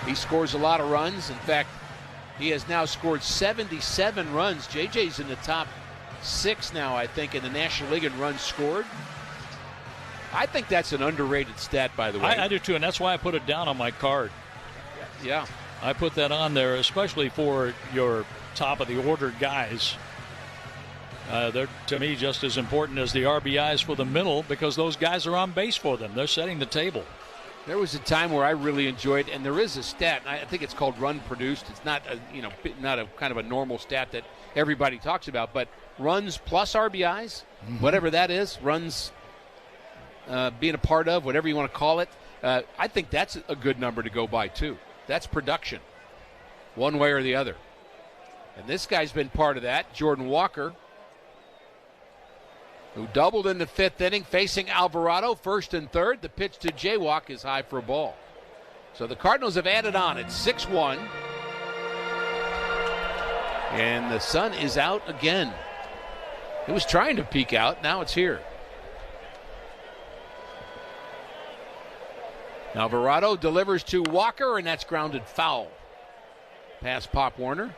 S2: He scores a lot of runs. In fact, he has now scored 77 runs. JJ's in the top 6 now, I think, in the National League in runs scored. I think that's an underrated stat, by the way.
S5: I do too, and that's why I put it down on my card.
S2: Yeah.
S5: I put that on there, especially for your top of the order guys. They're, to me, just as important as the RBIs for the middle because those guys are on base for them. They're setting the table.
S2: There was a time where I really enjoyed, and there is a stat, I think it's called run produced. It's not not a kind of a normal stat that everybody talks about, but runs plus RBIs, whatever that is, runs being a part of, whatever you want to call it. I think that's a good number to go by, too. That's production, one way or the other. And this guy's been part of that, Jordan Walker, who doubled in the 5th inning, facing Alvarado, 1st and 3rd. The pitch to Jaywalk is high for a ball. So the Cardinals have added on. It's 6-1. And the sun is out again. It was trying to peek out. Now it's here. Alvarado delivers to Walker, and that's grounded foul. Past Pop Warner.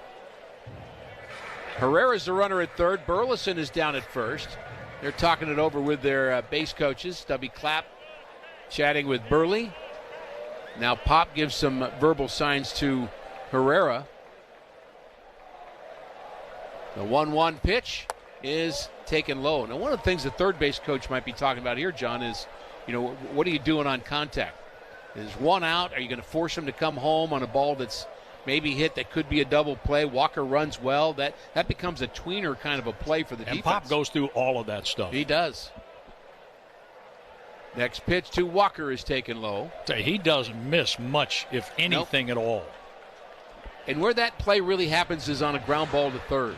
S2: Herrera's the runner at 3rd. Burleson is down at 1st. They're talking it over with their base coaches. Stubby Clapp chatting with Burley. Now Pop gives some verbal signs to Herrera. The 1-1 pitch is taken low. Now, one of the things the third base coach might be talking about here, John, is, what are you doing on contact? Is 1 out? Are you going to force him to come home on a ball that's maybe hit that could be a double play? Walker runs well. That becomes a tweener kind of a play for the defense.
S5: And Pop goes through all of that stuff.
S2: He does. Next pitch to Walker is taken low.
S5: He doesn't miss much, if anything at all.
S2: And where that play really happens is on a ground ball to 3rd.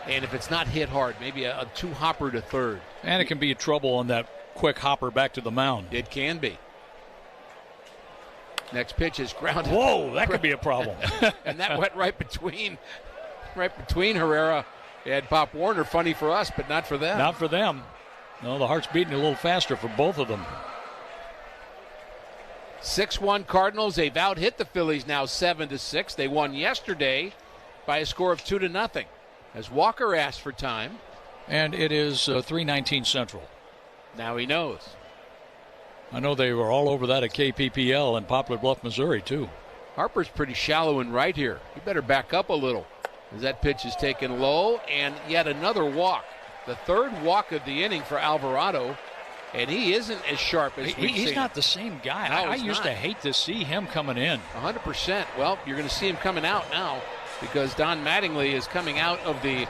S2: And if it's not hit hard, maybe a 2-hopper to 3rd.
S5: And it can be trouble on that quick hopper back to the mound.
S2: It can be. Next pitch is grounded.
S5: Whoa, that could be a problem.
S2: And that went right between Herrera and Pop Warner. Funny for us, but not for them.
S5: Not for them. No, the heart's beating a little faster for both of them.
S2: 6-1 Cardinals. They've out-hit the Phillies now 7-6. They won yesterday by a score of 2-0. As Walker asked for time,
S5: And it is 3:19 Central.
S2: Now he knows.
S5: I know they were all over that at KPPL in Poplar Bluff, Missouri, too.
S2: Harper's pretty shallow and right here. He better back up a little as that pitch is taken low, and yet another walk. The third walk of the inning for Alvarado, and he isn't as sharp as we've seen.
S5: He's not the same guy.
S2: No,
S5: I used to hate to see him coming in.
S2: 100%. Well, you're going to see him coming out now because Don Mattingly is coming out of the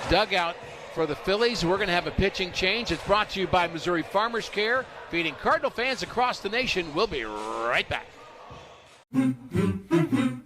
S2: dugout for the Phillies. We're going to have a pitching change. It's brought to you by Missouri Farmers Care, feeding Cardinal fans across the nation. We'll be right back.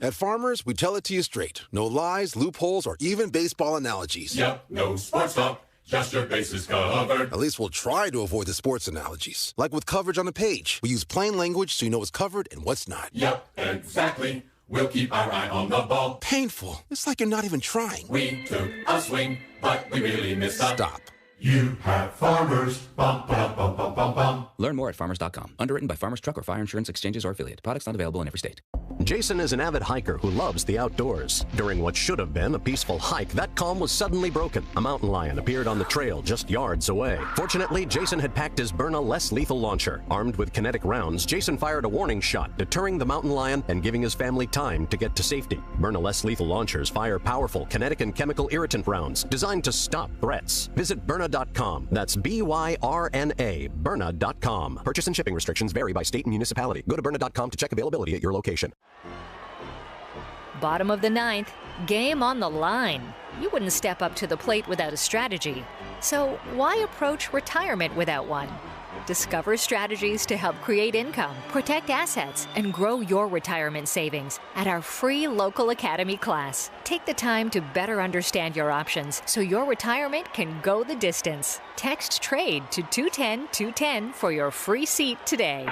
S6: At Farmers, we tell it to you straight. No lies, loopholes, or even baseball analogies.
S11: Yep, no sports talk, just your bases covered.
S6: At least we'll try to avoid the sports analogies. Like with coverage on a page. We use plain language so you know what's covered and what's not.
S11: Yep, exactly. We'll keep our eye on the ball.
S6: Painful. It's like you're not even trying.
S11: We took a swing, but we really missed up.
S6: Stop.
S11: You have Farmers. Bum, ba, bum, bum, bum, bum.
S12: Learn more at farmers.com. Underwritten by Farmers Truck or Fire Insurance Exchanges or Affiliate. Products not available in every state.
S3: Jason is an avid hiker who loves the outdoors. During what should have been a peaceful hike, that calm was suddenly broken. A mountain lion appeared on the trail just yards away. Fortunately, Jason had packed his Byrna less lethal launcher. Armed with kinetic rounds, Jason fired a warning shot, deterring the mountain lion and giving his family time to get to safety. Byrna less lethal launchers fire powerful kinetic and chemical irritant rounds designed to stop threats. Visit Byrna.com. That's Byrna, Byrna.com. Purchase and shipping restrictions vary by state and municipality. Go to Byrna.com to check availability at your location.
S8: Bottom of the ninth, game on the line. You wouldn't step up to the plate without a strategy. So why approach retirement without one? Discover strategies to help create income, protect assets, and grow your retirement savings at our free local academy class. Take the time to better understand your options so your retirement can go the distance. Text TRADE to 210-210 for your free seat today.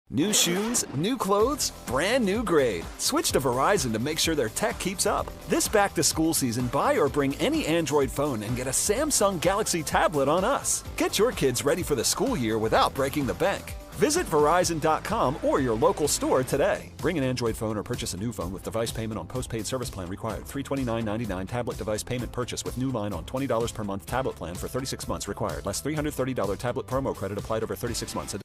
S10: New shoes, new clothes, brand new grade. Switch to Verizon to make sure their tech keeps up. This back-to-school season, buy or bring any Android phone and get a Samsung Galaxy tablet on us. Get your kids ready for the school year without breaking the bank. Visit Verizon.com or your local store today. Bring an Android phone or purchase a new phone with device payment on postpaid service plan required. $329.99 tablet device payment purchase with new line on $20 per month tablet plan for 36 months required. Less $330 tablet promo credit applied over 36 months.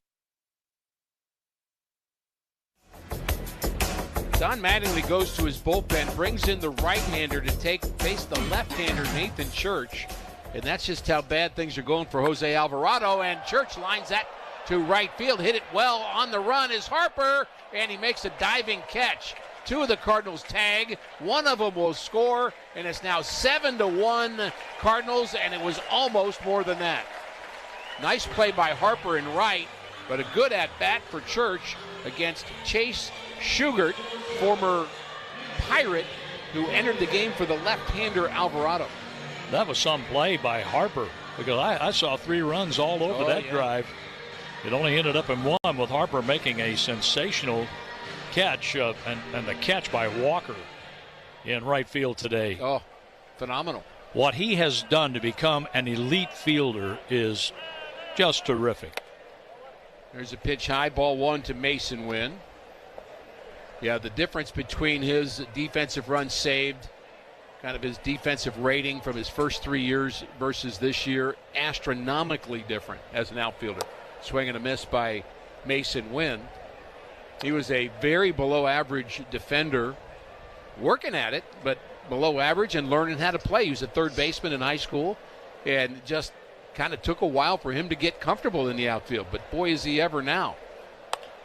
S2: Don Mattingly goes to his bullpen, brings in the right-hander to face the left-hander, Nathan Church. And that's just how bad things are going for Jose Alvarado. And Church lines that to right field. Hit it well on the run is Harper, and he makes a diving catch. Two of the Cardinals tag. One of them will score, and it's now 7-1 Cardinals, and it was almost more than that. Nice play by Harper in right, but a good at-bat for Church against Chase Shugart, former Pirate, who entered the game for the left-hander Alvarado.
S5: That was some play by Harper, because I saw 3 runs all over that drive. It only ended up in 1 with Harper making a sensational catch, and the catch by Walker in right field today.
S2: Oh, phenomenal.
S5: What he has done to become an elite fielder is just terrific.
S2: There's a pitch high, ball 1 to Mason Wynn. Yeah, the difference between his defensive runs saved, kind of his defensive rating from his first 3 years versus this year, astronomically different as an outfielder. Swing and a miss by Mason Wynn. He was a very below average defender, working at it, but below average and learning how to play. He was a third baseman in high school, and just kind of took a while for him to get comfortable in the outfield. But boy, is he ever now.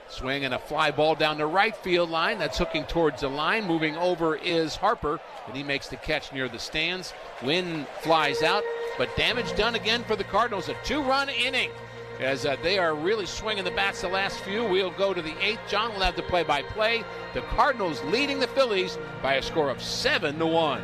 S2: Swing and a fly ball down the right field line. That's hooking towards the line. Moving over is Harper, and he makes the catch near the stands. Wynn flies out, but damage done again for the Cardinals. A 2-run inning as they are really swinging the bats the last few. We'll go to the 8th. John will have the play-by-play. The Cardinals leading the Phillies by a score of 7-1.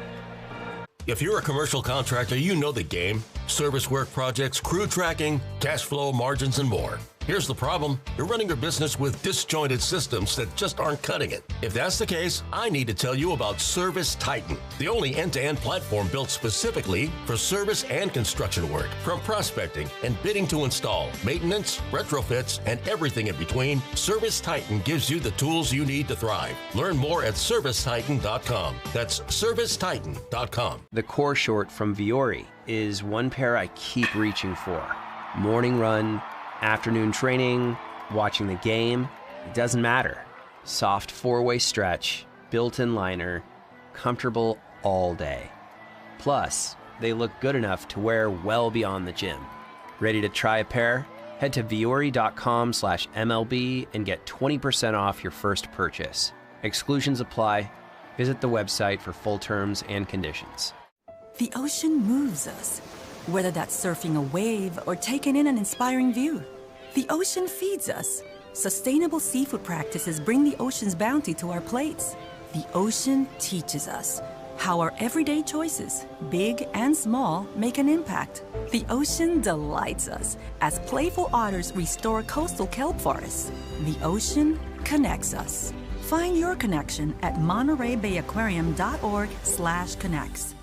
S15: If you're a commercial contractor, you know the game. Service work projects, crew tracking, cash flow, margins, and more. Here's the problem. You're running your business with disjointed systems that just aren't cutting it. If that's the case, I need to tell you about Service Titan, the only end-to-end platform built specifically for service and construction work. From prospecting and bidding to install, maintenance, retrofits, and everything in between, Service Titan gives you the tools you need to thrive. Learn more at ServiceTitan.com. That's ServiceTitan.com.
S4: The core short from Viore is one pair I keep reaching for. Morning run, afternoon training, watching the game, it doesn't matter. Soft four-way stretch, built-in liner, comfortable all day. Plus, they look good enough to wear well beyond the gym. Ready to try a pair? Head to Viore.com/MLB and get 20% off your first purchase. Exclusions apply. Visit the website for full terms and conditions.
S7: The ocean moves us, whether that's surfing a wave or taking in an inspiring view. The ocean feeds us. Sustainable seafood practices bring the ocean's bounty to our plates. The ocean teaches us how our everyday choices, big and small, make an impact. The ocean delights us as playful otters restore coastal kelp forests. The ocean connects us. Find your connection at MontereyBayAquarium.org/connects.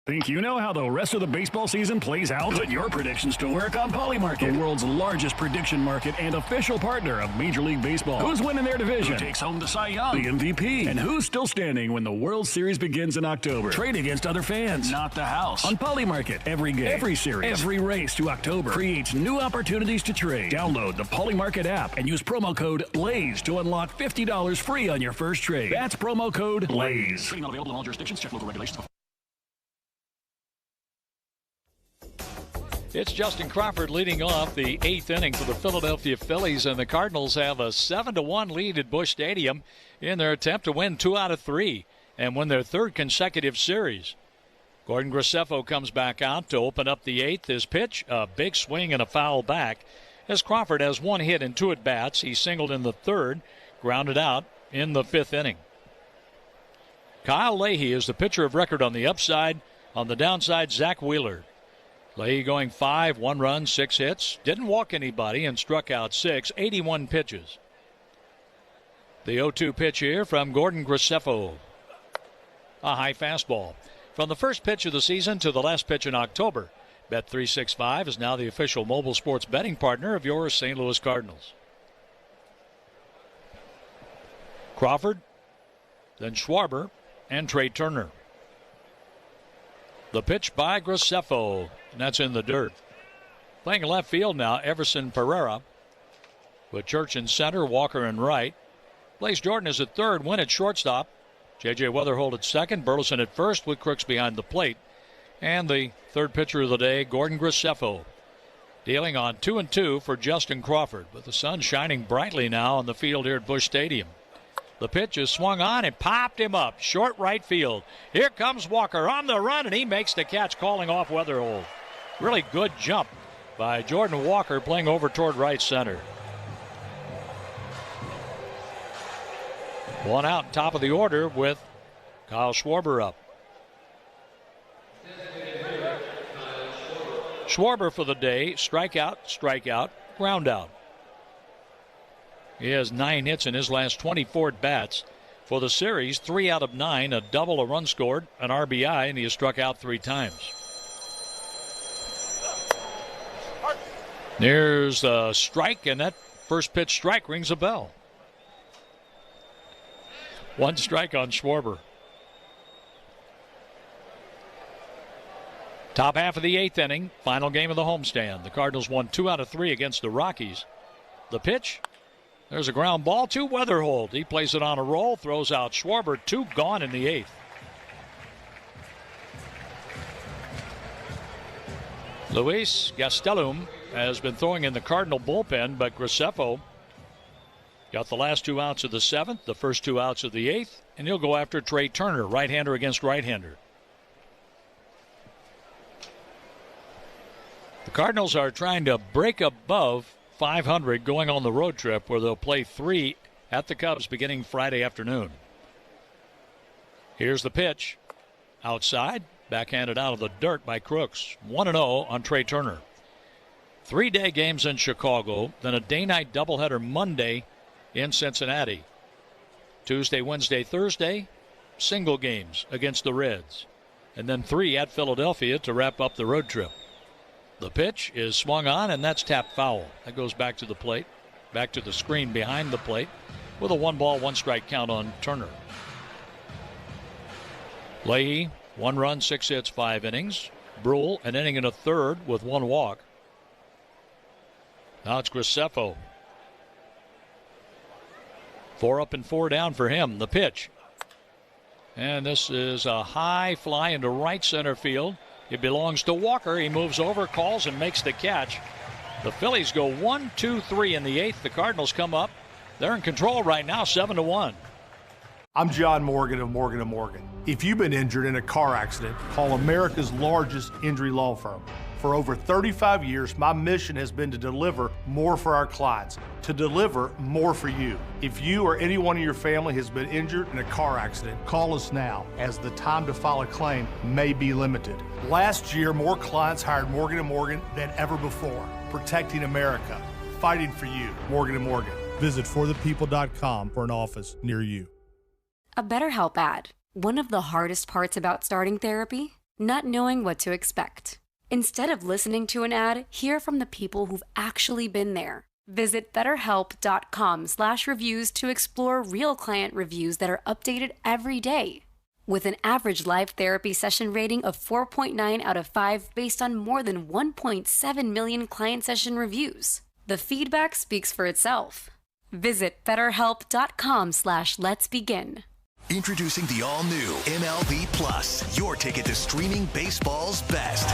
S16: Think you know how the rest of the baseball season plays out? Put your predictions to work on Polymarket, the world's largest prediction market and official partner of Major League Baseball. Who's winning their division? Who takes home the Cy Young, the MVP? And who's still standing when the World Series begins in October? Trade against other fans, not the house. On Polymarket, every game, every series, every race to October creates new opportunities to trade. Download the Polymarket app and use promo code BLAZE to unlock $50 free on your first trade. That's promo code BLAZE. Trading not available in all jurisdictions. Check local regulations.
S5: It's Justin Crawford leading off the 8th inning for the Philadelphia Phillies, and the Cardinals have a 7-1 lead at Busch Stadium in their attempt to win 2 out of 3 and win their 3rd consecutive series. Gordon Graceffo comes back out to open up the 8th. His pitch, a big swing and a foul back, as Crawford has 1 hit and 2 at-bats. He singled in the 3rd, grounded out in the 5th inning. Kyle Leahy is the pitcher of record on the upside. On the downside, Zach Wheeler. Leahy going 5, 1 run, 6 hits. Didn't walk anybody and struck out 6, 81 pitches. The 0-2 pitch here from Gordon Graceffo. A high fastball. From the first pitch of the season to the last pitch in October, Bet365 is now the official mobile sports betting partner of your St. Louis Cardinals. Crawford, then Schwarber, and Trey Turner. The pitch by Graceffo, and that's in the dirt. Playing left field now, Everson Pereira. With Church in center, Walker in right. Blaze Jordan is at third, Wynn at shortstop. J.J. Weatherholt at second, Burleson at first with Crooks behind the plate. And the third pitcher of the day, Gordon Graceffo. Dealing on 2-2 for Justin Crawford, with the sun shining brightly now on the field here at Busch Stadium. The pitch is swung on and popped him up. Short right field. Here comes Walker on the run, and he makes the catch, calling off Weatherholt. Really good jump by Jordan Walker, playing over toward right center. One out, top of the order with Kyle Schwarber up. Schwarber for the day, strikeout, ground out. He has 9 hits in his last 24 at-bats. For the series, 3 out of 9, a double, a run scored, an RBI, and he has struck out 3 times. There's a strike, and that first pitch strike rings a bell. 1 strike on Schwarber. Top half of the 8th inning, final game of the homestand. The Cardinals won 2 out of 3 against the Rockies. The pitch. There's a ground ball to Weatherholt. He plays it on a roll, throws out Schwarber. 2 gone in the 8th. Luis Gastelum has been throwing in the Cardinal bullpen, but Graceffo got the last 2 outs of the 7th, the first 2 outs of the 8th, and he'll go after Trey Turner, right-hander against right-hander. The Cardinals are trying to break above 500 going on the road trip, where they'll play 3 at the Cubs beginning Friday afternoon. Here's the pitch. Outside, backhanded out of the dirt by Crooks. 1-0 on Trey Turner. 3-day games in Chicago, then a day-night doubleheader Monday in Cincinnati. Tuesday, Wednesday, Thursday, single games against the Reds. And then 3 at Philadelphia to wrap up the road trip. The pitch is swung on, and that's tapped foul. That goes back to the plate, back to the screen behind the plate, with a 1-ball, 1-strike count on Turner. Leahy, 1 run, 6 hits, 5 innings. Brule, an inning and a third with 1 walk. Now it's Graceffo. 4 up and 4 down for him. The pitch. And this is a high fly into right center field. It belongs to Walker. He moves over, calls, and makes the catch. The Phillies go 1-2-3 in the 8th. The Cardinals come up. They're in control right now, 7-1.
S9: I'm John Morgan of Morgan & Morgan. If you've been injured in a car accident, call America's largest injury law firm. For over 35 years, my mission has been to deliver more for our clients, to deliver more for you. If you or anyone in your family has been injured in a car accident, call us now, as the time to file a claim may be limited. Last year, more clients hired Morgan & Morgan than ever before, protecting America, fighting for you. Morgan & Morgan. Visit forthepeople.com for an office near you.
S13: A BetterHelp ad. One of the hardest parts about starting therapy? Not knowing what to expect. Instead of listening to an ad, hear from the people who've actually been there. Visit BetterHelp.com/reviews to explore real client reviews that are updated every day. With an average live therapy session rating of 4.9 out of 5 based on more than 1.7 million client session reviews, the feedback speaks for itself. Visit BetterHelp.com/letsbegin.
S14: Introducing the all-new MLB Plus, your ticket to streaming baseball's best.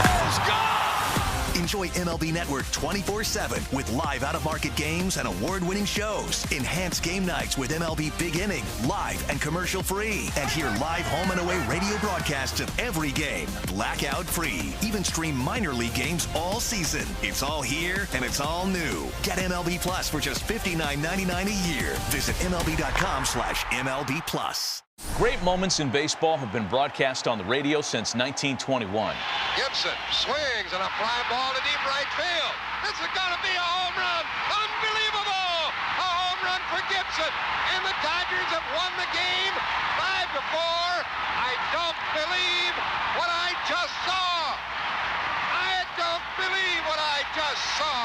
S14: Enjoy MLB Network 24/7 with live out-of-market games and award-winning shows. Enhance game nights with MLB Big Inning, live and commercial-free. And hear live home and away radio broadcasts of every game, blackout-free. Even stream minor league games all season. It's all here and it's all new. Get MLB Plus for just $59.99 a year. Visit MLB.com/MLB Plus.
S20: Great moments in baseball have been broadcast on the radio since 1921.
S17: Gibson swings and a fly ball to deep right field. This is going to be a home run. Unbelievable! A home run for Gibson. And the Dodgers have won the game 5-4. I don't believe what I just saw. I don't believe what I just saw.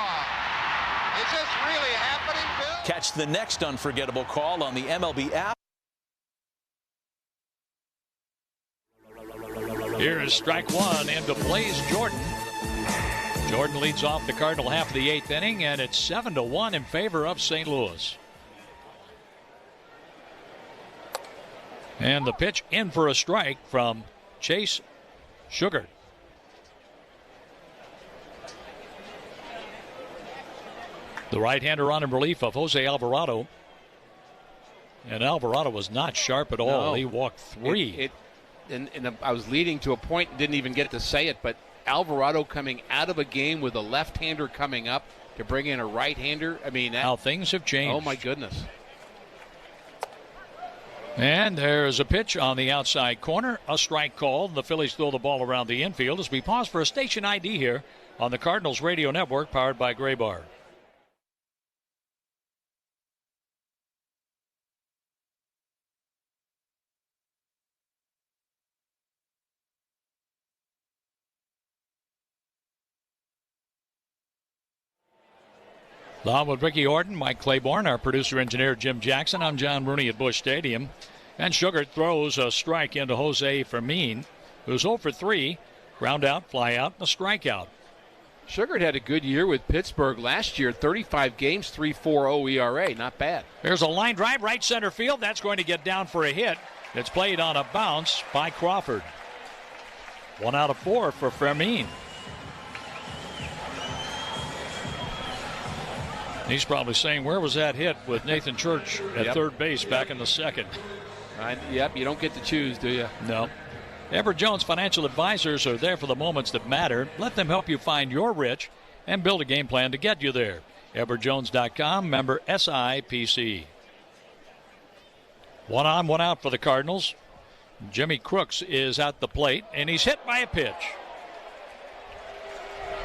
S17: Is this really happening, Bill?
S20: Catch the next unforgettable call on the MLB app.
S5: Here is strike 1 into Blaze Jordan. Jordan leads off the Cardinal half of the 8th inning, and it's 7-1 in favor of St. Louis. And the pitch in for a strike from Chase Sugar. The right-hander on in relief of Jose Alvarado. And Alvarado was not sharp at all.
S2: No.
S5: He walked 3.
S2: And I was leading to a point and didn't even get to say it, but Alvarado coming out of a game with a left-hander coming up to bring in a right-hander. I mean,
S5: how things have changed.
S2: Oh, my goodness.
S5: And there's a pitch on the outside corner. A strike called. The Phillies throw the ball around the infield as we pause for a station ID here on the Cardinals Radio Network, powered by Gray Bar. Along with Ricky Horton, Mike Claiborne, our producer-engineer Jim Jackson, I'm John Rooney at Busch Stadium. And Sugar throws a strike into Jose Fermin, who's 0 for 3. Ground out, fly out, and a strikeout.
S2: Sugar had a good year with Pittsburgh last year, 35 games, 3.40 ERA. Not bad.
S5: There's a line drive, right center field. That's going to get down for a hit. It's played on a bounce by Crawford. 1 out of 4 for Fermin. He's probably saying, where was that hit with Nathan Church at third base back in the second?
S2: Yep, you don't get to choose, do you?
S5: No. Edward Jones Financial Advisors are there for the moments that matter. Let them help you find your rich and build a game plan to get you there. EdwardJones.com, member SIPC. 1 on, 1 out for the Cardinals. Jimmy Crooks is at the plate, and he's hit by a pitch.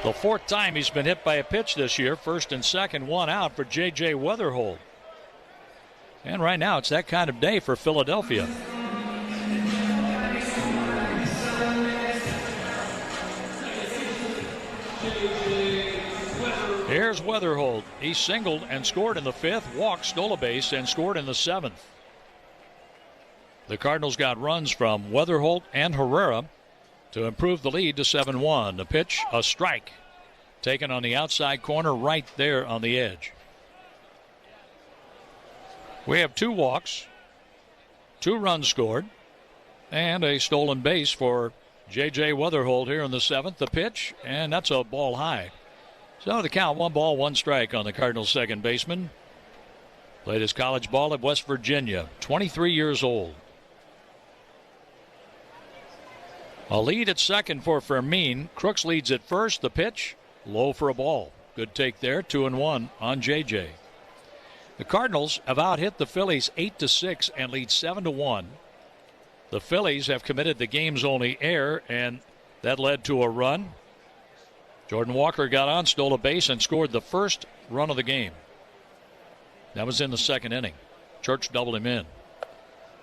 S5: The fourth time he's been hit by a pitch this year. First and second, one out for J.J. Weatherholt. And right now it's that kind of day for Philadelphia. Here's Weatherholt. He singled and scored in the fifth, walked, stole a base, and scored in the seventh. The Cardinals got runs from Weatherholt and Herrera to improve the lead to 7-1. The pitch, a strike. Taken on the outside corner right there on the edge. We have 2 walks, 2 runs scored, and a stolen base for J.J. Weatherholt here in the seventh. The pitch, and that's a ball high. So the count, 1 ball, 1 strike on the Cardinals' second baseman. Played his college ball at West Virginia, 23 years old. A lead at second for Fermin. Crooks leads at first. The pitch, low for a ball. Good take there, 2-1 on J.J. The Cardinals have out-hit the Phillies 8-6 and lead 7-1. The Phillies have committed the game's only error, and that led to a run. Jordan Walker got on, stole a base, and scored the first run of the game. That was in the second inning. Church doubled him in.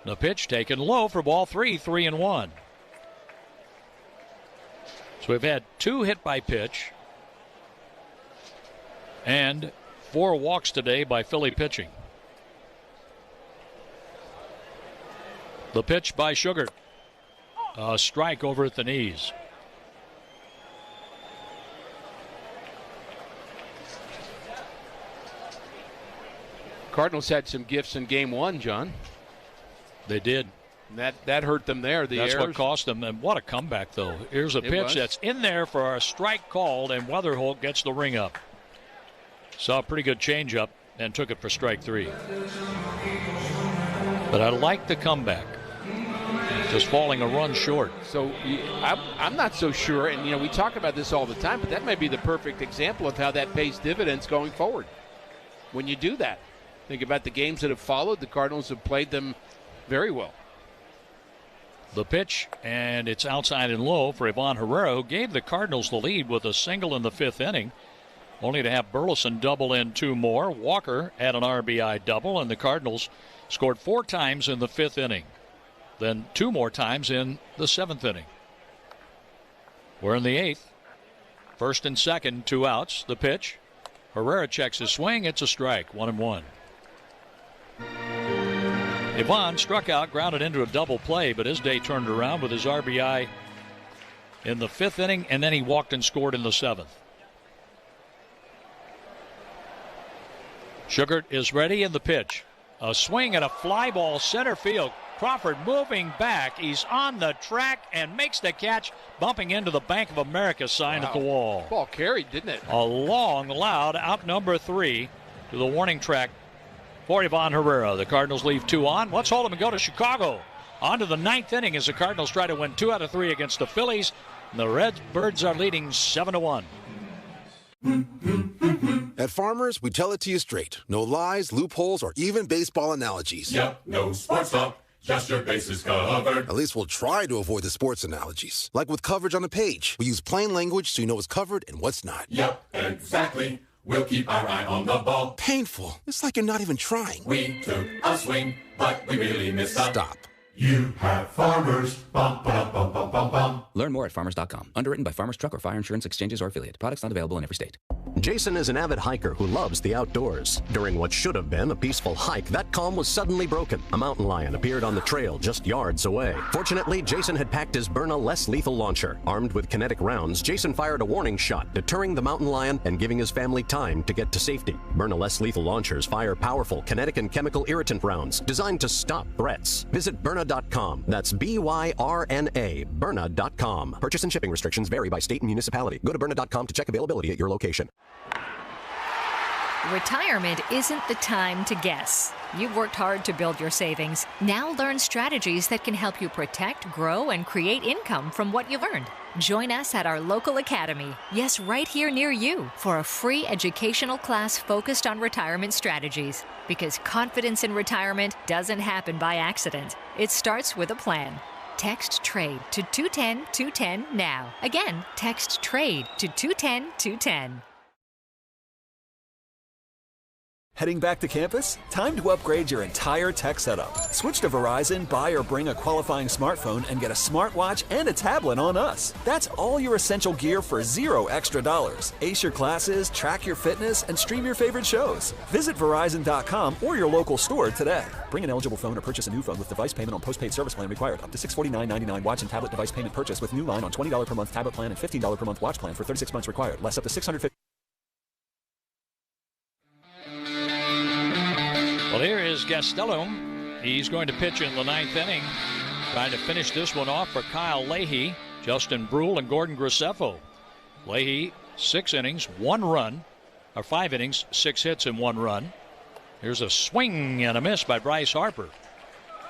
S5: The pitch taken low for ball 3, 3-1. So we've had 2 hit by pitch and 4 walks today by Philly pitching. The pitch by Sugar. A strike over at the knees.
S2: Cardinals had some gifts in game 1, John.
S5: They did.
S2: And that hurt them there.
S5: That's what cost them. And what a comeback, though. Here's a pitch that's in there for a strike called, and Weatherholt gets the ring up. Saw a pretty good changeup and took it for strike 3. But I like the comeback. Just falling a run short.
S2: So I'm not so sure, and we talk about this all the time, but that may be the perfect example of how that pays dividends going forward. When you do that, think about the games that have followed. The Cardinals have played them very well.
S5: The pitch, and it's outside and low for Ivan Herrera, who gave the Cardinals the lead with a single in the 5th inning, only to have Burleson double in 2 more. Walker had an RBI double, and the Cardinals scored 4 times in the 5th inning, then 2 more times in the 7th inning. We're in the 8th. First and second, 2 outs. The pitch. Herrera checks his swing. It's a strike, 1-1. Ivan struck out, grounded into a double play, but his day turned around with his RBI in the 5th inning, and then he walked and scored in the 7th. Sugar is ready in the pitch. A swing and a fly ball center field. Crawford moving back. He's on the track and makes the catch, bumping into the Bank of America sign at the wall.
S2: Ball carried, didn't it?
S5: A long, loud out number 3 to the warning track for Ivan Herrera. The Cardinals leave 2 on. Let's hold them and go to Chicago. On to the 9th inning as the Cardinals try to win 2 out of 3 against the Phillies. And the Redbirds are leading 7-1.
S6: At Farmers, we tell it to you straight. No lies, loopholes, or even baseball analogies.
S11: Yep, no sports talk. Just your bases covered.
S6: At least we'll try to avoid the sports analogies. Like with coverage on the page. We use plain language so you know what's covered and what's not.
S11: Yep, exactly. We'll keep our eye on the ball.
S6: Painful. It's like you're not even trying.
S11: We took a swing, but we really missed out.
S6: Stop.
S11: You have Farmers. Bum, ba, bum, bum, bum, bum.
S12: Learn more at farmers.com. Underwritten by Farmers Truck or Fire Insurance Exchanges or Affiliate. Products not available in every state.
S3: Jason is an avid hiker who loves the outdoors. During what should have been a peaceful hike, that calm was suddenly broken. A mountain lion appeared on the trail just yards away. Fortunately, Jason had packed his Byrna less lethal launcher. Armed with kinetic rounds, Jason fired a warning shot, deterring the mountain lion and giving his family time to get to safety. Byrna less lethal launchers fire powerful kinetic and chemical irritant rounds designed to stop threats. Visit Byrna.com. That's BYRNA, Byrna.com. Purchase and shipping restrictions vary by state and municipality. Go to Byrna.com to check availability at your location.
S8: Retirement isn't the time to guess. You've worked hard to build your savings. Now learn strategies that can help you protect, grow, and create income from what you've earned. Join us at our local academy, yes, right here near you, for a free educational class focused on retirement strategies. Because confidence in retirement doesn't happen by accident. It starts with a plan. Text TRADE to 210-210 now. Again, text TRADE to 210-210.
S10: Heading back to campus? Time to upgrade your entire tech setup. Switch to Verizon, buy or bring a qualifying smartphone, and get a smartwatch and a tablet on us. That's all your essential gear for $0 extra. Ace your classes, track your fitness, and stream your favorite shows. Visit Verizon.com or your local store today. Bring an eligible phone or purchase a new phone with device payment on postpaid service plan required. Up to $649.99 watch and tablet device payment purchase with new line on $20 per month tablet plan and $15 per month watch plan for 36 months required. Less up to $650.
S5: Well, here is Gastelum. He's going to pitch in the 9th inning, trying to finish this one off for Kyle Leahy, Justin Brule, and Gordon Graceffo. Leahy, 6 innings, 1 run, or 5 innings, 6 hits and 1 run. Here's a swing and a miss by Bryce Harper.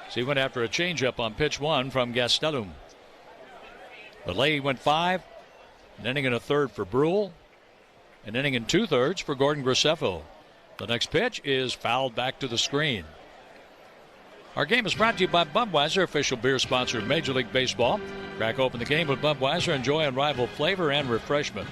S5: So he went after a changeup on pitch 1 from Gastelum. But Leahy went 5, an inning and a third for Brule, an inning and 2/3 for Gordon Graceffo. The next pitch is fouled back to the screen. Our game is brought to you by Budweiser, official beer sponsor of Major League Baseball. Crack open the game with Budweiser. Enjoy unrivaled flavor and refreshment.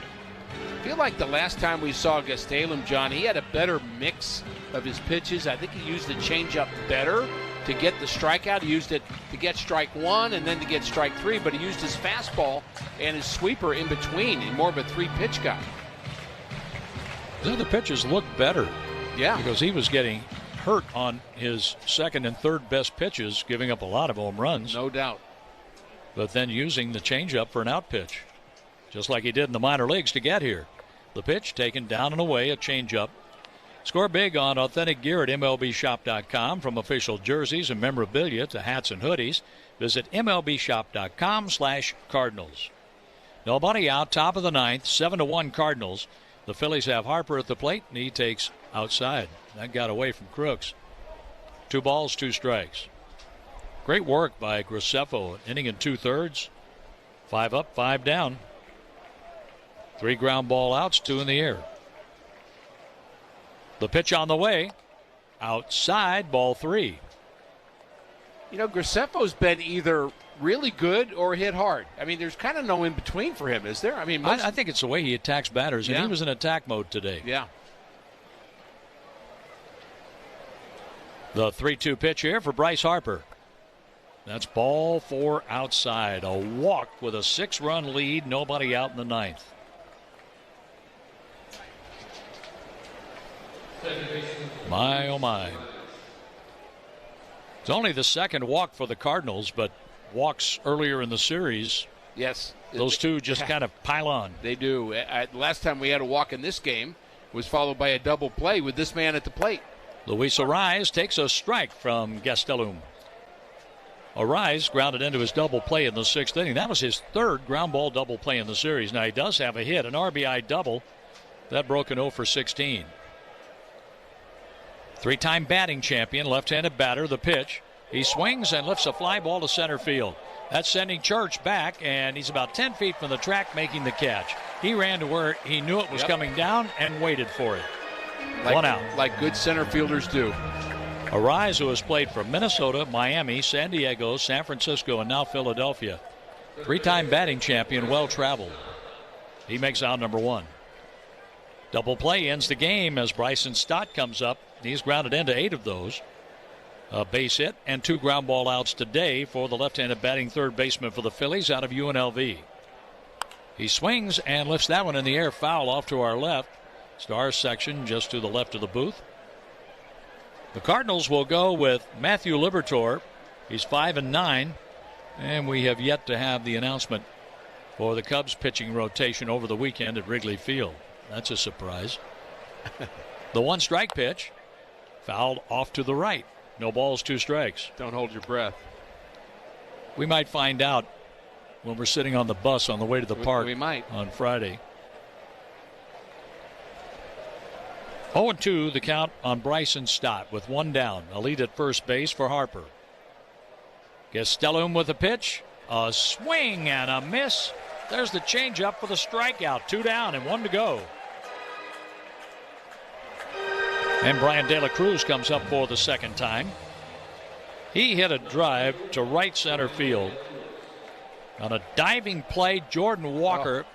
S2: I feel like the last time we saw Gastelum, John, he had a better mix of his pitches. I think he used the changeup better to get the strikeout. He used it to get strike 1 and then to get strike 3, but he used his fastball and his sweeper in between, in more of a 3-pitch guy.
S5: The other pitches looked better.
S2: Yeah.
S5: Because he was getting hurt on his second and third best pitches, giving up a lot of home runs.
S2: No doubt.
S5: But then using the changeup for an out pitch, just like he did in the minor leagues to get here. The pitch taken down and away, a changeup. Score big on authentic gear at MLBshop.com. From official jerseys and memorabilia to hats and hoodies, visit MLBshop.com/Cardinals. Nobody out, top of the 9th, 7-1 Cardinals. The Phillies have Harper at the plate, and he takes outside. That got away from Crooks. 2 balls, 2 strikes. Great work by Graceffo. Inning and 2/3. 5 up, 5 down. 3 ground ball outs, 2 in the air. The pitch on the way. Outside, ball 3.
S2: You know, Graceffo's been either really good or hit hard. I mean, there's kind of no in between for him, is there? I mean,
S5: I think it's the way he attacks batters, and he was in attack mode today.
S2: Yeah.
S5: The 3-2 pitch here for Bryce Harper. That's ball 4 outside. A walk with a 6-run lead. Nobody out in the 9th. My, oh my. It's only the second walk for the Cardinals, but walks earlier in the series.
S2: Yes.
S5: Those two just kind of pile on.
S2: They do. Last time we had a walk in this game was followed by a double play with this man at the plate.
S5: Luis Arraez takes a strike from Gastelum. Arraez grounded into his double play in the 6th inning. That was his 3rd ground ball double play in the series. Now he does have a hit, an RBI double. That broke an 0 for 16. 3-time batting champion, left-handed batter, the pitch. He swings and lifts a fly ball to center field. That's sending Church back, and he's about 10 feet from the track making the catch. He ran to where he knew it was coming down and waited for it. 1 out.
S2: Like good center fielders do.
S5: Arraez, who has played for Minnesota, Miami, San Diego, San Francisco, and now Philadelphia. 3-time batting champion, well-traveled. He makes out number 1. Double play ends the game as Bryson Stott comes up. He's grounded into 8 of those. A base hit and 2 ground ball outs today for the left-handed batting third baseman for the Phillies out of UNLV. He swings and lifts that one in the air, foul off to our left. Stars section just to the left of the booth. The Cardinals will go with Matthew Liberatore. He's 5-9, and we have yet to have the announcement for the Cubs pitching rotation over the weekend at Wrigley Field. That's a surprise. The 1-strike pitch, fouled off to the right. No balls, 2 strikes.
S2: Don't hold your breath.
S5: We might find out when we're sitting on the bus on the way to the park on Friday. 0-2 the count on Bryson Stott with 1 down. A lead at first base for Harper. Gastelum with a pitch. A swing and a miss. There's the changeup for the strikeout. 2 down and 1 to go. And Brian De La Cruz comes up for the second time. He hit a drive to right center field On a diving play, Jordan Walker,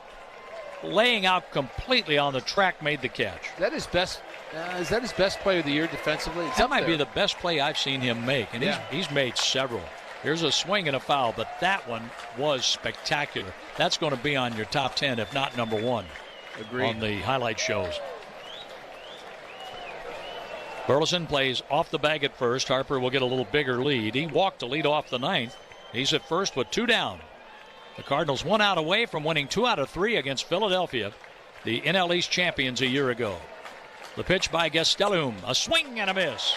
S5: laying out completely on the track, made the catch.
S2: Is that his best play of the year defensively?
S5: That might be the best play I've seen him make, and he's made several. Here's a swing and a foul, but that one was spectacular. That's going to be on your top 10, if not number 1.
S2: Agreed.
S5: On the highlight shows. Burleson plays off the bag at first. Harper will get a little bigger lead. He walked to lead off the 9th. He's at first with 2 down. The Cardinals 1 out away from winning 2 out of 3 against Philadelphia, the NL East champions a year ago. The pitch by Gastelum, a swing and a miss.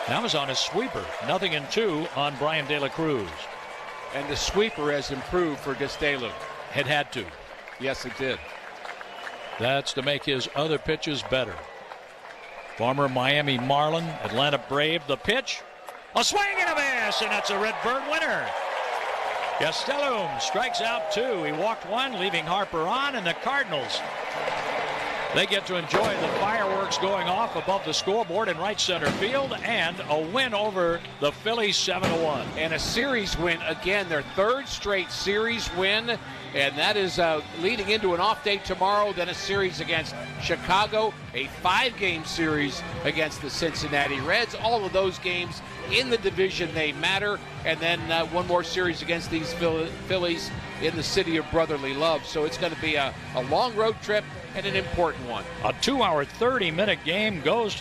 S5: That was on a sweeper. 0-2 on Brian De La Cruz.
S2: And the sweeper has improved for Gastelum.
S5: It had to.
S2: Yes, it did.
S5: That's to make his other pitches better. Former Miami Marlin, Atlanta Brave, the pitch. A swing and a miss, and that's a Redbird winner. Gastelum strikes out 2. He walked 1, leaving Harper on, and the Cardinals, they get to enjoy the fireworks going off above the scoreboard in right center field, and a win over the Phillies 7-1.
S2: And a series win again, their 3rd straight series win, and that is leading into an off day tomorrow, then a series against Chicago, a 5-game series against the Cincinnati Reds. All of those games in the division, they matter, and then one more series against these Phillies in the city of brotherly love. So it's going to be a long road trip and an important one.
S5: A 2-hour, 30-minute game goes to